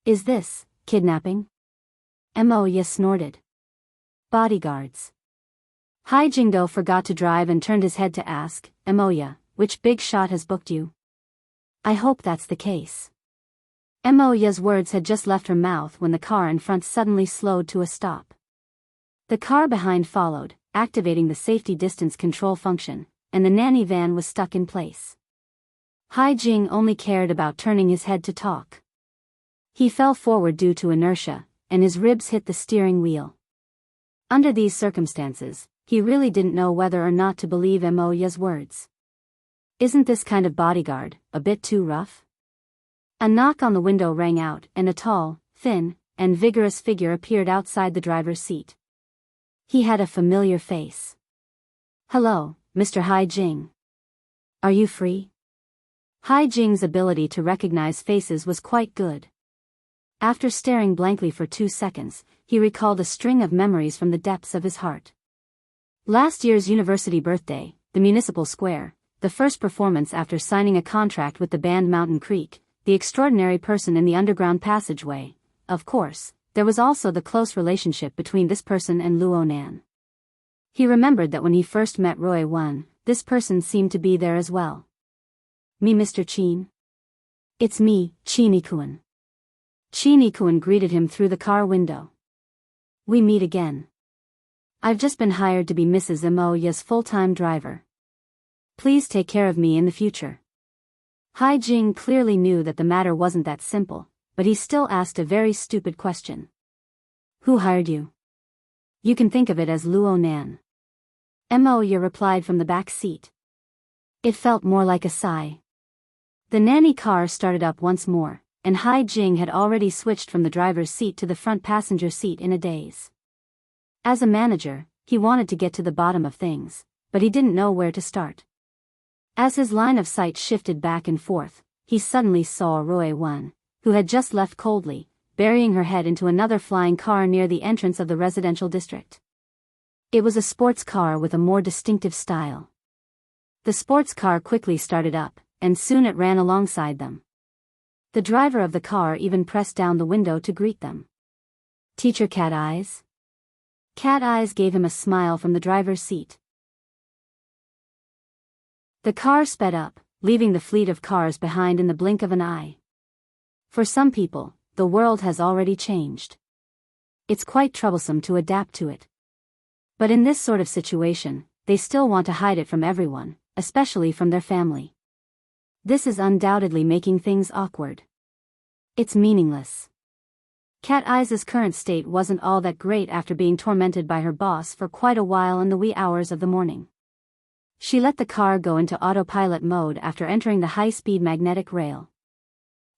Is this kidnapping? Mo-ya snorted. Bodyguards. Hai Jingdo forgot to drive and turned his head to ask, Mo-ya, which big shot has booked you? I hope that's the case. Mo-ya's words had just left her mouth when the car in front suddenly slowed to a stop. The car behind followed, activating the safety distance control function, and the nanny van was stuck in place. Hai Jing only cared about turning his head to talk. He fell forward due to inertia, and his ribs hit the steering wheel. Under these circumstances, he really didn't know whether or not to believe Mo-ya's words. Isn't this kind of bodyguard a bit too rough? A knock on the window rang out, and a tall, thin, and vigorous figure appeared outside the driver's seat. He had a familiar face. Hello, Mr. Hai Jing. Are you free? Hai Jing's ability to recognize faces was quite good. After staring blankly for 2 seconds, he recalled a string of memories from the depths of his heart. Last year's university birthday, the municipal square, the first performance after signing a contract with the band Mountain Creek, the extraordinary person in the underground passageway. Of course, there was also the close relationship between this person and Luo Nan. He remembered that when he first met Roy-won, this person seemed to be there as well. Me, Mr. Chin? It's me, Chini-kun. Chini-kun greeted him through the car window. We meet again. I've just been hired to be Mrs. Mo-ya's full-time driver. Please take care of me in the future. Hai Jing clearly knew that the matter wasn't that simple, but he still asked a very stupid question. Who hired you? You can think of it as Luo Nan. Mo-ya replied from the back seat. It felt more like a sigh. The nanny car started up once more, and Hai Jing had already switched from the driver's seat to the front passenger seat in a daze. As a manager, he wanted to get to the bottom of things, but he didn't know where to start. As his line of sight shifted back and forth, he suddenly saw Roy-won, who had just left coldly, burying her head into another flying car near the entrance of the residential district. It was a sports car with a more distinctive style. The sports car quickly started up, and soon it ran alongside them. The driver of the car even pressed down the window to greet them. Teacher Cat Eyes? Cat Eyes gave him a smile from the driver's seat. The car sped up, leaving the fleet of cars behind in the blink of an eye. For some people, the world has already changed. It's quite troublesome to adapt to it. But in this sort of situation, they still want to hide it from everyone, especially from their family. This is undoubtedly making things awkward. It's meaningless. Cat Eye's current state wasn't all that great after being tormented by her boss for quite a while in the wee hours of the morning. She let the car go into autopilot mode after entering the high-speed magnetic rail.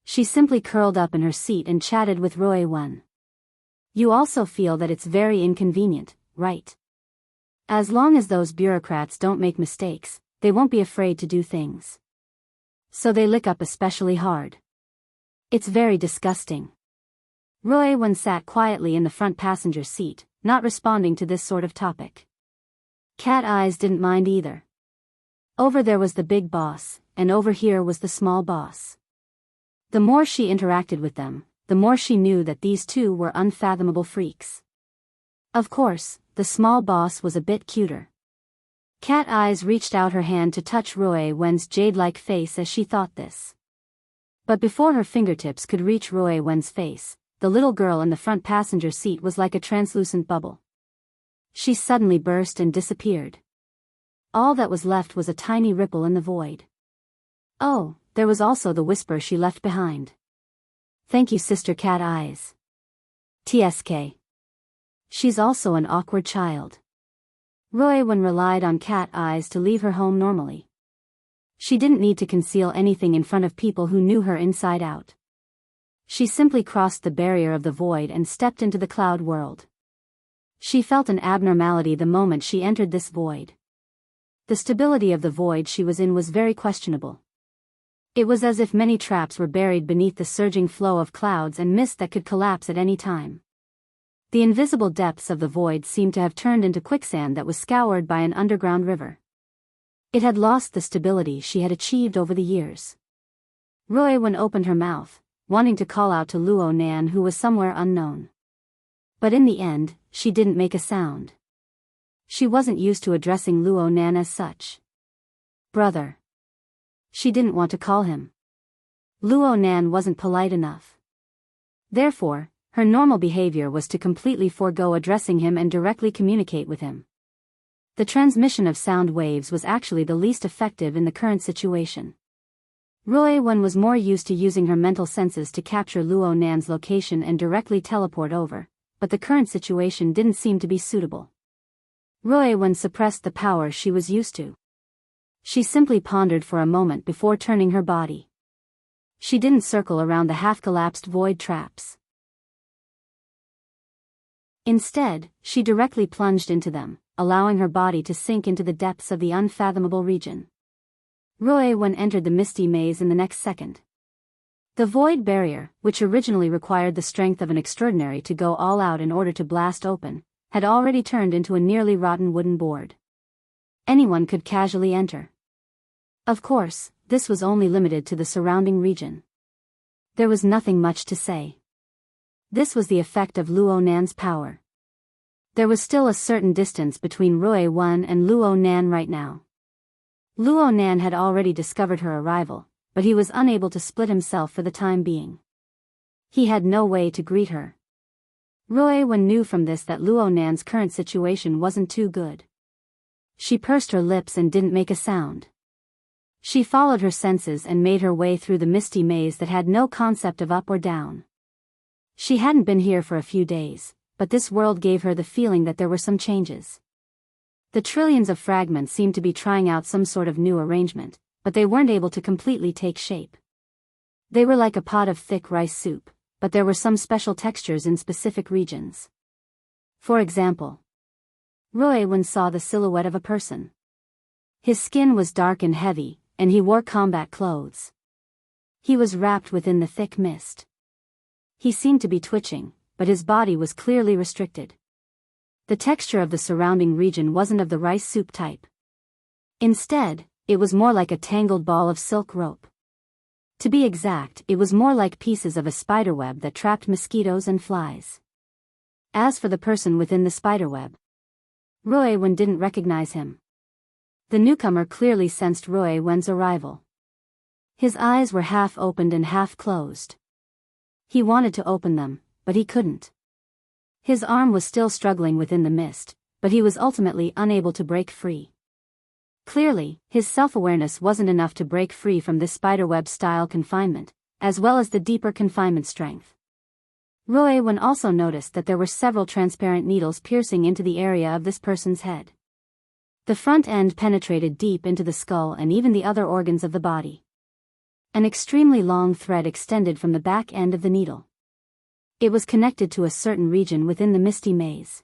She simply curled up in her seat and chatted with Roe-won. You also feel that it's very inconvenient, right? As long as those bureaucrats don't make mistakes, they won't be afraid to do things. So they lick up especially hard. It's very disgusting. Roe-won sat quietly in the front passenger seat, not responding to this sort of topic. Cat Eyes didn't mind either. Over there was the big boss, and over here was the small boss. The more she interacted with them, the more she knew that these two were unfathomable freaks. Of course, the small boss was a bit cuter. Cat Eyes reached out her hand to touch Roe-won's jade-like face as she thought this. But before her fingertips could reach Roe-won's face, the little girl in the front passenger seat was like a translucent bubble. She suddenly burst and disappeared. All that was left was a tiny ripple in the void. Oh, there was also the whisper she left behind. Thank you, Sister Cat Eyes. TSK. She's also an awkward child. Roe-won relied on Cat Eyes to leave her home normally. She didn't need to conceal anything in front of people who knew her inside out. She simply crossed the barrier of the void and stepped into the cloud world. She felt an abnormality the moment she entered this void. The stability of the void she was in was very questionable. It was as if many traps were buried beneath the surging flow of clouds and mist that could collapse at any time. The invisible depths of the void seemed to have turned into quicksand that was scoured by an underground river. It had lost the stability she had achieved over the years. Roe-won opened her mouth, wanting to call out to Luo-nan, who was somewhere unknown. But in the end, she didn't make a sound. She wasn't used to addressing Luo-nan as such. Brother. She didn't want to call him. Luo-nan wasn't polite enough. Therefore, her normal behavior was to completely forego addressing him and directly communicate with him. The transmission of sound waves was actually the least effective in the current situation. Roe-won was more used to using her mental senses to capture Luo-nan's location and directly teleport over, but the current situation didn't seem to be suitable. Roe-won suppressed the power she was used to. She simply pondered for a moment before turning her body. She didn't circle around the half-collapsed void traps. Instead, she directly plunged into them, allowing her body to sink into the depths of the unfathomable region. Roe-won entered the misty maze in the next second. The void barrier, which originally required the strength of an extraordinary to go all out in order to blast open, had already turned into a nearly rotten wooden board. Anyone could casually enter. Of course, this was only limited to the surrounding region. There was nothing much to say. This was the effect of Luo-nan's power. There was still a certain distance between Roe-won and Luo-nan right now. Luo-nan had already discovered her arrival, but he was unable to split himself for the time being. He had no way to greet her. Roe-won knew from this that Luo-nan's current situation wasn't too good. She pursed her lips and didn't make a sound. She followed her senses and made her way through the misty maze that had no concept of up or down. She hadn't been here for a few days, but this world gave her the feeling that there were some changes. The trillions of fragments seemed to be trying out some sort of new arrangement, but they weren't able to completely take shape. They were like a pot of thick rice soup, but there were some special textures in specific regions. For example, Roe-won saw the silhouette of a person. His skin was dark and heavy, and he wore combat clothes. He was wrapped within the thick mist. He seemed to be twitching, but his body was clearly restricted. The texture of the surrounding region wasn't of the rice soup type. Instead, it was more like a tangled ball of silk rope. To be exact, it was more like pieces of a spiderweb that trapped mosquitoes and flies. As for the person within the spiderweb, Roe-won didn't recognize him. The newcomer clearly sensed Roe-won's arrival. His eyes were half opened and half closed. He wanted to open them, but he couldn't. His arm was still struggling within the mist, but he was ultimately unable to break free. Clearly, his self-awareness wasn't enough to break free from this spiderweb-style confinement, as well as the deeper confinement strength. Roy Wen also noticed that there were several transparent needles piercing into the area of this person's head. The front end penetrated deep into the skull and even the other organs of the body. An extremely long thread extended from the back end of the needle. It was connected to a certain region within the misty maze.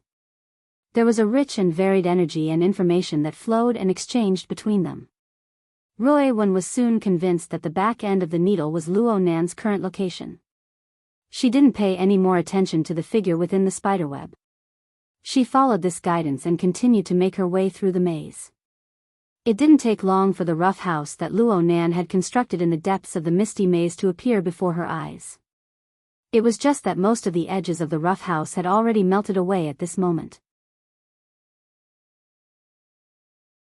There was a rich and varied energy and information that flowed and exchanged between them. Roy Wen was soon convinced that the back end of the needle was Luo Nan's current location. She didn't pay any more attention to the figure within the spiderweb. She followed this guidance and continued to make her way through the maze. It didn't take long for the rough house that Luo Nan had constructed in the depths of the misty maze to appear before her eyes. It was just that most of the edges of the rough house had already melted away at this moment.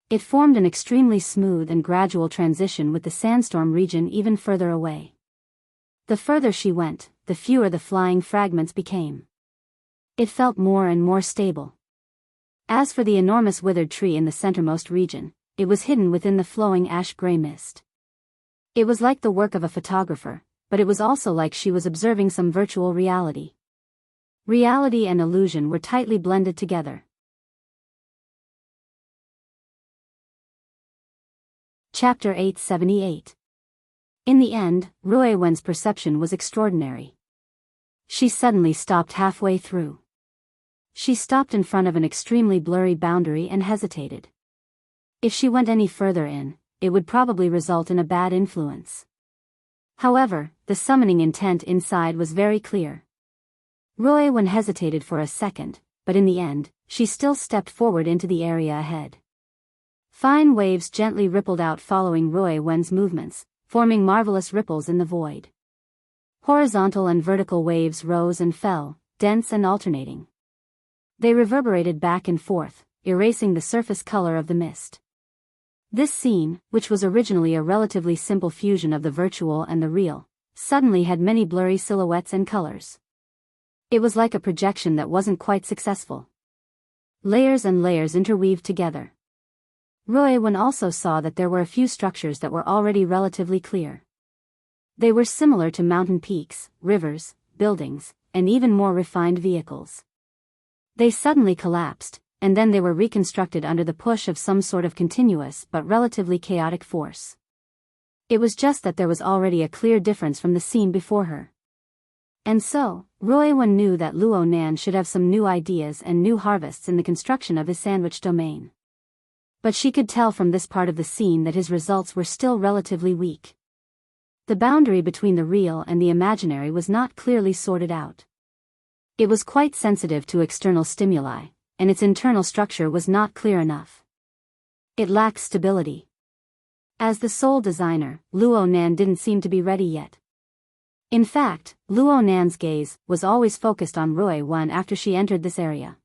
It formed an extremely smooth and gradual transition with the sandstorm region even further away. The further she went, the fewer the flying fragments became. It felt more and more stable. As for the enormous withered tree in the centermost region, it was hidden within the flowing ash-gray mist. It was like the work of a photographer, but it was also like she was observing some virtual reality. Reality and illusion were tightly blended together. Chapter 878. In the end, Roy Wen's perception was extraordinary. She suddenly stopped halfway through. She stopped in front of an extremely blurry boundary and hesitated. If she went any further in, it would probably result in a bad influence. However, the summoning intent inside was very clear. Roy Wen hesitated for a second, but in the end, she still stepped forward into the area ahead. Fine waves gently rippled out following Roy Wen's movements, forming marvelous ripples in the void. Horizontal and vertical waves rose and fell, dense and alternating. They reverberated back and forth, erasing the surface color of the mist. This scene, which was originally a relatively simple fusion of the virtual and the real, suddenly had many blurry silhouettes and colors. It was like a projection that wasn't quite successful. Layers and layers interweaved together. Roy Wen also saw that there were a few structures that were already relatively clear. They were similar to mountain peaks, rivers, buildings, and even more refined vehicles. They suddenly collapsed, and then they were reconstructed under the push of some sort of continuous but relatively chaotic force. It was just that there was already a clear difference from the scene before her. And so, Roy Wen knew that Luo Nan should have some new ideas and new harvests in the construction of his sandwich domain. But she could tell from this part of the scene that his results were still relatively weak. The boundary between the real and the imaginary was not clearly sorted out. It was quite sensitive to external stimuli, and its internal structure was not clear enough. It lacked stability. As the sole designer, Luo Nan didn't seem to be ready yet. In fact, Luo Nan's gaze was always focused on Roy Wen after she entered this area.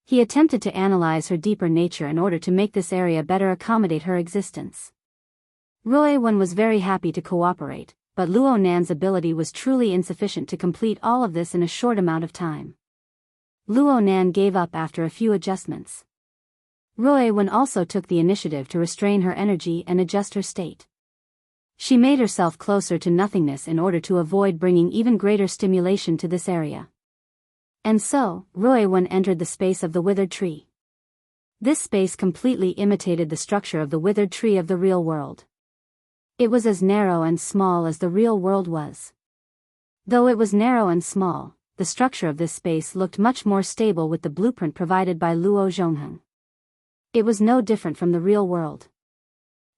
He attempted to analyze her deeper nature in order to make this area better accommodate her existence. Roy Wen was very happy to cooperate, but Luo Nan's ability was truly insufficient to complete all of this in a short amount of time. Luo Nan gave up after a few adjustments. Roy Wen also took the initiative to restrain her energy and adjust her state. She made herself closer to nothingness in order to avoid bringing even greater stimulation to this area. And so, Roy Wen entered the space of the withered tree. This space completely imitated the structure of the withered tree of the real world. It was as narrow and small as the real world was. Though it was narrow and small, the structure of this space looked much more stable with the blueprint provided by Luo Zhongheng. It was no different from the real world.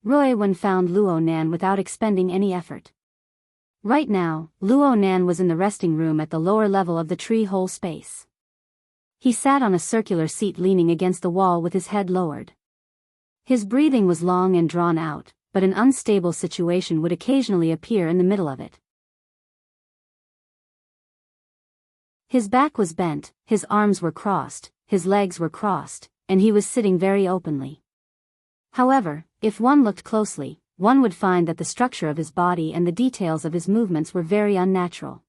Roy Wen found Luo Nan without expending any effort. Right now, Luo Nan was in the resting room at the lower level of the tree hole space. He sat on a circular seat leaning against the wall with his head lowered. His breathing was long and drawn out, but an unstable situation would occasionally appear in the middle of it. His back was bent, his arms were crossed, his legs were crossed, and he was sitting very openly. However, if one looked closely, one would find that the structure of his body and the details of his movements were very unnatural.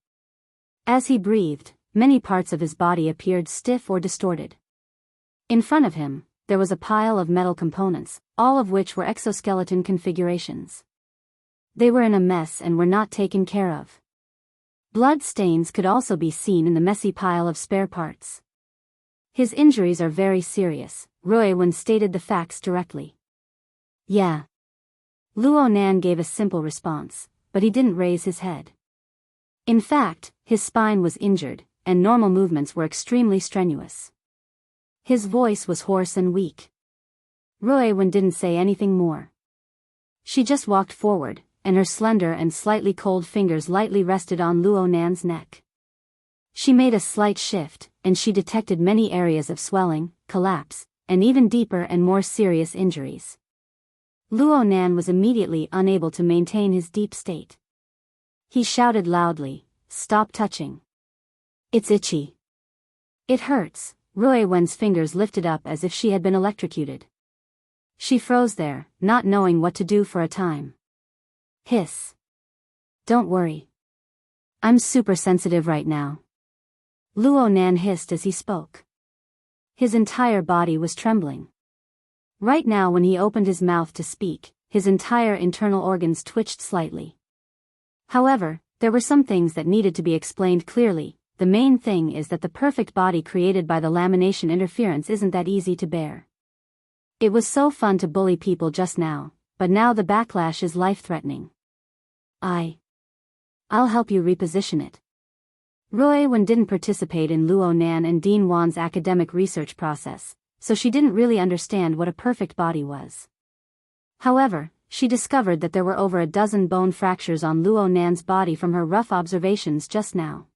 As he breathed, many parts of his body appeared stiff or distorted. In front of him, there was a pile of metal components, all of which were exoskeleton configurations. They were in a mess and were not taken care of. Blood stains could also be seen in the messy pile of spare parts. His injuries are very serious, Ruiwen stated the facts directly. Yeah. Luo Nan gave a simple response, but he didn't raise his head. In fact, his spine was injured, and normal movements were extremely strenuous. His voice was hoarse and weak. Ruiwen didn't say anything more. She just walked forward, and her slender and slightly cold fingers lightly rested on Luo Nan's neck. She made a slight shift, and she detected many areas of swelling, collapse, and even deeper and more serious injuries. Luo Nan was immediately unable to maintain his deep state. He shouted loudly, "Stop touching. It's itchy. It hurts." Ruiwen's fingers lifted up as if she had been electrocuted. She froze there, not knowing what to do for a time. Hiss. "Don't worry. I'm super sensitive right now." Luo Nan hissed as he spoke. His entire body was trembling. Right now when he opened his mouth to speak, his entire internal organs twitched slightly. However, there were some things that needed to be explained clearly. The main thing is that the perfect body created by the lamination interference isn't that easy to bear. It was so fun to bully people just now, but now the backlash is life-threatening. I'll help you reposition it. Ruiwen didn't participate in Luo Nan and Dean Wan's academic research process, so she didn't really understand what a perfect body was. However, she discovered that there were over a dozen bone fractures on Luo Nan's body from her rough observations just now.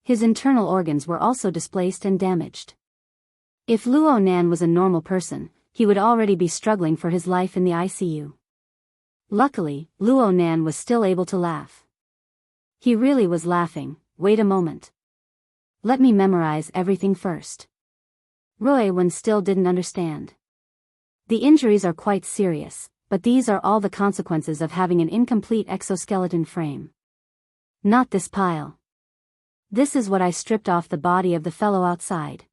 His internal organs were also displaced and damaged. If Luo Nan was a normal person, he would already be struggling for his life in the ICU. Luckily, Luo Nan was still able to laugh. He really was laughing. Wait a moment. Let me memorize everything first. Ruiwen still didn't understand. The injuries are quite serious, but these are all the consequences of having an incomplete exoskeleton frame. Not this pile. This is what I stripped off the body of the fellow outside.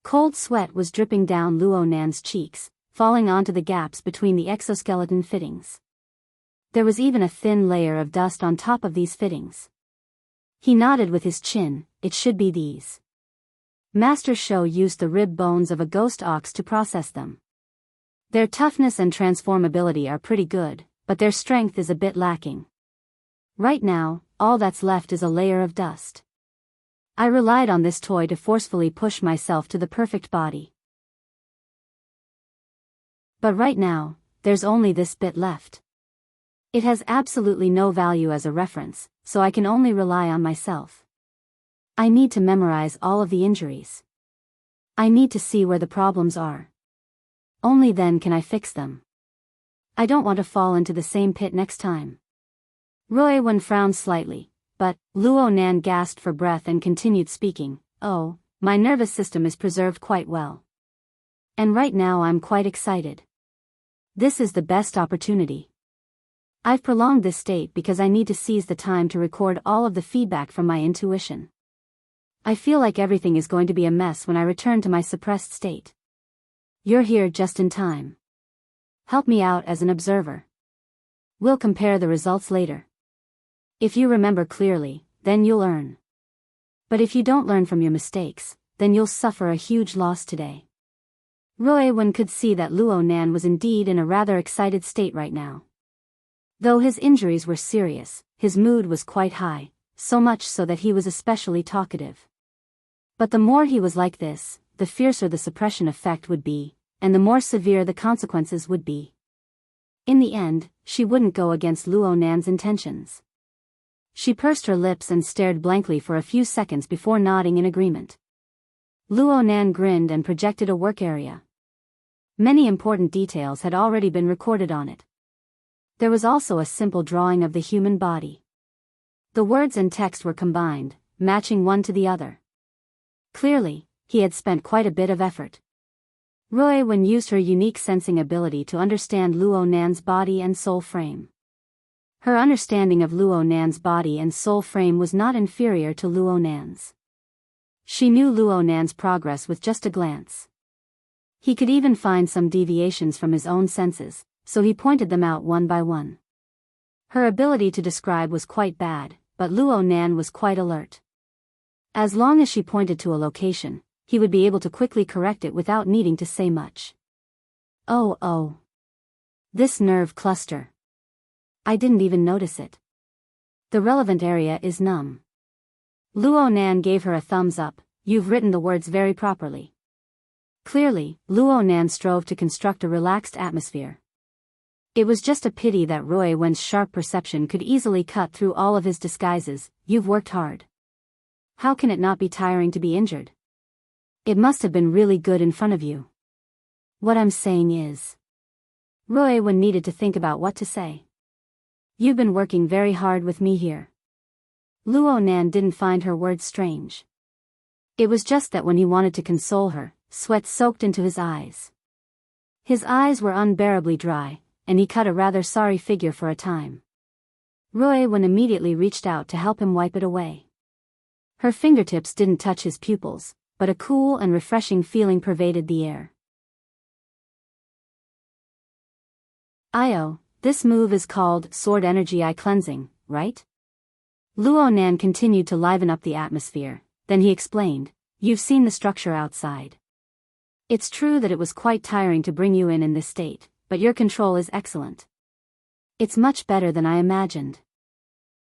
Cold sweat was dripping down Luo Nan's cheeks, falling onto the gaps between the exoskeleton fittings. There was even a thin layer of dust on top of these fittings. He nodded with his chin. It should be these. Master Shou used the rib bones of a ghost ox to process them. Their toughness and transformability are pretty good, but their strength is a bit lacking. Right now, all that's left is a layer of dust. I relied on this toy to forcefully push myself to the perfect body. But right now, there's only this bit left. It has absolutely no value as a reference, so I can only rely on myself. I need to memorize all of the injuries. I need to see where the problems are. Only then can I fix them. I don't want to fall into the same pit next time. Ruiwen frowned slightly, but Luo Nan gasped for breath and continued speaking. "Oh, my nervous system is preserved quite well. And right now I'm quite excited. This is the best opportunity. I've prolonged this state because I need to seize the time to record all of the feedback from my intuition. I feel like everything is going to be a mess when I return to my suppressed state. You're here just in time. Help me out as an observer. We'll compare the results later. If you remember clearly, then you'll learn. But if you don't learn from your mistakes, then you'll suffer a huge loss today." Ruiwen could see that Luo Nan was indeed in a rather excited state right now. Though his injuries were serious, his mood was quite high, so much so that he was especially talkative. But the more he was like this, the fiercer the suppression effect would be, and the more severe the consequences would be. In the end, she wouldn't go against Luo Nan's intentions. She pursed her lips and stared blankly for a few seconds before nodding in agreement. Luo Nan grinned and projected a work area. Many important details had already been recorded on it. There was also a simple drawing of the human body. The words and text were combined, matching one to the other. Clearly, he had spent quite a bit of effort. Ruiwen used her unique sensing ability to understand Luo Nan's body and soul frame. Her understanding of Luo Nan's body and soul frame was not inferior to Luo Nan's. She knew Luo Nan's progress with just a glance. He could even find some deviations from his own senses, so he pointed them out one by one. Her ability to describe was quite bad, but Luo Nan was quite alert. As long as she pointed to a location, he would be able to quickly correct it without needing to say much. Oh. This nerve cluster. I didn't even notice it. The relevant area is numb. Luo Nan gave her a thumbs up. You've written the words very properly. Clearly, Luo Nan strove to construct a relaxed atmosphere. It was just a pity that Roy Wen's sharp perception could easily cut through all of his disguises. You've worked hard. How can it not be tiring to be injured? It must have been really good in front of you. What I'm saying is... Roy Wen needed to think about what to say. You've been working very hard with me here. Luo Nan didn't find her words strange. It was just that when he wanted to console her, sweat soaked into his eyes. His eyes were unbearably dry, and he cut a rather sorry figure for a time. Roy Wen immediately reached out to help him wipe it away. Her fingertips didn't touch his pupils, but a cool and refreshing feeling pervaded the air. This move is called Sword Energy Eye Cleansing, right? Luo Nan continued to liven up the atmosphere, then he explained, you've seen the structure outside. It's true that it was quite tiring to bring you in this state, but your control is excellent. It's much better than I imagined.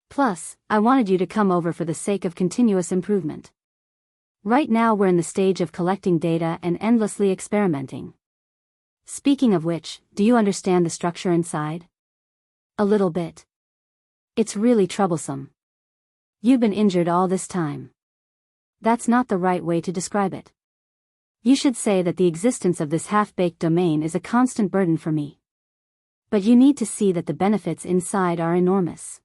Plus, I wanted you to come over for the sake of continuous improvement. Right now we're in the stage of collecting data and endlessly experimenting. Speaking of which, do you understand the structure inside? A little bit. It's really troublesome. You've been injured all this time. That's not the right way to describe it. You should say that the existence of this half-baked domain is a constant burden for me. But you need to see that the benefits inside are enormous.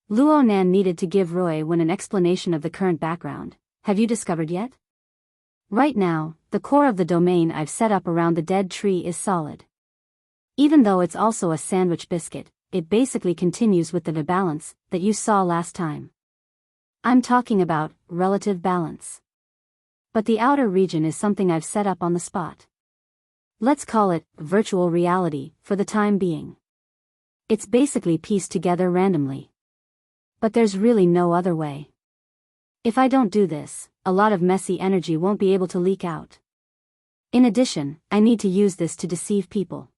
Luo Nan needed to give Roy Wen an explanation of the current background. Have you discovered yet? Right now, the core of the domain I've set up around the dead tree is solid. Even though it's also a sandwich biscuit, it basically continues with the balance that you saw last time. I'm talking about relative balance. But the outer region is something I've set up on the spot. Let's call it virtual reality for the time being. It's basically pieced together randomly. But there's really no other way. If I don't do this, a lot of messy energy won't be able to leak out. In addition, I need to use this to deceive people.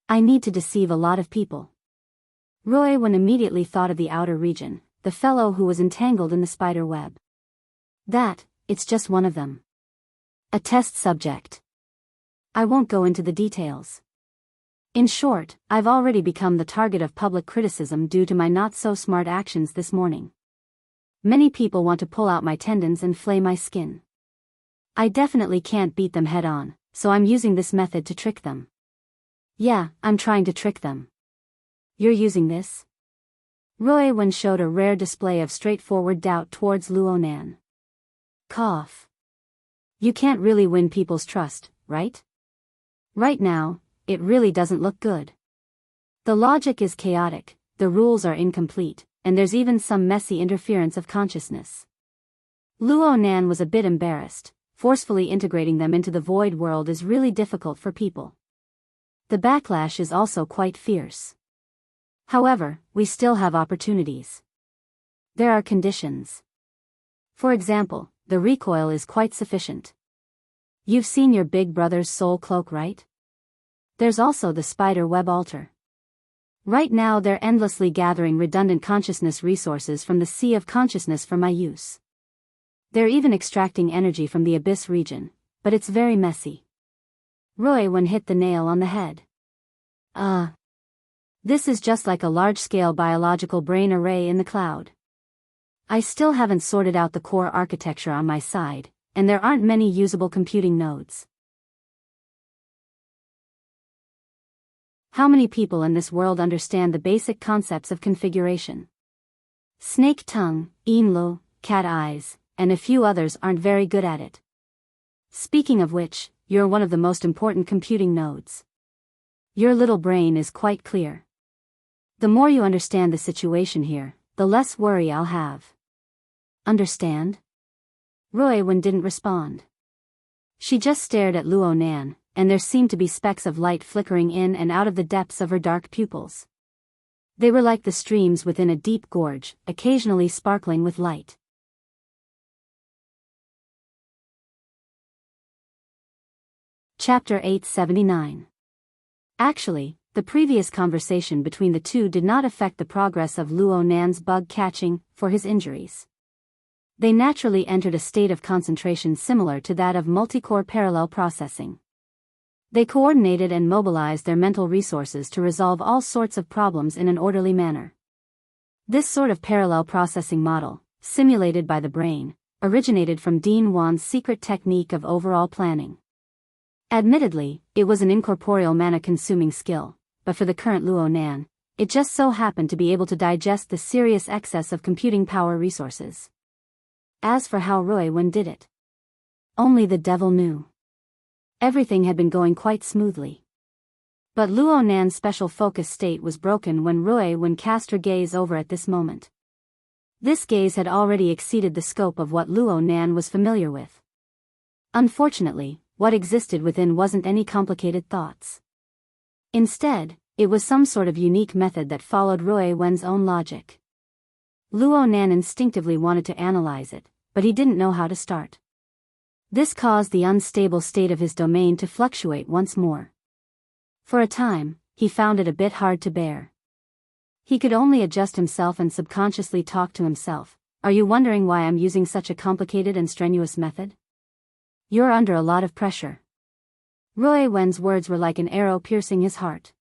I need to deceive a lot of people. Roy Wen immediately thought of the outer region, the fellow who was entangled in the spider web. It's just one of them. A test subject. I won't go into the details. In short, I've already become the target of public criticism due to my not-so-smart actions this morning. Many people want to pull out my tendons and flay my skin. I definitely can't beat them head-on, so I'm using this method to trick them. Yeah, I'm trying to trick them. You're using this? Roy Wen showed a rare display of straightforward doubt towards Luo Nan. Cough. You can't really win people's trust, right? Right now, it really doesn't look good. The logic is chaotic, the rules are incomplete, and there's even some messy interference of consciousness. Luo Nan was a bit embarrassed. Forcefully integrating them into the void world is really difficult for people. The backlash is also quite fierce. However, we still have opportunities. There are conditions. For example, the recoil is quite sufficient. You've seen your big brother's soul cloak, right? There's also the spider web altar. Right now they're endlessly gathering redundant consciousness resources from the sea of consciousness for my use. They're even extracting energy from the abyss region, but it's very messy. Roy Wen hit the nail on the head. This is just like a large-scale biological brain array in the cloud. I still haven't sorted out the core architecture on my side, and there aren't many usable computing nodes. How many people in this world understand the basic concepts of configuration? Snake tongue, Inlo, cat eyes, and a few others aren't very good at it. Speaking of which, you're one of the most important computing nodes. Your little brain is quite clear. The more you understand the situation here, the less worry I'll have. Understand? Roy Wen didn't respond. She just stared at Luo Nan, and there seemed to be specks of light flickering in and out of the depths of her dark pupils. They were like the streams within a deep gorge, occasionally sparkling with light. Chapter 879. Actually, the previous conversation between the two did not affect the progress of Luo Nan's bug catching for his injuries. They naturally entered a state of concentration similar to that of multicore parallel processing. They coordinated and mobilized their mental resources to resolve all sorts of problems in an orderly manner. This sort of parallel processing model, simulated by the brain, originated from Dean Wan's secret technique of overall planning. Admittedly, it was an incorporeal mana-consuming skill, but for the current Luo Nan, it just so happened to be able to digest the serious excess of computing power resources. As for how Rui Wen did it, only the devil knew. Everything had been going quite smoothly. But Luo Nan's special focus state was broken when Rui Wen cast her gaze over at this moment. This gaze had already exceeded the scope of what Luo Nan was familiar with. Unfortunately, what existed within wasn't any complicated thoughts. Instead, it was some sort of unique method that followed Rui Wen's own logic. Luo Nan instinctively wanted to analyze it, but he didn't know how to start. This caused the unstable state of his domain to fluctuate once more. For a time, he found it a bit hard to bear. He could only adjust himself and subconsciously talk to himself. Are you wondering why I'm using such a complicated and strenuous method? You're under a lot of pressure. Rui Wen's words were like an arrow piercing his heart.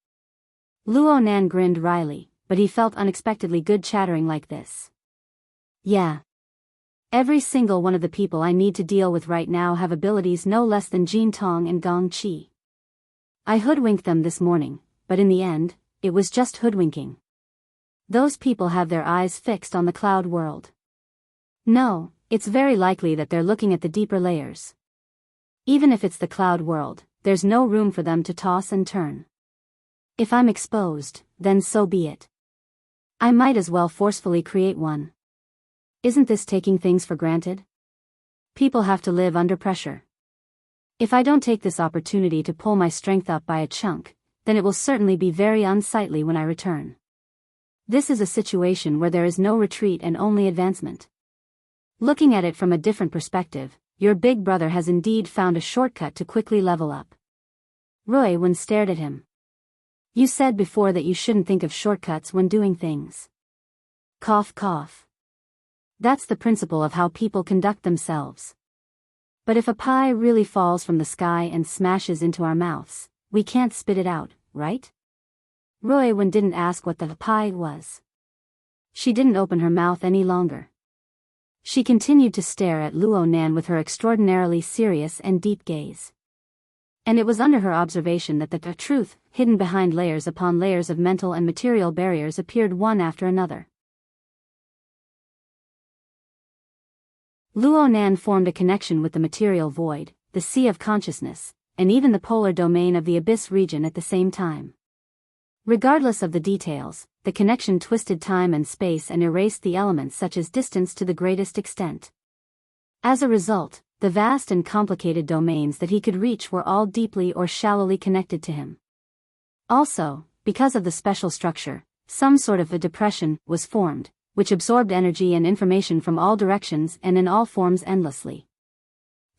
Luo Nan grinned wryly, but he felt unexpectedly good chattering like this. Yeah. Every single one of the people I need to deal with right now have abilities no less than Jin Tong and Gong Qi. I hoodwinked them this morning, but in the end, it was just hoodwinking. Those people have their eyes fixed on the cloud world. No, it's very likely that they're looking at the deeper layers. Even if it's the cloud world, there's no room for them to toss and turn. If I'm exposed, then so be it. I might as well forcefully create one. Isn't this taking things for granted? People have to live under pressure. If I don't take this opportunity to pull my strength up by a chunk, then it will certainly be very unsightly when I return. This is a situation where there is no retreat and only advancement. Looking at it from a different perspective, your big brother has indeed found a shortcut to quickly level up. Rui Wen stared at him. You said before that you shouldn't think of shortcuts when doing things. Cough cough. That's the principle of how people conduct themselves. But if a pie really falls from the sky and smashes into our mouths, we can't spit it out, right? Rui Wen didn't ask what the pie was. She didn't open her mouth any longer. She continued to stare at Luo Nan with her extraordinarily serious and deep gaze. And it was under her observation that the truth, hidden behind layers upon layers of mental and material barriers, appeared one after another. Luo Nan formed a connection with the material void, the sea of consciousness, and even the polar domain of the abyss region at the same time. Regardless of the details, the connection twisted time and space and erased the elements such as distance to the greatest extent. As a result, the vast and complicated domains that he could reach were all deeply or shallowly connected to him. Also, because of the special structure, some sort of a depression was formed, which absorbed energy and information from all directions and in all forms endlessly.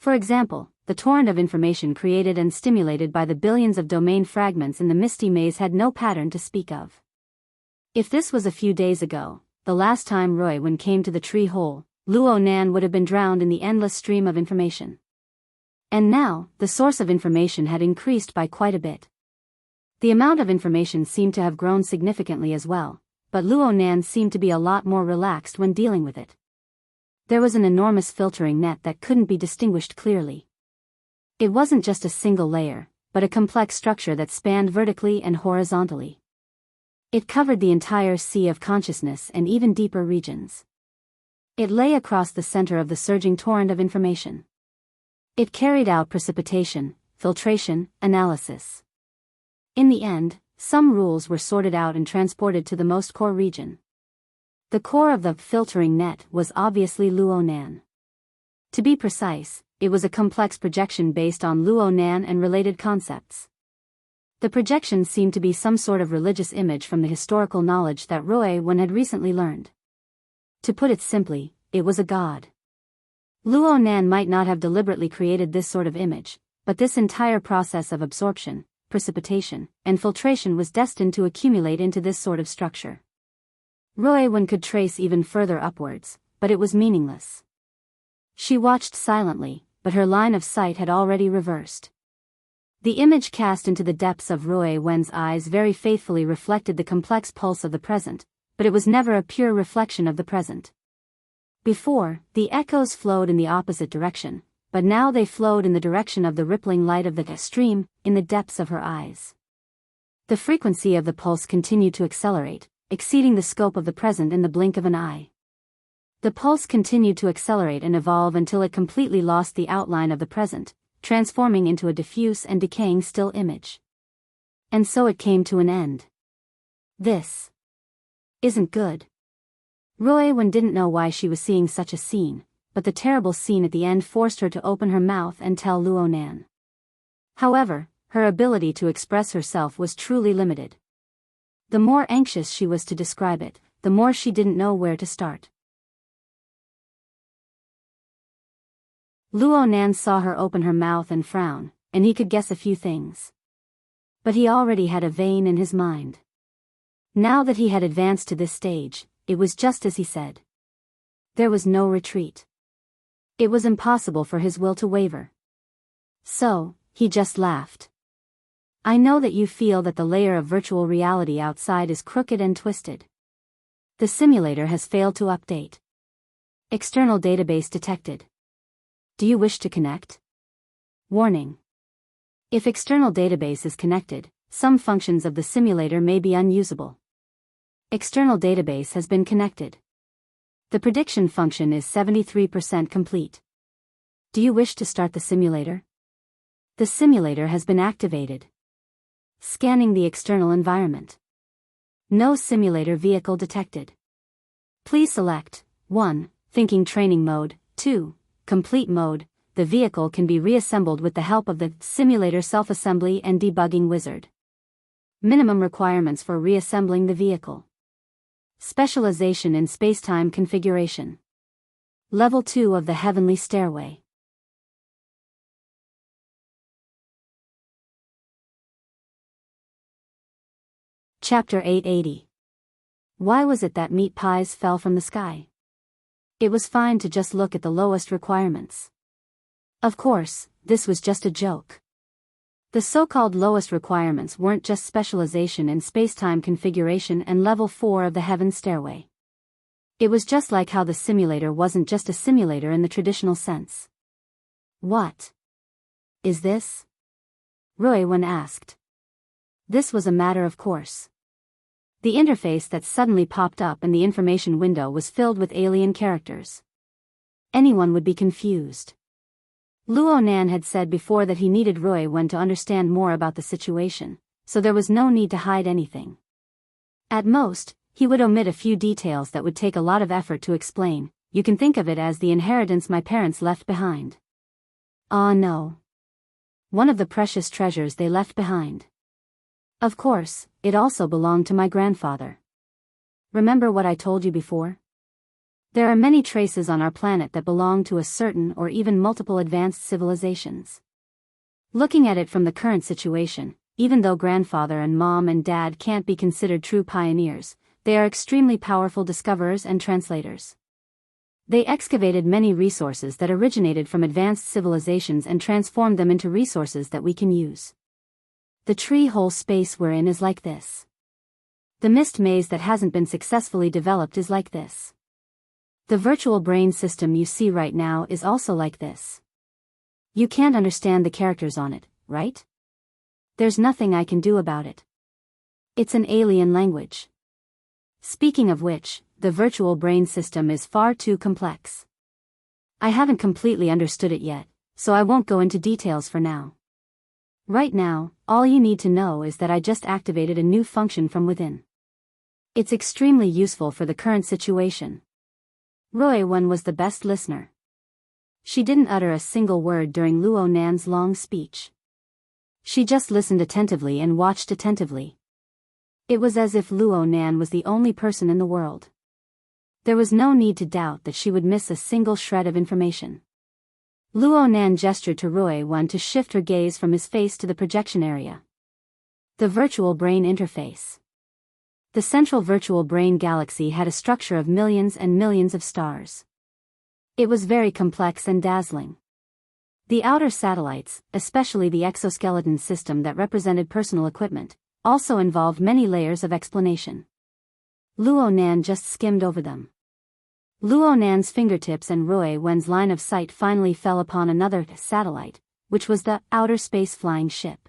For example, the torrent of information created and stimulated by the billions of domain fragments in the misty maze had no pattern to speak of. If this was a few days ago, the last time Rui Wen came to the tree hole, Luo Nan would have been drowned in the endless stream of information. And now, the source of information had increased by quite a bit. The amount of information seemed to have grown significantly as well, but Luo Nan seemed to be a lot more relaxed when dealing with it. There was an enormous filtering net that couldn't be distinguished clearly. It wasn't just a single layer, but a complex structure that spanned vertically and horizontally. It covered the entire sea of consciousness and even deeper regions. It lay across the center of the surging torrent of information. It carried out precipitation, filtration, analysis. In the end, some rules were sorted out and transported to the most core region. The core of the filtering net was obviously Luo Nan. To be precise, it was a complex projection based on Luo Nan and related concepts. The projection seemed to be some sort of religious image from the historical knowledge that Roy Wen had recently learned. To put it simply, it was a god. Luo Nan might not have deliberately created this sort of image, but this entire process of absorption, precipitation, and filtration was destined to accumulate into this sort of structure. Roy Wen could trace even further upwards, but it was meaningless. She watched silently, but her line of sight had already reversed. The image cast into the depths of Roy Wen's eyes very faithfully reflected the complex pulse of the present, but it was never a pure reflection of the present. Before, the echoes flowed in the opposite direction, but now they flowed in the direction of the rippling light of the stream, in the depths of her eyes. The frequency of the pulse continued to accelerate, exceeding the scope of the present in the blink of an eye. The pulse continued to accelerate and evolve until it completely lost the outline of the present, transforming into a diffuse and decaying still image. And so it came to an end. This isn't good. Roy Wen didn't know why she was seeing such a scene, but the terrible scene at the end forced her to open her mouth and tell Luo Nan. However, her ability to express herself was truly limited. The more anxious she was to describe it, the more she didn't know where to start. Luo Nan saw her open her mouth and frown, and he could guess a few things. But he already had a vein in his mind. Now that he had advanced to this stage, it was just as he said. There was no retreat. It was impossible for his will to waver. So, he just laughed. I know that you feel that the layer of virtual reality outside is crooked and twisted. The simulator has failed to update. External database detected. Do you wish to connect? Warning. If external database is connected, some functions of the simulator may be unusable. External database has been connected. The prediction function is 73% complete. Do you wish to start the simulator? The simulator has been activated. Scanning the external environment. No simulator vehicle detected. Please select 1. Thinking training mode, 2. Complete mode. The vehicle can be reassembled with the help of the simulator self-assembly and debugging wizard. Minimum requirements for reassembling the vehicle. Specialization in spacetime configuration. Level 2 of the Heavenly Stairway. Chapter 880. Why was it that meat pies fell from the sky? It was fine to just look at the lowest requirements. Of course, this was just a joke. The so-called lowest requirements weren't just specialization in spacetime configuration and level 4 of the Heaven Stairway. It was just like how the simulator wasn't just a simulator in the traditional sense. What is this? Roy Wen asked. This was a matter of course. The interface that suddenly popped up in the information window was filled with alien characters. Anyone would be confused. Luo Nan had said before that he needed Roy Wen to understand more about the situation, so there was no need to hide anything. At most, he would omit a few details that would take a lot of effort to explain. You can think of it as the inheritance my parents left behind. Ah no. One of the precious treasures they left behind. Of course, it also belonged to my grandfather. Remember what I told you before? There are many traces on our planet that belong to a certain or even multiple advanced civilizations. Looking at it from the current situation, even though grandfather and mom and dad can't be considered true pioneers, they are extremely powerful discoverers and translators. They excavated many resources that originated from advanced civilizations and transformed them into resources that we can use. The tree hole space we're in is like this. The mist maze that hasn't been successfully developed is like this. The virtual brain system you see right now is also like this. You can't understand the characters on it, right? There's nothing I can do about it. It's an alien language. Speaking of which, the virtual brain system is far too complex. I haven't completely understood it yet, so I won't go into details for now. Right now, all you need to know is that I just activated a new function from within. It's extremely useful for the current situation. Roy Wen was the best listener. She didn't utter a single word during Luo Nan's long speech. She just listened attentively and watched attentively. It was as if Luo Nan was the only person in the world. There was no need to doubt that she would miss a single shred of information. Luo Nan gestured to Rui Wen to shift her gaze from his face to the projection area. The virtual brain interface. The central virtual brain galaxy had a structure of millions and millions of stars. It was very complex and dazzling. The outer satellites, especially the exoskeleton system that represented personal equipment, also involved many layers of explanation. Luo Nan just skimmed over them. Luo Nan's fingertips and Rui Wen's line of sight finally fell upon another satellite, which was the outer space flying ship.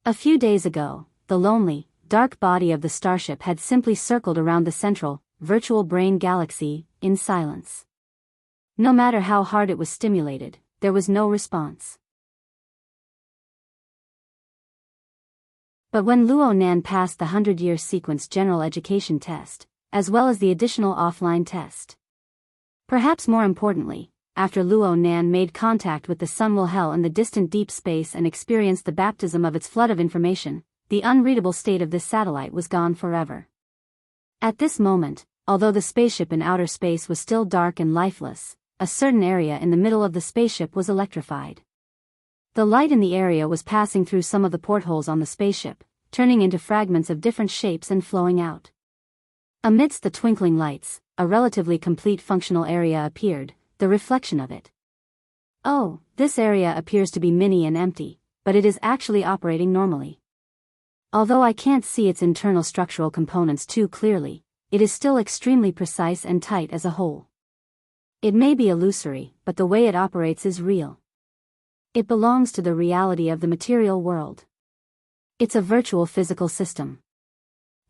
A few days ago, the lonely, dark body of the starship had simply circled around the central, virtual brain galaxy, in silence. No matter how hard it was stimulated, there was no response. But when Luo Nan passed the 100-year sequence general education test, as well as the additional offline test. Perhaps more importantly, after Luo Nan made contact with the Sunwell Hell in the distant deep space and experienced the baptism of its flood of information, the unreadable state of this satellite was gone forever. At this moment, although the spaceship in outer space was still dark and lifeless, a certain area in the middle of the spaceship was electrified. The light in the area was passing through some of the portholes on the spaceship, turning into fragments of different shapes and flowing out. Amidst the twinkling lights, a relatively complete functional area appeared, the reflection of it. Oh, this area appears to be mini and empty, but it is actually operating normally. Although I can't see its internal structural components too clearly, it is still extremely precise and tight as a whole. It may be illusory, but the way it operates is real. It belongs to the reality of the material world. It's a virtual physical system.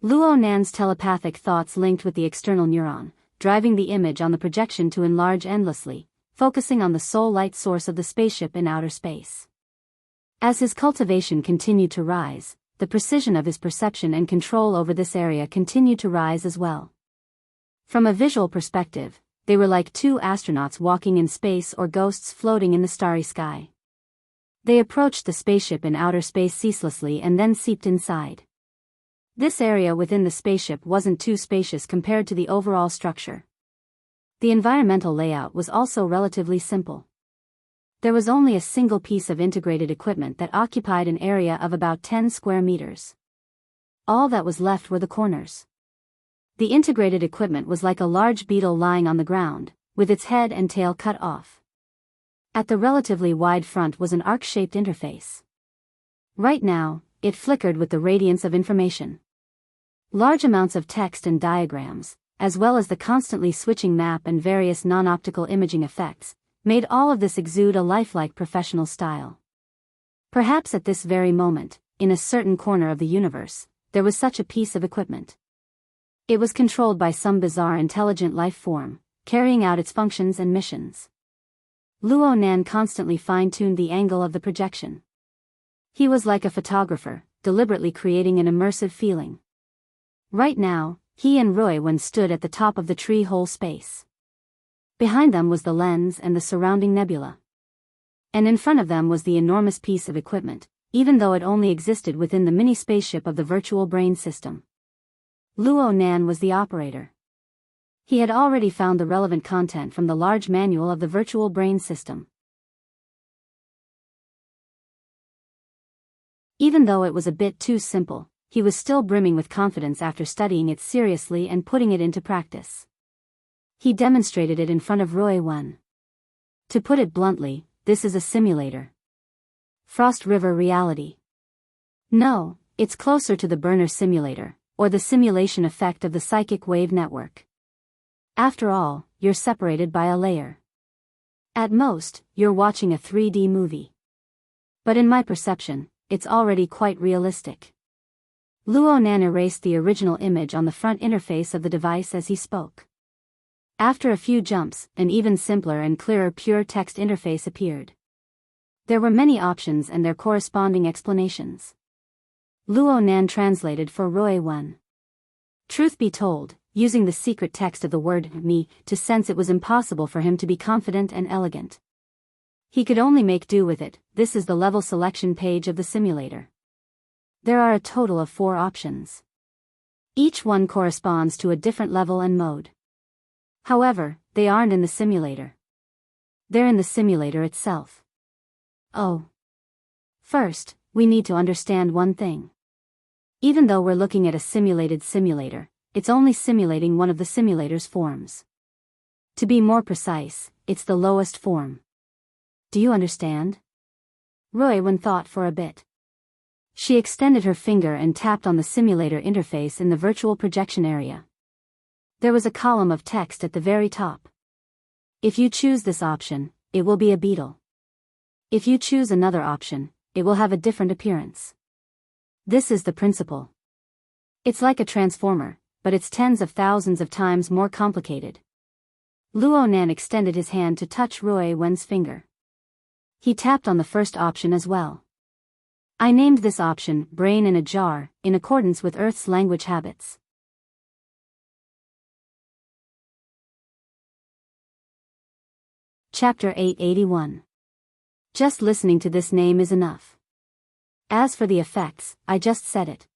Luo Nan's telepathic thoughts linked with the external neuron, driving the image on the projection to enlarge endlessly, focusing on the sole light source of the spaceship in outer space. As his cultivation continued to rise, the precision of his perception and control over this area continued to rise as well. From a visual perspective, they were like two astronauts walking in space or ghosts floating in the starry sky. They approached the spaceship in outer space ceaselessly and then seeped inside. This area within the spaceship wasn't too spacious compared to the overall structure. The environmental layout was also relatively simple. There was only a single piece of integrated equipment that occupied an area of about 10 square meters. All that was left were the corners. The integrated equipment was like a large beetle lying on the ground, with its head and tail cut off. At the relatively wide front was an arc-shaped interface. Right now, it flickered with the radiance of information. Large amounts of text and diagrams, as well as the constantly switching map and various non-optical imaging effects, made all of this exude a lifelike professional style. Perhaps at this very moment, in a certain corner of the universe, there was such a piece of equipment. It was controlled by some bizarre intelligent life form, carrying out its functions and missions. Luo Nan constantly fine-tuned the angle of the projection. He was like a photographer, deliberately creating an immersive feeling. Right now, he and Rui Wen stood at the top of the tree-hole space. Behind them was the lens and the surrounding nebula. And in front of them was the enormous piece of equipment, even though it only existed within the mini spaceship of the virtual brain system. Luo Nan was the operator. He had already found the relevant content from the large manual of the virtual brain system. Even though it was a bit too simple, he was still brimming with confidence after studying it seriously and putting it into practice. He demonstrated it in front of Rui Wen. To put it bluntly, this is a simulator. Frost River reality. No, it's closer to the burner simulator, or the simulation effect of the psychic wave network. After all, you're separated by a layer. At most, you're watching a 3D movie. But in my perception, it's already quite realistic. Luo Nan erased the original image on the front interface of the device as he spoke. After a few jumps, an even simpler and clearer pure text interface appeared. There were many options and their corresponding explanations. Luo Nan translated for Rui Wen. Truth be told, using the secret text of the word me to sense, it was impossible for him to be confident and elegant. He could only make do with it. This is the level selection page of the simulator. There are a total of 4 options. Each one corresponds to a different level and mode. However, they aren't in the simulator. They're in the simulator itself. Oh. First, we need to understand one thing. Even though we're looking at a simulated simulator, it's only simulating one of the simulator's forms. To be more precise, it's the lowest form. Do you understand? Roy thought for a bit. She extended her finger and tapped on the simulator interface in the virtual projection area. There was a column of text at the very top. If you choose this option, it will be a beetle. If you choose another option, it will have a different appearance. This is the principle. It's like a transformer, but it's tens of thousands of times more complicated. Luo Nan extended his hand to touch Roy Wen's finger. He tapped on the first option as well. I named this option Brain in a Jar, in accordance with Earth's language habits. Chapter 881. Just listening to this name is enough. As for the effects, I just said it.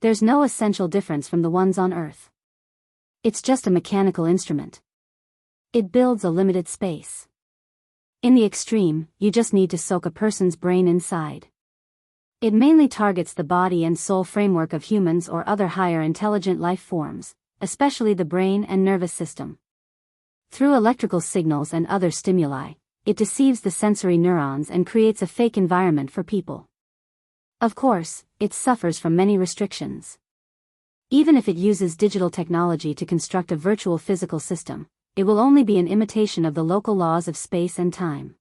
There's no essential difference from the ones on Earth. It's just a mechanical instrument. It builds a limited space. In the extreme, you just need to soak a person's brain inside. It mainly targets the body and soul framework of humans or other higher intelligent life forms, especially the brain and nervous system. Through electrical signals and other stimuli, it deceives the sensory neurons and creates a fake environment for people. Of course, it suffers from many restrictions. Even if it uses digital technology to construct a virtual physical system, it will only be an imitation of the local laws of space and time.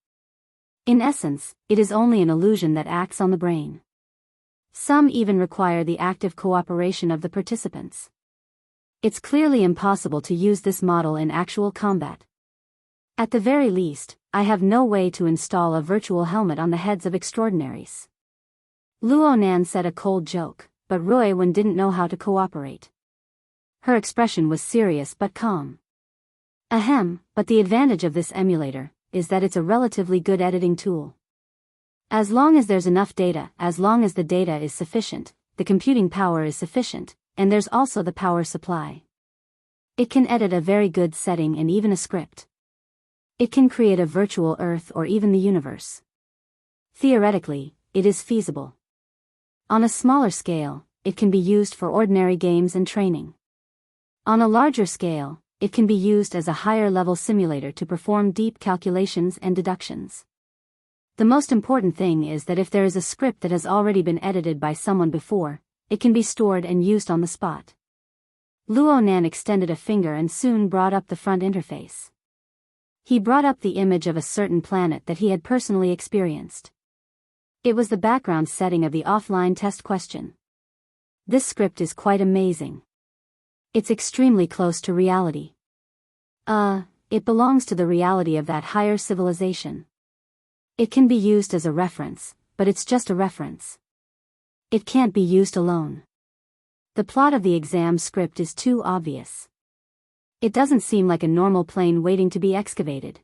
In essence, it is only an illusion that acts on the brain. Some even require the active cooperation of the participants. It's clearly impossible to use this model in actual combat. At the very least, I have no way to install a virtual helmet on the heads of extraordinaries. Luo Nan said a cold joke, but Roy Wen didn't know how to cooperate. Her expression was serious but calm. Ahem, but the advantage of this emulator is that it's a relatively good editing tool. As long as there's enough data, as long as the data is sufficient, the computing power is sufficient, and there's also the power supply. It can edit a very good setting and even a script. It can create a virtual Earth or even the universe. Theoretically, it is feasible. On a smaller scale, it can be used for ordinary games and training. On a larger scale, it can be used as a higher-level simulator to perform deep calculations and deductions. The most important thing is that if there is a script that has already been edited by someone before, it can be stored and used on the spot. Luo Nan extended a finger and soon brought up the front interface. He brought up the image of a certain planet that he had personally experienced. It was the background setting of the offline test question. This script is quite amazing. It's extremely close to reality. It belongs to the reality of that higher civilization. It can be used as a reference, but it's just a reference. It can't be used alone. The plot of the exam script is too obvious. It doesn't seem like a normal plane waiting to be excavated.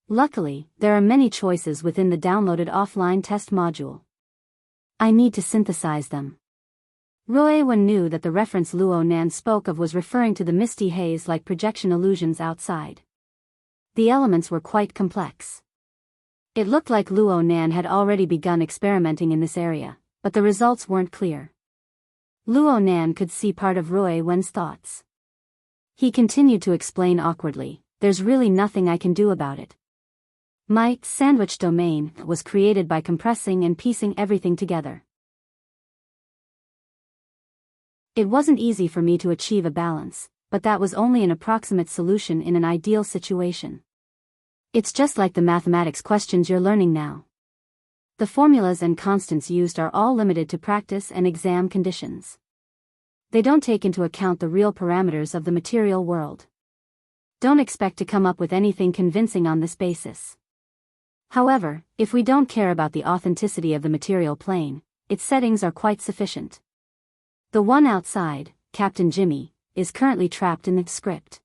Luckily, there are many choices within the downloaded offline test module. I need to synthesize them. Roy Wen knew that the reference Luo Nan spoke of was referring to the misty haze-like projection illusions outside. The elements were quite complex. It looked like Luo Nan had already begun experimenting in this area, but the results weren't clear. Luo Nan could see part of Roy Wen's thoughts. He continued to explain awkwardly, "There's really nothing I can do about it. My sandwich domain was created by compressing and piecing everything together. It wasn't easy for me to achieve a balance, but that was only an approximate solution in an ideal situation. It's just like the mathematics questions you're learning now. The formulas and constants used are all limited to practice and exam conditions. They don't take into account the real parameters of the material world. Don't expect to come up with anything convincing on this basis. However, if we don't care about the authenticity of the material plane, its settings are quite sufficient. The one outside, Captain Jimmy, is currently trapped in the script.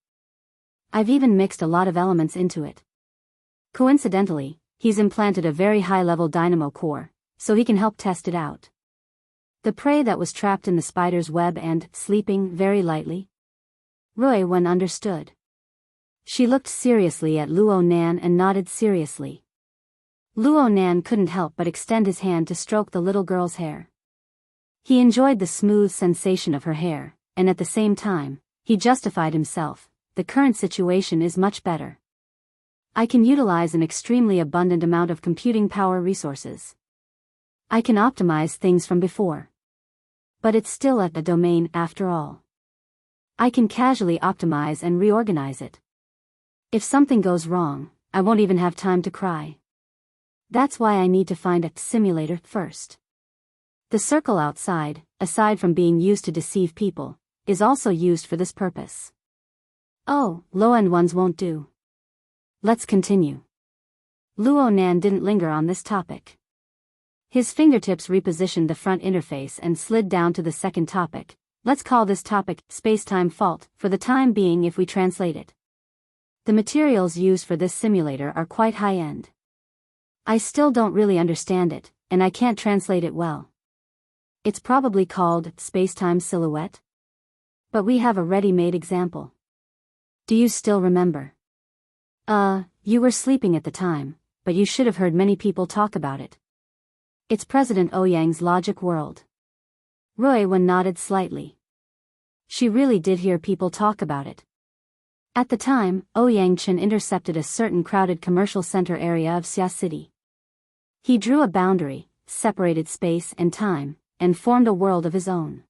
I've even mixed a lot of elements into it. Coincidentally, he's implanted a very high-level dynamo core, so he can help test it out. The prey that was trapped in the spider's web and sleeping very lightly? Roy Wen understood. She looked seriously at Luo Nan and nodded seriously. Luo Nan couldn't help but extend his hand to stroke the little girl's hair. He enjoyed the smooth sensation of her hair, and at the same time, he justified himself. The current situation is much better. I can utilize an extremely abundant amount of computing power resources. I can optimize things from before. But it's still at the domain after all. I can casually optimize and reorganize it. If something goes wrong, I won't even have time to cry. That's why I need to find a simulator first. The circle outside, aside from being used to deceive people, is also used for this purpose. Oh, low-end ones won't do. Let's continue. Luo Nan didn't linger on this topic. His fingertips repositioned the front interface and slid down to the second topic. Let's call this topic space-time fault for the time being if we translate it. The materials used for this simulator are quite high-end. I still don't really understand it, and I can't translate it well. It's probably called space-time silhouette. But we have a ready-made example. Do you still remember? You were sleeping at the time, but you should have heard many people talk about it. It's President Ouyang's logic world. Roy Wen nodded slightly. She really did hear people talk about it. At the time, Ouyang Chen intercepted a certain crowded commercial center area of Xia City. He drew a boundary, separated space and time, and formed a world of his own.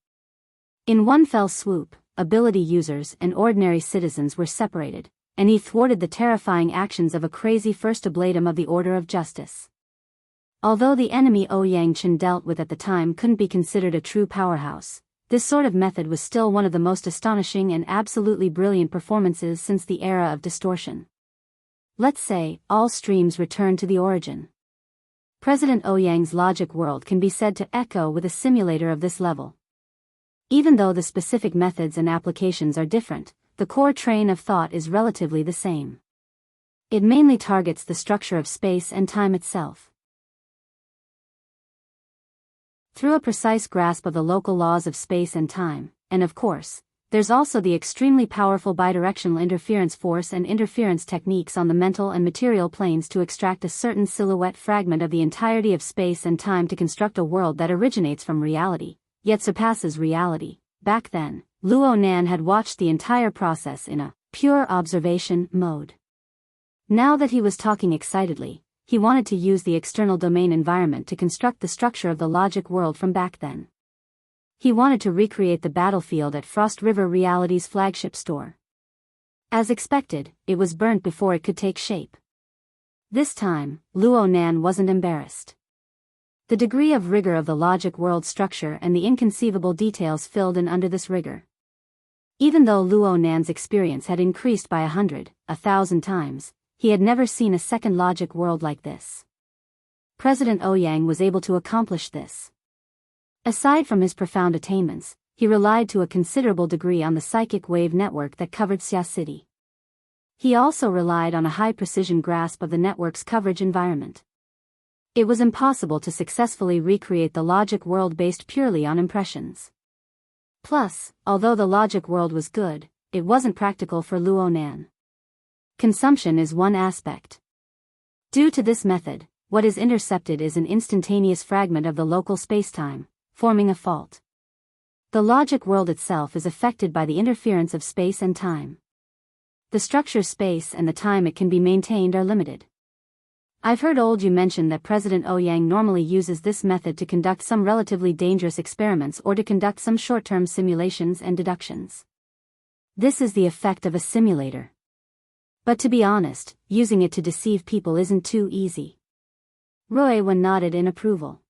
In one fell swoop, ability users and ordinary citizens were separated, and he thwarted the terrifying actions of a crazy first oblatum of the Order of Justice. Although the enemy Ouyang Chen dealt with at the time couldn't be considered a true powerhouse, this sort of method was still one of the most astonishing and absolutely brilliant performances since the era of distortion. Let's say, all streams return to the origin. President Ouyang's logic world can be said to echo with a simulator of this level. Even though the specific methods and applications are different, the core train of thought is relatively the same. It mainly targets the structure of space and time itself. Through a precise grasp of the local laws of space and time, and of course, there's also the extremely powerful bidirectional interference force and interference techniques on the mental and material planes to extract a certain silhouette fragment of the entirety of space and time to construct a world that originates from reality, yet surpasses reality. Back then, Luo Nan had watched the entire process in a pure observation mode. Now that he was talking excitedly, he wanted to use the external domain environment to construct the structure of the logic world from back then. He wanted to recreate the battlefield at Frost River Reality's flagship store. As expected, it was burnt before it could take shape. This time, Luo Nan wasn't embarrassed. The degree of rigor of the logic world structure and the inconceivable details filled in under this rigor. Even though Luo Nan's experience had increased by 100, 1,000 times, he had never seen a second logic world like this. President Ouyang was able to accomplish this. Aside from his profound attainments, he relied to a considerable degree on the psychic wave network that covered Xia City. He also relied on a high-precision grasp of the network's coverage environment. It was impossible to successfully recreate the logic world based purely on impressions. Plus, although the logic world was good, it wasn't practical for Luo Nan. Consumption is one aspect. Due to this method, what is intercepted is an instantaneous fragment of the local spacetime, forming a fault. The logic world itself is affected by the interference of space and time. The structure space and the time it can be maintained are limited. I've heard you mention that President Ouyang normally uses this method to conduct some relatively dangerous experiments or to conduct some short-term simulations and deductions. This is the effect of a simulator. But to be honest, using it to deceive people isn't too easy. Roy Wen nodded in approval.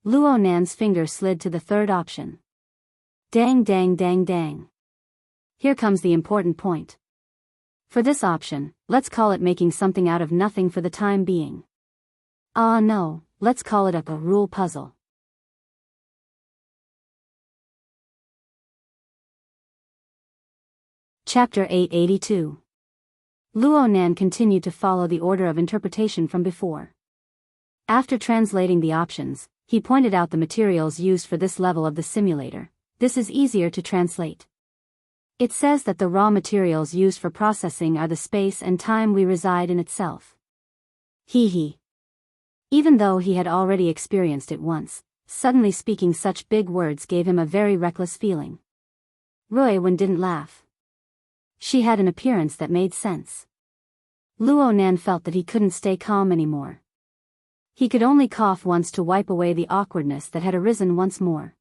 Luo Nan's finger slid to the third option. Dang dang dang dang. Here comes the important point. For this option, let's call it making something out of nothing for the time being. No, let's call it a rule puzzle. Chapter 882. Luo Nan continued to follow the order of interpretation from before. After translating the options, he pointed out the materials used for this level of the simulator. This is easier to translate. It says that the raw materials used for processing are the space and time we reside in itself. He. Even though he had already experienced it once, suddenly speaking such big words gave him a very reckless feeling. Ruiwen didn't laugh. She had an appearance that made sense. Luo Nan felt that he couldn't stay calm anymore. He could only cough once to wipe away the awkwardness that had arisen once more.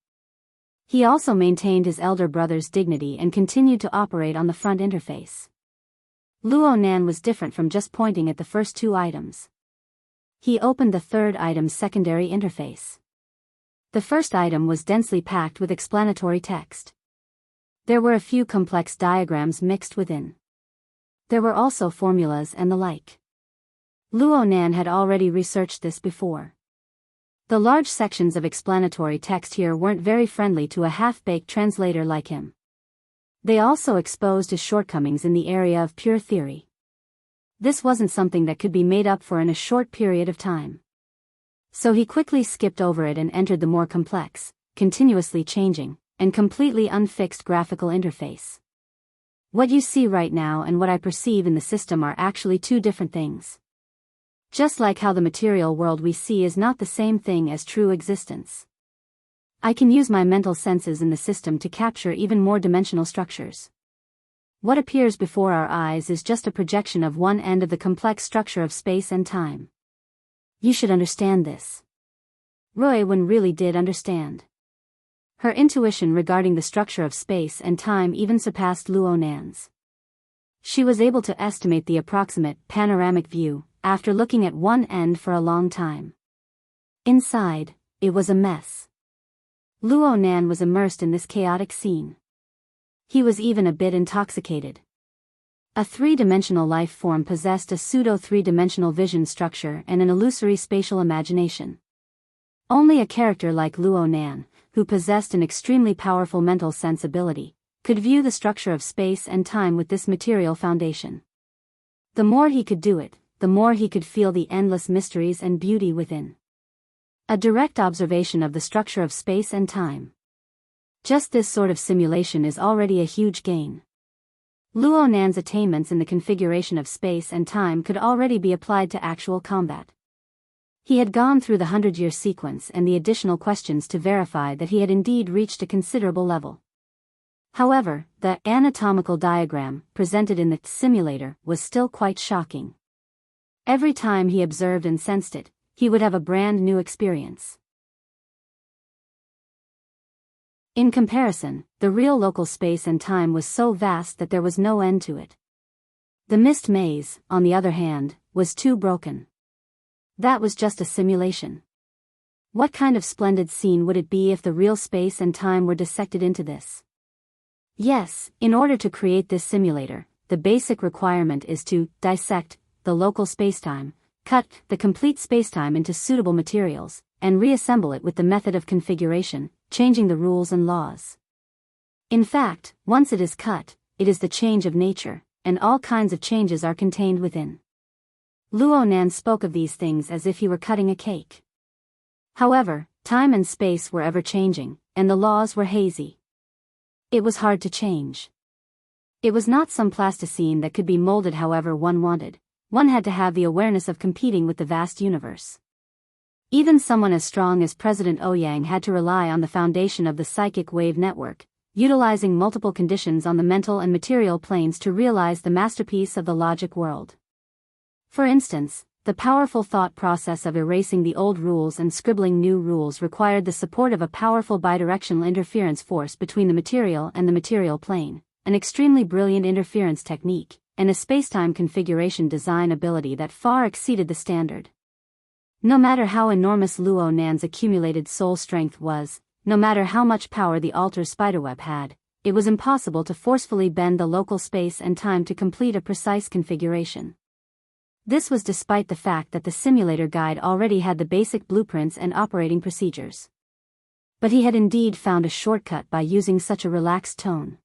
He also maintained his elder brother's dignity and continued to operate on the front interface. Luo Nan was different from just pointing at the first two items. He opened the third item's secondary interface. The first item was densely packed with explanatory text. There were a few complex diagrams mixed within. There were also formulas and the like. Luo Nan had already researched this before. The large sections of explanatory text here weren't very friendly to a half-baked translator like him. They also exposed his shortcomings in the area of pure theory. This wasn't something that could be made up for in a short period of time. So he quickly skipped over it and entered the more complex, continuously changing, and completely unfixed graphical interface. What you see right now and what I perceive in the system are actually two different things. Just like how the material world we see is not the same thing as true existence. I can use my mental senses in the system to capture even more dimensional structures. What appears before our eyes is just a projection of one end of the complex structure of space and time. You should understand this. Ruiwen really did understand. Her intuition regarding the structure of space and time even surpassed Luo Nan's. She was able to estimate the approximate panoramic view after looking at one end for a long time. Inside, it was a mess. Luo Nan was immersed in this chaotic scene. He was even a bit intoxicated. A three-dimensional life form possessed a pseudo-three-dimensional vision structure and an illusory spatial imagination. Only a character like Luo Nan, who possessed an extremely powerful mental sensibility, could view the structure of space and time with this material foundation. The more he could do it, the more he could feel the endless mysteries and beauty within. A direct observation of the structure of space and time. Just this sort of simulation is already a huge gain. Luo Nan's attainments in the configuration of space and time could already be applied to actual combat. He had gone through the 100-year sequence and the additional questions to verify that he had indeed reached a considerable level. However, the anatomical diagram presented in the simulator was still quite shocking. Every time he observed and sensed it, he would have a brand new experience. In comparison, the real local space and time was so vast that there was no end to it. The mist maze, on the other hand, was too broken. That was just a simulation. What kind of splendid scene would it be if the real space and time were dissected into this? Yes, in order to create this simulator, the basic requirement is to dissect the local spacetime, cut the complete spacetime into suitable materials, and reassemble it with the method of configuration, changing the rules and laws. In fact, once it is cut, it is the change of nature, and all kinds of changes are contained within. Luo Nan spoke of these things as if he were cutting a cake. However, time and space were ever-changing, and the laws were hazy. It was hard to change. It was not some plasticine that could be molded however one wanted. One had to have the awareness of competing with the vast universe. Even someone as strong as President Ouyang had to rely on the foundation of the psychic wave network, utilizing multiple conditions on the mental and material planes to realize the masterpiece of the logic world. For instance, the powerful thought process of erasing the old rules and scribbling new rules required the support of a powerful bidirectional interference force between the material and the material plane, an extremely brilliant interference technique, and a spacetime configuration design ability that far exceeded the standard. No matter how enormous Luo Nan's accumulated soul strength was, no matter how much power the altar spiderweb had, it was impossible to forcefully bend the local space and time to complete a precise configuration. This was despite the fact that the simulator guide already had the basic blueprints and operating procedures. But he had indeed found a shortcut by using such a relaxed tone.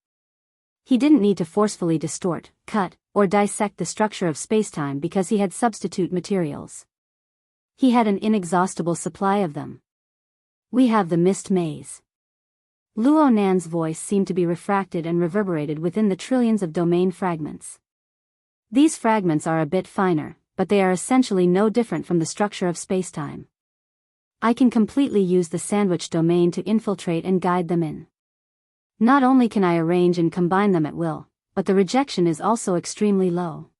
He didn't need to forcefully distort, cut, or dissect the structure of spacetime because he had substitute materials. He had an inexhaustible supply of them. We have the mist maze. Luo Nan's voice seemed to be refracted and reverberated within the trillions of domain fragments. These fragments are a bit finer, but they are essentially no different from the structure of spacetime. I can completely use the sandwich domain to infiltrate and guide them in. Not only can I arrange and combine them at will, but the rejection is also extremely low.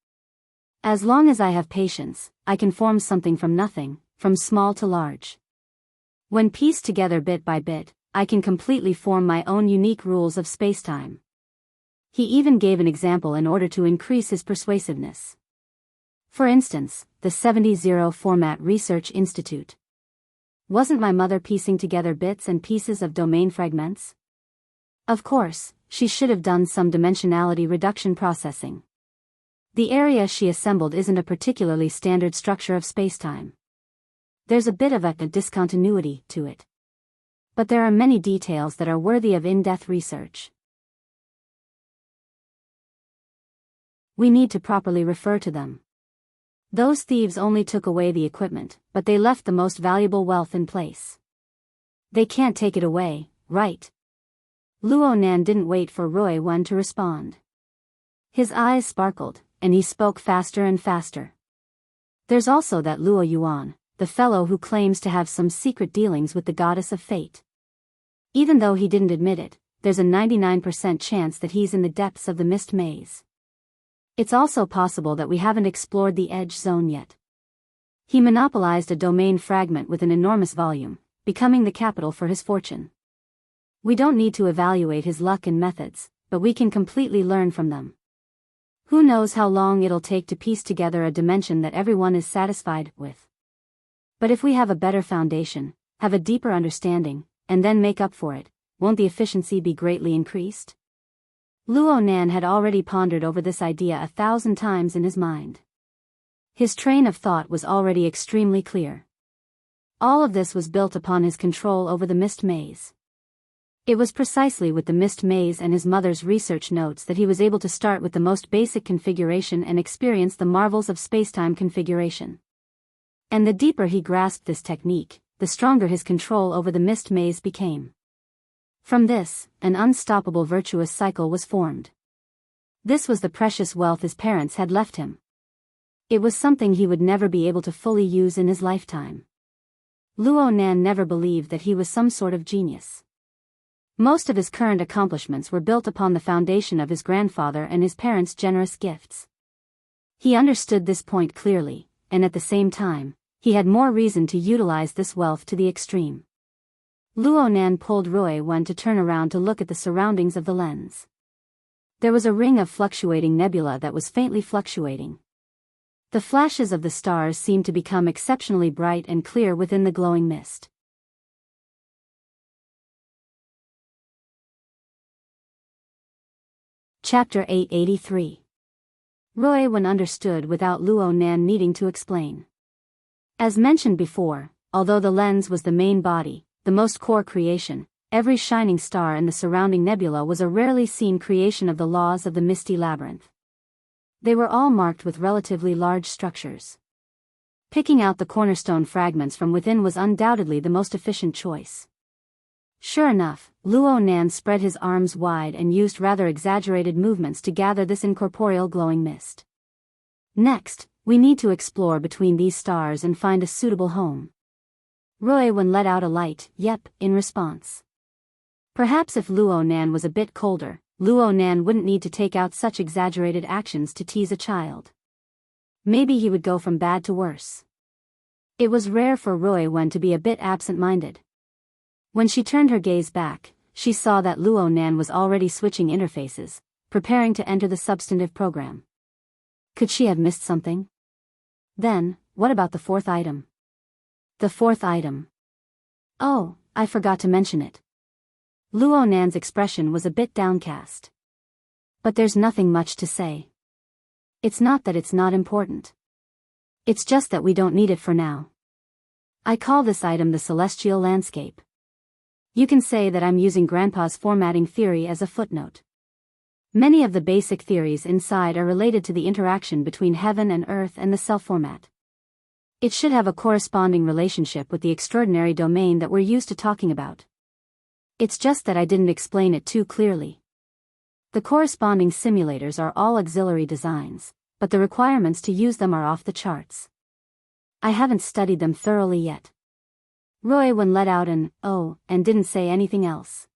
As long as I have patience, I can form something from nothing, from small to large. When pieced together bit by bit, I can completely form my own unique rules of spacetime. He even gave an example in order to increase his persuasiveness. For instance, the 70 Format Research Institute. Wasn't my mother piecing together bits and pieces of domain fragments? Of course, she should have done some dimensionality reduction processing. The area she assembled isn't a particularly standard structure of spacetime. There's a bit of a discontinuity to it. But there are many details that are worthy of in-depth research. We need to properly refer to them. Those thieves only took away the equipment, but they left the most valuable wealth in place. They can't take it away, right? Luo Nan didn't wait for Roy Wen to respond. His eyes sparkled, and he spoke faster and faster. There's also that Luo Yuan, the fellow who claims to have some secret dealings with the goddess of fate. Even though he didn't admit it, there's a 99% chance that he's in the depths of the mist maze. It's also possible that we haven't explored the edge zone yet. He monopolized a domain fragment with an enormous volume, becoming the capital for his fortune. We don't need to evaluate his luck and methods, but we can completely learn from them. Who knows how long it'll take to piece together a dimension that everyone is satisfied with. But if we have a better foundation, have a deeper understanding, and then make up for it, won't the efficiency be greatly increased? Luo Nan had already pondered over this idea 1,000 times in his mind. His train of thought was already extremely clear. All of this was built upon his control over the mist maze. It was precisely with the mist maze and his mother's research notes that he was able to start with the most basic configuration and experience the marvels of spacetime configuration. And the deeper he grasped this technique, the stronger his control over the mist maze became. From this, an unstoppable virtuous cycle was formed. This was the precious wealth his parents had left him. It was something he would never be able to fully use in his lifetime. Luo Nan never believed that he was some sort of genius. Most of his current accomplishments were built upon the foundation of his grandfather and his parents' generous gifts. He understood this point clearly, and at the same time, he had more reason to utilize this wealth to the extreme. Luo Nan pulled Roy Wen to turn around to look at the surroundings of the lens. There was a ring of fluctuating nebula that was faintly fluctuating. The flashes of the stars seemed to become exceptionally bright and clear within the glowing mist. Chapter 883. Roy Wen understood without Luo Nan needing to explain. As mentioned before, although the lens was the main body, the most core creation, every shining star in the surrounding nebula was a rarely seen creation of the laws of the misty labyrinth. They were all marked with relatively large structures. Picking out the cornerstone fragments from within was undoubtedly the most efficient choice. Sure enough, Luo Nan spread his arms wide and used rather exaggerated movements to gather this incorporeal glowing mist. Next, we need to explore between these stars and find a suitable home. Roy Wen let out a light yep in response. Perhaps if Luo Nan was a bit colder, Luo Nan wouldn't need to take out such exaggerated actions to tease a child. Maybe he would go from bad to worse. It was rare for Roy Wen to be a bit absent-minded. When she turned her gaze back, she saw that Luo Nan was already switching interfaces, preparing to enter the substantive program. Could she have missed something? Then, what about the fourth item? The fourth item. Oh, I forgot to mention it. Luo Nan's expression was a bit downcast. But there's nothing much to say. It's not that it's not important. It's just that we don't need it for now. I call this item the celestial landscape. You can say that I'm using Grandpa's formatting theory as a footnote. Many of the basic theories inside are related to the interaction between heaven and earth and the self-format. It should have a corresponding relationship with the extraordinary domain that we're used to talking about. It's just that I didn't explain it too clearly. The corresponding simulators are all auxiliary designs, but the requirements to use them are off the charts. I haven't studied them thoroughly yet. Roy let out an "oh" and didn't say anything else.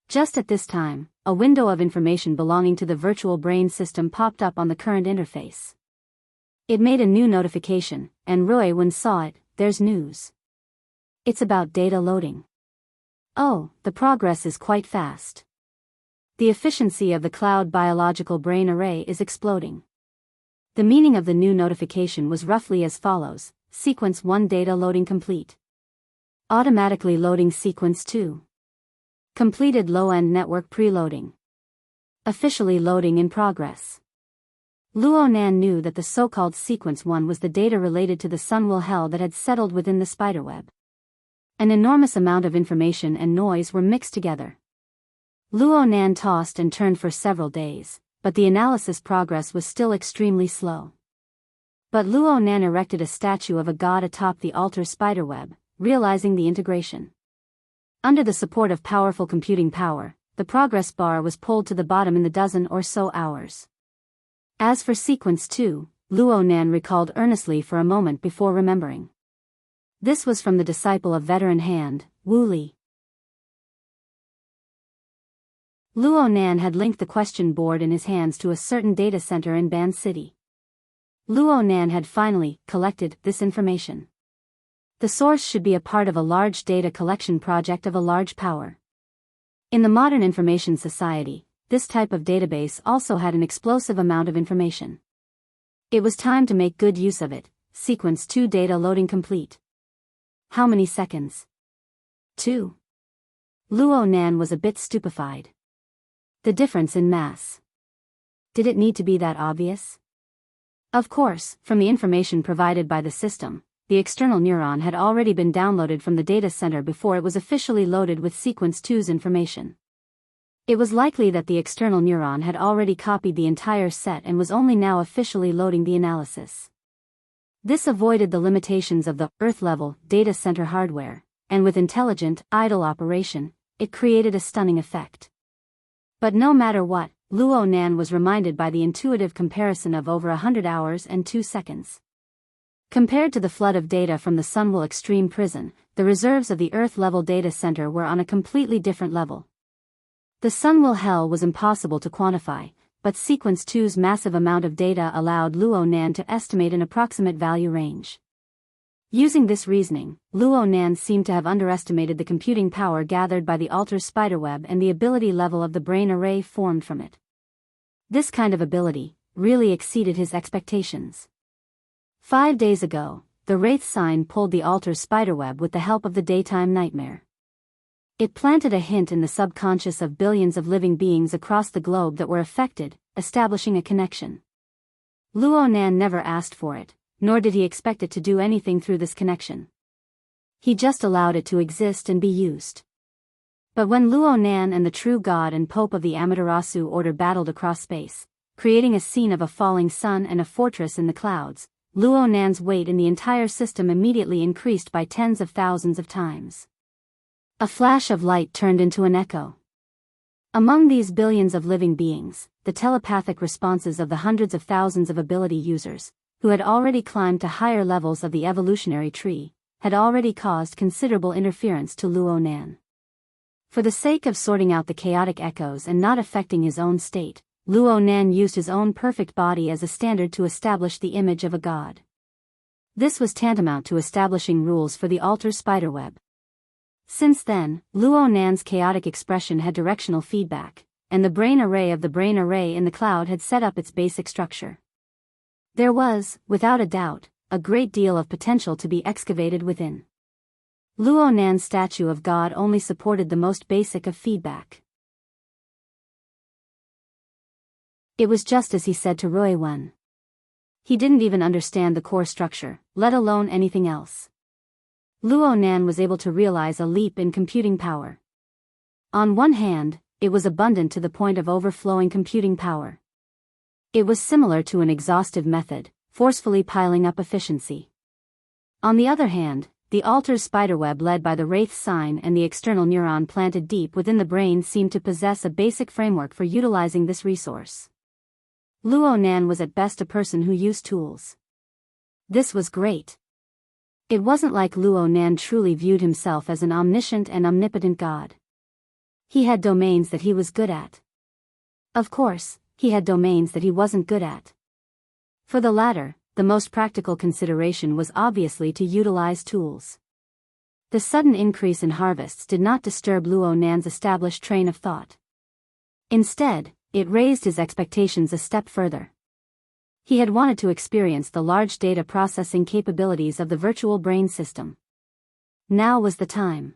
Just at this time, a window of information belonging to the virtual brain system popped up on the current interface. It made a new notification, and Roy saw it. There's news. It's about data loading. Oh, the progress is quite fast. The efficiency of the cloud biological brain array is exploding. The meaning of the new notification was roughly as follows: Sequence 1 data loading complete. Automatically loading Sequence 2. Completed low-end network preloading. Officially loading in progress. Luo Nan knew that the so-called Sequence 1 was the data related to the Sunwell hell that had settled within the spiderweb. An enormous amount of information and noise were mixed together. Luo Nan tossed and turned for several days, but the analysis progress was still extremely slow. But Luo Nan erected a statue of a god atop the altar spiderweb, realizing the integration. Under the support of powerful computing power, the progress bar was pulled to the bottom in the dozen or so hours. As for Sequence 2, Luo Nan recalled earnestly for a moment before remembering. This was from the disciple of veteran hand, Wu Li. Luo Nan had linked the question board in his hands to a certain data center in Ban City. Luo Nan had finally collected this information. The source should be a part of a large data collection project of a large power. In the modern information society, this type of database also had an explosive amount of information. It was time to make good use of it. Sequence 2 data loading complete. How many seconds? 2. Luo Nan was a bit stupefied. The difference in mass. Did it need to be that obvious? Of course, from the information provided by the system, the external neuron had already been downloaded from the data center before it was officially loaded with Sequence 2's information. It was likely that the external neuron had already copied the entire set and was only now officially loading the analysis. This avoided the limitations of the Earth-level data center hardware, and with intelligent, idle operation, it created a stunning effect. But no matter what, Luo Nan was reminded by the intuitive comparison of over 100 hours and 2 seconds. Compared to the flood of data from the Sunwell Extreme Prison, the reserves of the Earth-level data center were on a completely different level. The Sunwell hell was impossible to quantify, but Sequence 2's massive amount of data allowed Luo Nan to estimate an approximate value range. Using this reasoning, Luo Nan seemed to have underestimated the computing power gathered by the altar spiderweb and the ability level of the brain array formed from it. This kind of ability really exceeded his expectations. 5 days ago, the Wraith sign pulled the altar spiderweb with the help of the daytime nightmare. It planted a hint in the subconscious of billions of living beings across the globe that were affected, establishing a connection. Luo Nan never asked for it, nor did he expect it to do anything through this connection. He just allowed it to exist and be used. But when Luo Nan and the true god and pope of the Amaterasu order battled across space, creating a scene of a falling sun and a fortress in the clouds, Luo Nan's weight in the entire system immediately increased by tens of thousands of times. A flash of light turned into an echo. Among these billions of living beings, the telepathic responses of the hundreds of thousands of ability users, who had already climbed to higher levels of the evolutionary tree, had already caused considerable interference to Luo Nan. For the sake of sorting out the chaotic echoes and not affecting his own state, Luo Nan used his own perfect body as a standard to establish the image of a god. This was tantamount to establishing rules for the altar spiderweb. Since then, Luo Nan's chaotic expression had directional feedback, and the brain array of the brain array in the cloud had set up its basic structure. There was, without a doubt, a great deal of potential to be excavated within. Luo Nan's statue of God only supported the most basic of feedback. It was just as he said to Roy Wen. He didn't even understand the core structure, let alone anything else. Luo Nan was able to realize a leap in computing power. On one hand, it was abundant to the point of overflowing computing power. It was similar to an exhaustive method, forcefully piling up efficiency. On the other hand, the Alter's spiderweb led by the Wraith sign and the external neuron planted deep within the brain seemed to possess a basic framework for utilizing this resource. Luo Nan was at best a person who used tools. This was great. It wasn't like Luo Nan truly viewed himself as an omniscient and omnipotent god. He had domains that he was good at. Of course, he had domains that he wasn't good at. For the latter, the most practical consideration was obviously to utilize tools. The sudden increase in harvests did not disturb Luo Nan's established train of thought. Instead, it raised his expectations a step further. He had wanted to experience the large data processing capabilities of the virtual brain system. Now was the time.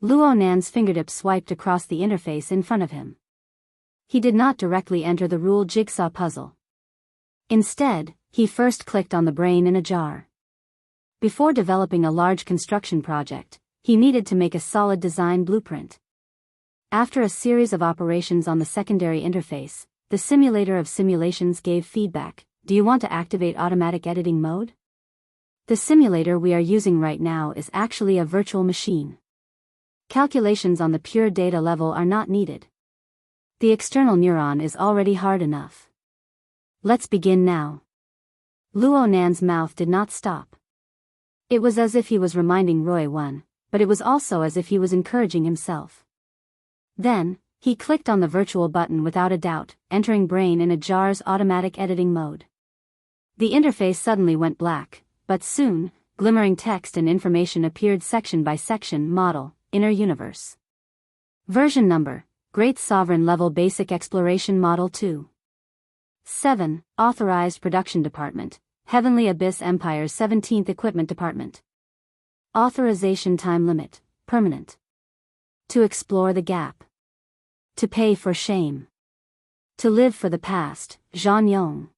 Luo Nan's fingertips swiped across the interface in front of him. He did not directly enter the rule jigsaw puzzle. Instead, he first clicked on the brain in a jar. Before developing a large construction project, he needed to make a solid design blueprint. After a series of operations on the secondary interface, the simulator of simulations gave feedback. Do you want to activate automatic editing mode? The simulator we are using right now is actually a virtual machine. Calculations on the pure data level are not needed. The external neuron is already hard enough. Let's begin now. Luo Nan's mouth did not stop. It was as if he was reminding Roy One, but it was also as if he was encouraging himself. Then, he clicked on the virtual button without a doubt, entering brain in a jar's automatic editing mode. The interface suddenly went black, but soon, glimmering text and information appeared section by section. Model, Inner Universe. Version number, Great Sovereign Level Basic Exploration Model 2. 7. Authorized Production Department, Heavenly Abyss Empire's 17th Equipment Department. Authorization time limit, permanent. To explore the gap. To pay for shame. To live for the past, Zhan Yong.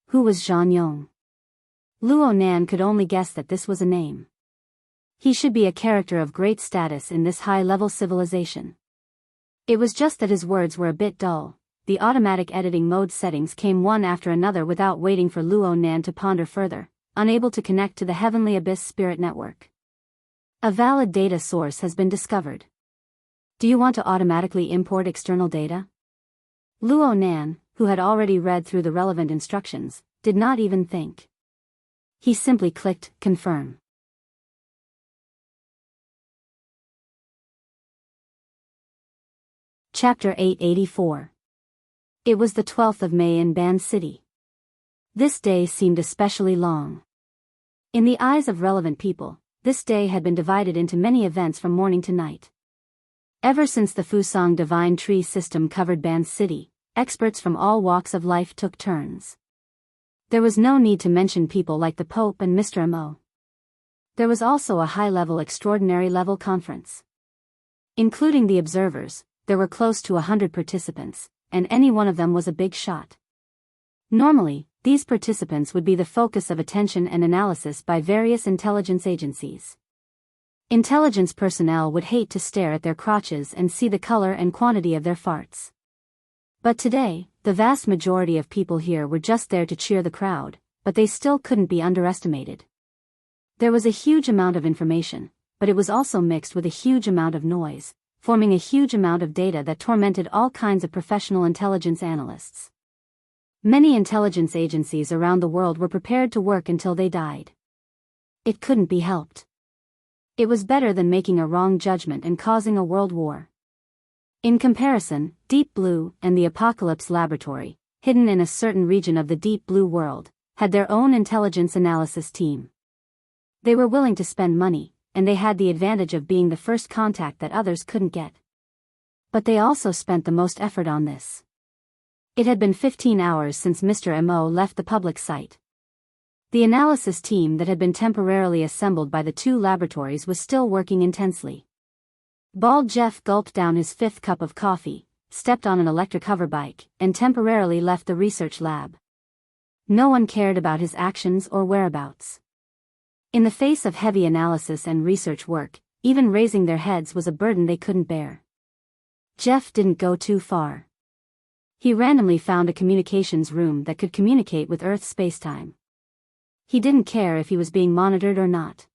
Who was Zhan Yong? Luo Nan could only guess that this was a name. He should be a character of great status in this high-level civilization. It was just that his words were a bit dull. The automatic editing mode settings came one after another without waiting for Luo Nan to ponder further, unable to connect to the Heavenly Abyss Spirit Network. A valid data source has been discovered. Do you want to automatically import external data? Luo Nan, who had already read through the relevant instructions, did not even think. He simply clicked Confirm. Chapter 884. It was the 12th of May in Ban City. This day seemed especially long. In the eyes of relevant people, this day had been divided into many events from morning to night. Ever since the Fusang Divine Tree system covered Ban City, experts from all walks of life took turns. There was no need to mention people like the Pope and Mr. Mo. There was also a high-level extraordinary level conference. Including the observers, there were close to 100 participants, and any one of them was a big shot. Normally, these participants would be the focus of attention and analysis by various intelligence agencies. Intelligence personnel would hate to stare at their crotches and see the color and quantity of their farts. But today, the vast majority of people here were just there to cheer the crowd, but they still couldn't be underestimated. There was a huge amount of information, but it was also mixed with a huge amount of noise, forming a huge amount of data that tormented all kinds of professional intelligence analysts. Many intelligence agencies around the world were prepared to work until they died. It couldn't be helped. It was better than making a wrong judgment and causing a world war. In comparison, Deep Blue and the Apocalypse Laboratory, hidden in a certain region of the Deep Blue world, had their own intelligence analysis team. They were willing to spend money, and they had the advantage of being the first contact that others couldn't get. But they also spent the most effort on this. It had been 15 hours since Mr. Mo left the public site. The analysis team that had been temporarily assembled by the two laboratories was still working intensely. Bald Jeff gulped down his 5th cup of coffee, stepped on an electric hoverbike, and temporarily left the research lab. No one cared about his actions or whereabouts. In the face of heavy analysis and research work, even raising their heads was a burden they couldn't bear. Jeff didn't go too far. He randomly found a communications room that could communicate with Earth's spacetime. He didn't care if he was being monitored or not.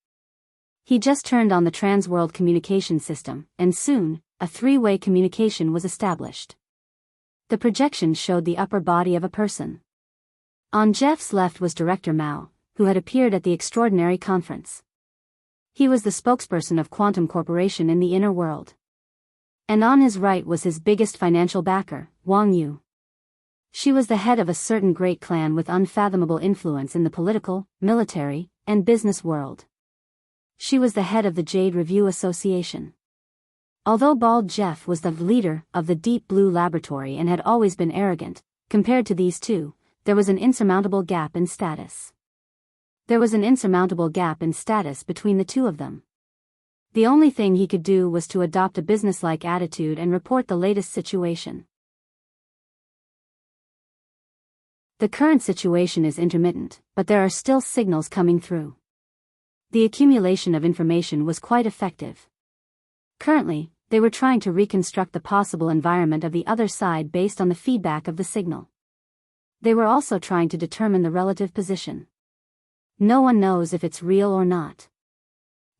He just turned on the transworld communication system, and soon, a three-way communication was established. The projection showed the upper body of a person. On Jeff's left was Director Mao, who had appeared at the extraordinary conference. He was the spokesperson of Quantum Corporation in the inner world. And on his right was his biggest financial backer, Wang Yu. She was the head of a certain great clan with unfathomable influence in the political, military, and business world. She was the head of the Jade Review Association. Although Bald Jeff was the leader of the Deep Blue Laboratory and had always been arrogant, compared to these two, there was an insurmountable gap in status. There was an insurmountable gap in status between the two of them. The only thing he could do was to adopt a businesslike attitude and report the latest situation. The current situation is intermittent, but there are still signals coming through. The accumulation of information was quite effective. Currently, they were trying to reconstruct the possible environment of the other side based on the feedback of the signal. They were also trying to determine the relative position. No one knows if it's real or not.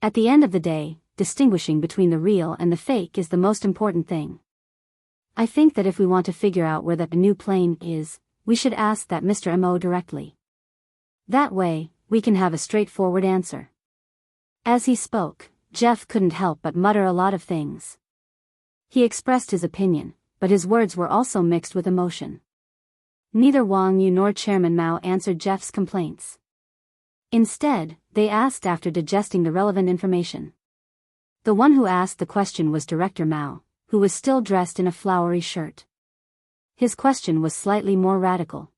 At the end of the day, distinguishing between the real and the fake is the most important thing. I think that if we want to figure out where that new plane is, we should ask that Mr. Mo directly. That way, we can have a straightforward answer. As he spoke, Jeff couldn't help but mutter a lot of things. He expressed his opinion, but his words were also mixed with emotion. Neither Wang Yu nor Chairman Mao answered Jeff's complaints. Instead, they asked after digesting the relevant information. The one who asked the question was Director Mao, who was still dressed in a flowery shirt. His question was slightly more radical.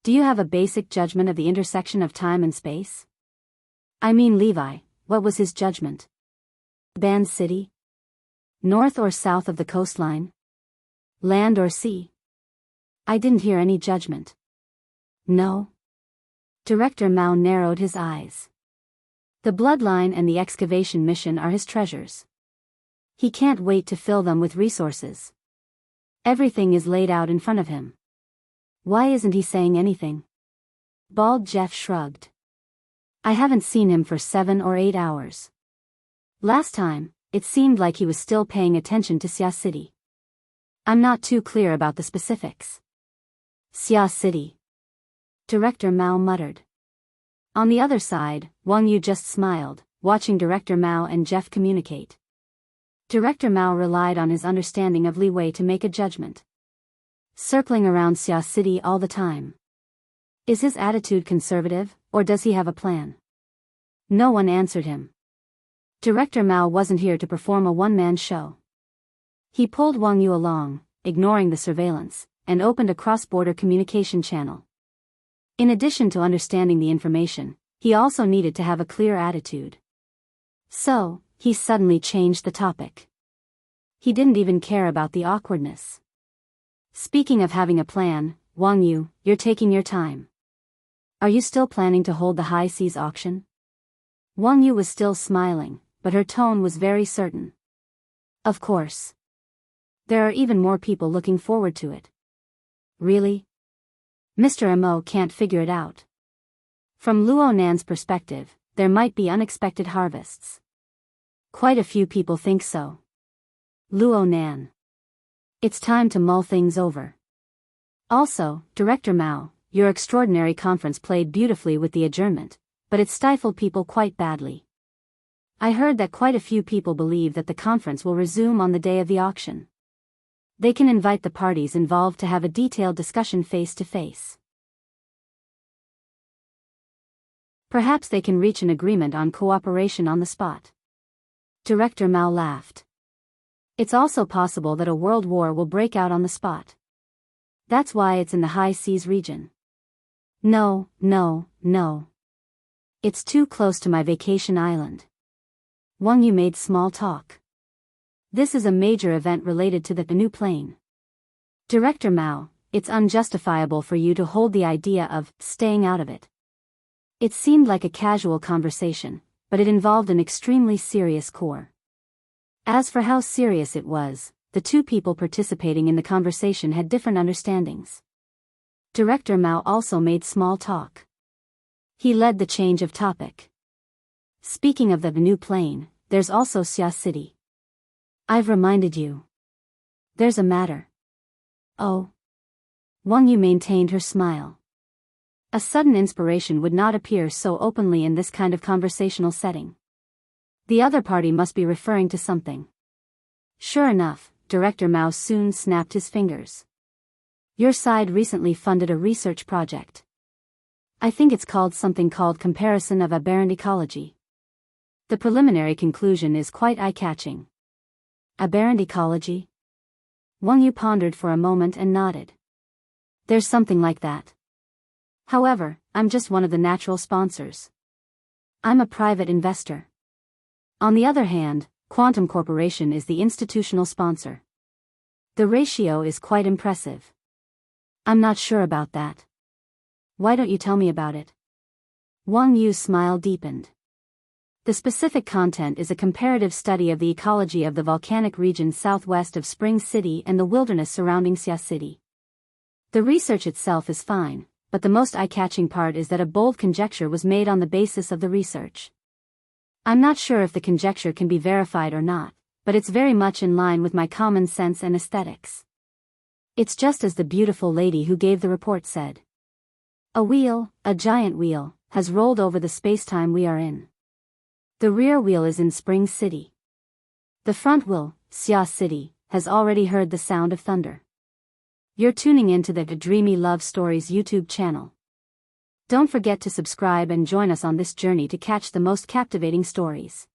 Do you have a basic judgment of the intersection of time and space? I mean, Levi, what was his judgment? Band City? North or south of the coastline? Land or sea? I didn't hear any judgment. No? Director Mao narrowed his eyes. The bloodline and the excavation mission are his treasures. He can't wait to fill them with resources. Everything is laid out in front of him. Why isn't he saying anything? Bald Jeff shrugged. I haven't seen him for 7 or 8 hours. Last time, it seemed like he was still paying attention to Xia City. I'm not too clear about the specifics. Xia City. Director Mao muttered. On the other side, Wang Yu just smiled, watching Director Mao and Jeff communicate. Director Mao relied on his understanding of Li Wei to make a judgment. Circling around Xia City all the time. Is his attitude conservative, or does he have a plan? No one answered him. Director Mao wasn't here to perform a one-man show. He pulled Wang Yu along, ignoring the surveillance, and opened a cross-border communication channel. In addition to understanding the information, he also needed to have a clear attitude. So, he suddenly changed the topic. He didn't even care about the awkwardness. Speaking of having a plan, Wang Yu, you're taking your time. Are you still planning to hold the high seas auction? Wang Yu was still smiling, but her tone was very certain. Of course. There are even more people looking forward to it. Really? Mr. Mo can't figure it out. From Luo Nan's perspective, there might be unexpected harvests. Quite a few people think so. Luo Nan. It's time to mull things over. Also, Director Mao, your extraordinary conference played beautifully with the adjournment, but it stifled people quite badly. I heard that quite a few people believe that the conference will resume on the day of the auction. They can invite the parties involved to have a detailed discussion face to face. Perhaps they can reach an agreement on cooperation on the spot. Director Mao laughed. It's also possible that a world war will break out on the spot. That's why it's in the high seas region. No. It's too close to my vacation island. Wang Yu made small talk. This is a major event related to the new plane. Director Mao, it's unjustifiable for you to hold the idea of staying out of it. It seemed like a casual conversation, but it involved an extremely serious core. As for how serious it was, the two people participating in the conversation had different understandings. Director Mao also made small talk. He led the change of topic. Speaking of the new plane, there's also Xia City. I've reminded you. There's a matter. Oh. Wang Yu maintained her smile. A sudden inspiration would not appear so openly in this kind of conversational setting. The other party must be referring to something. Sure enough, Director Mao soon snapped his fingers. Your side recently funded a research project. I think it's called something called Comparison of Aberrant Ecology. The preliminary conclusion is quite eye-catching. Aberrant ecology? Wang Yu pondered for a moment and nodded. There's something like that. However, I'm just one of the natural sponsors. I'm a private investor. On the other hand, Quantum Corporation is the institutional sponsor. The ratio is quite impressive. I'm not sure about that. Why don't you tell me about it? Wang Yu's smile deepened. The specific content is a comparative study of the ecology of the volcanic region southwest of Spring City and the wilderness surrounding Xia City. The research itself is fine, but the most eye-catching part is that a bold conjecture was made on the basis of the research. I'm not sure if the conjecture can be verified or not, but it's very much in line with my common sense and aesthetics. It's just as the beautiful lady who gave the report said. A wheel, a giant wheel, has rolled over the space-time we are in. The rear wheel is in Spring City. The front wheel, Xia City, has already heard the sound of thunder. You're tuning into the Dreamy Love Stories YouTube channel. Don't forget to subscribe and join us on this journey to catch the most captivating stories.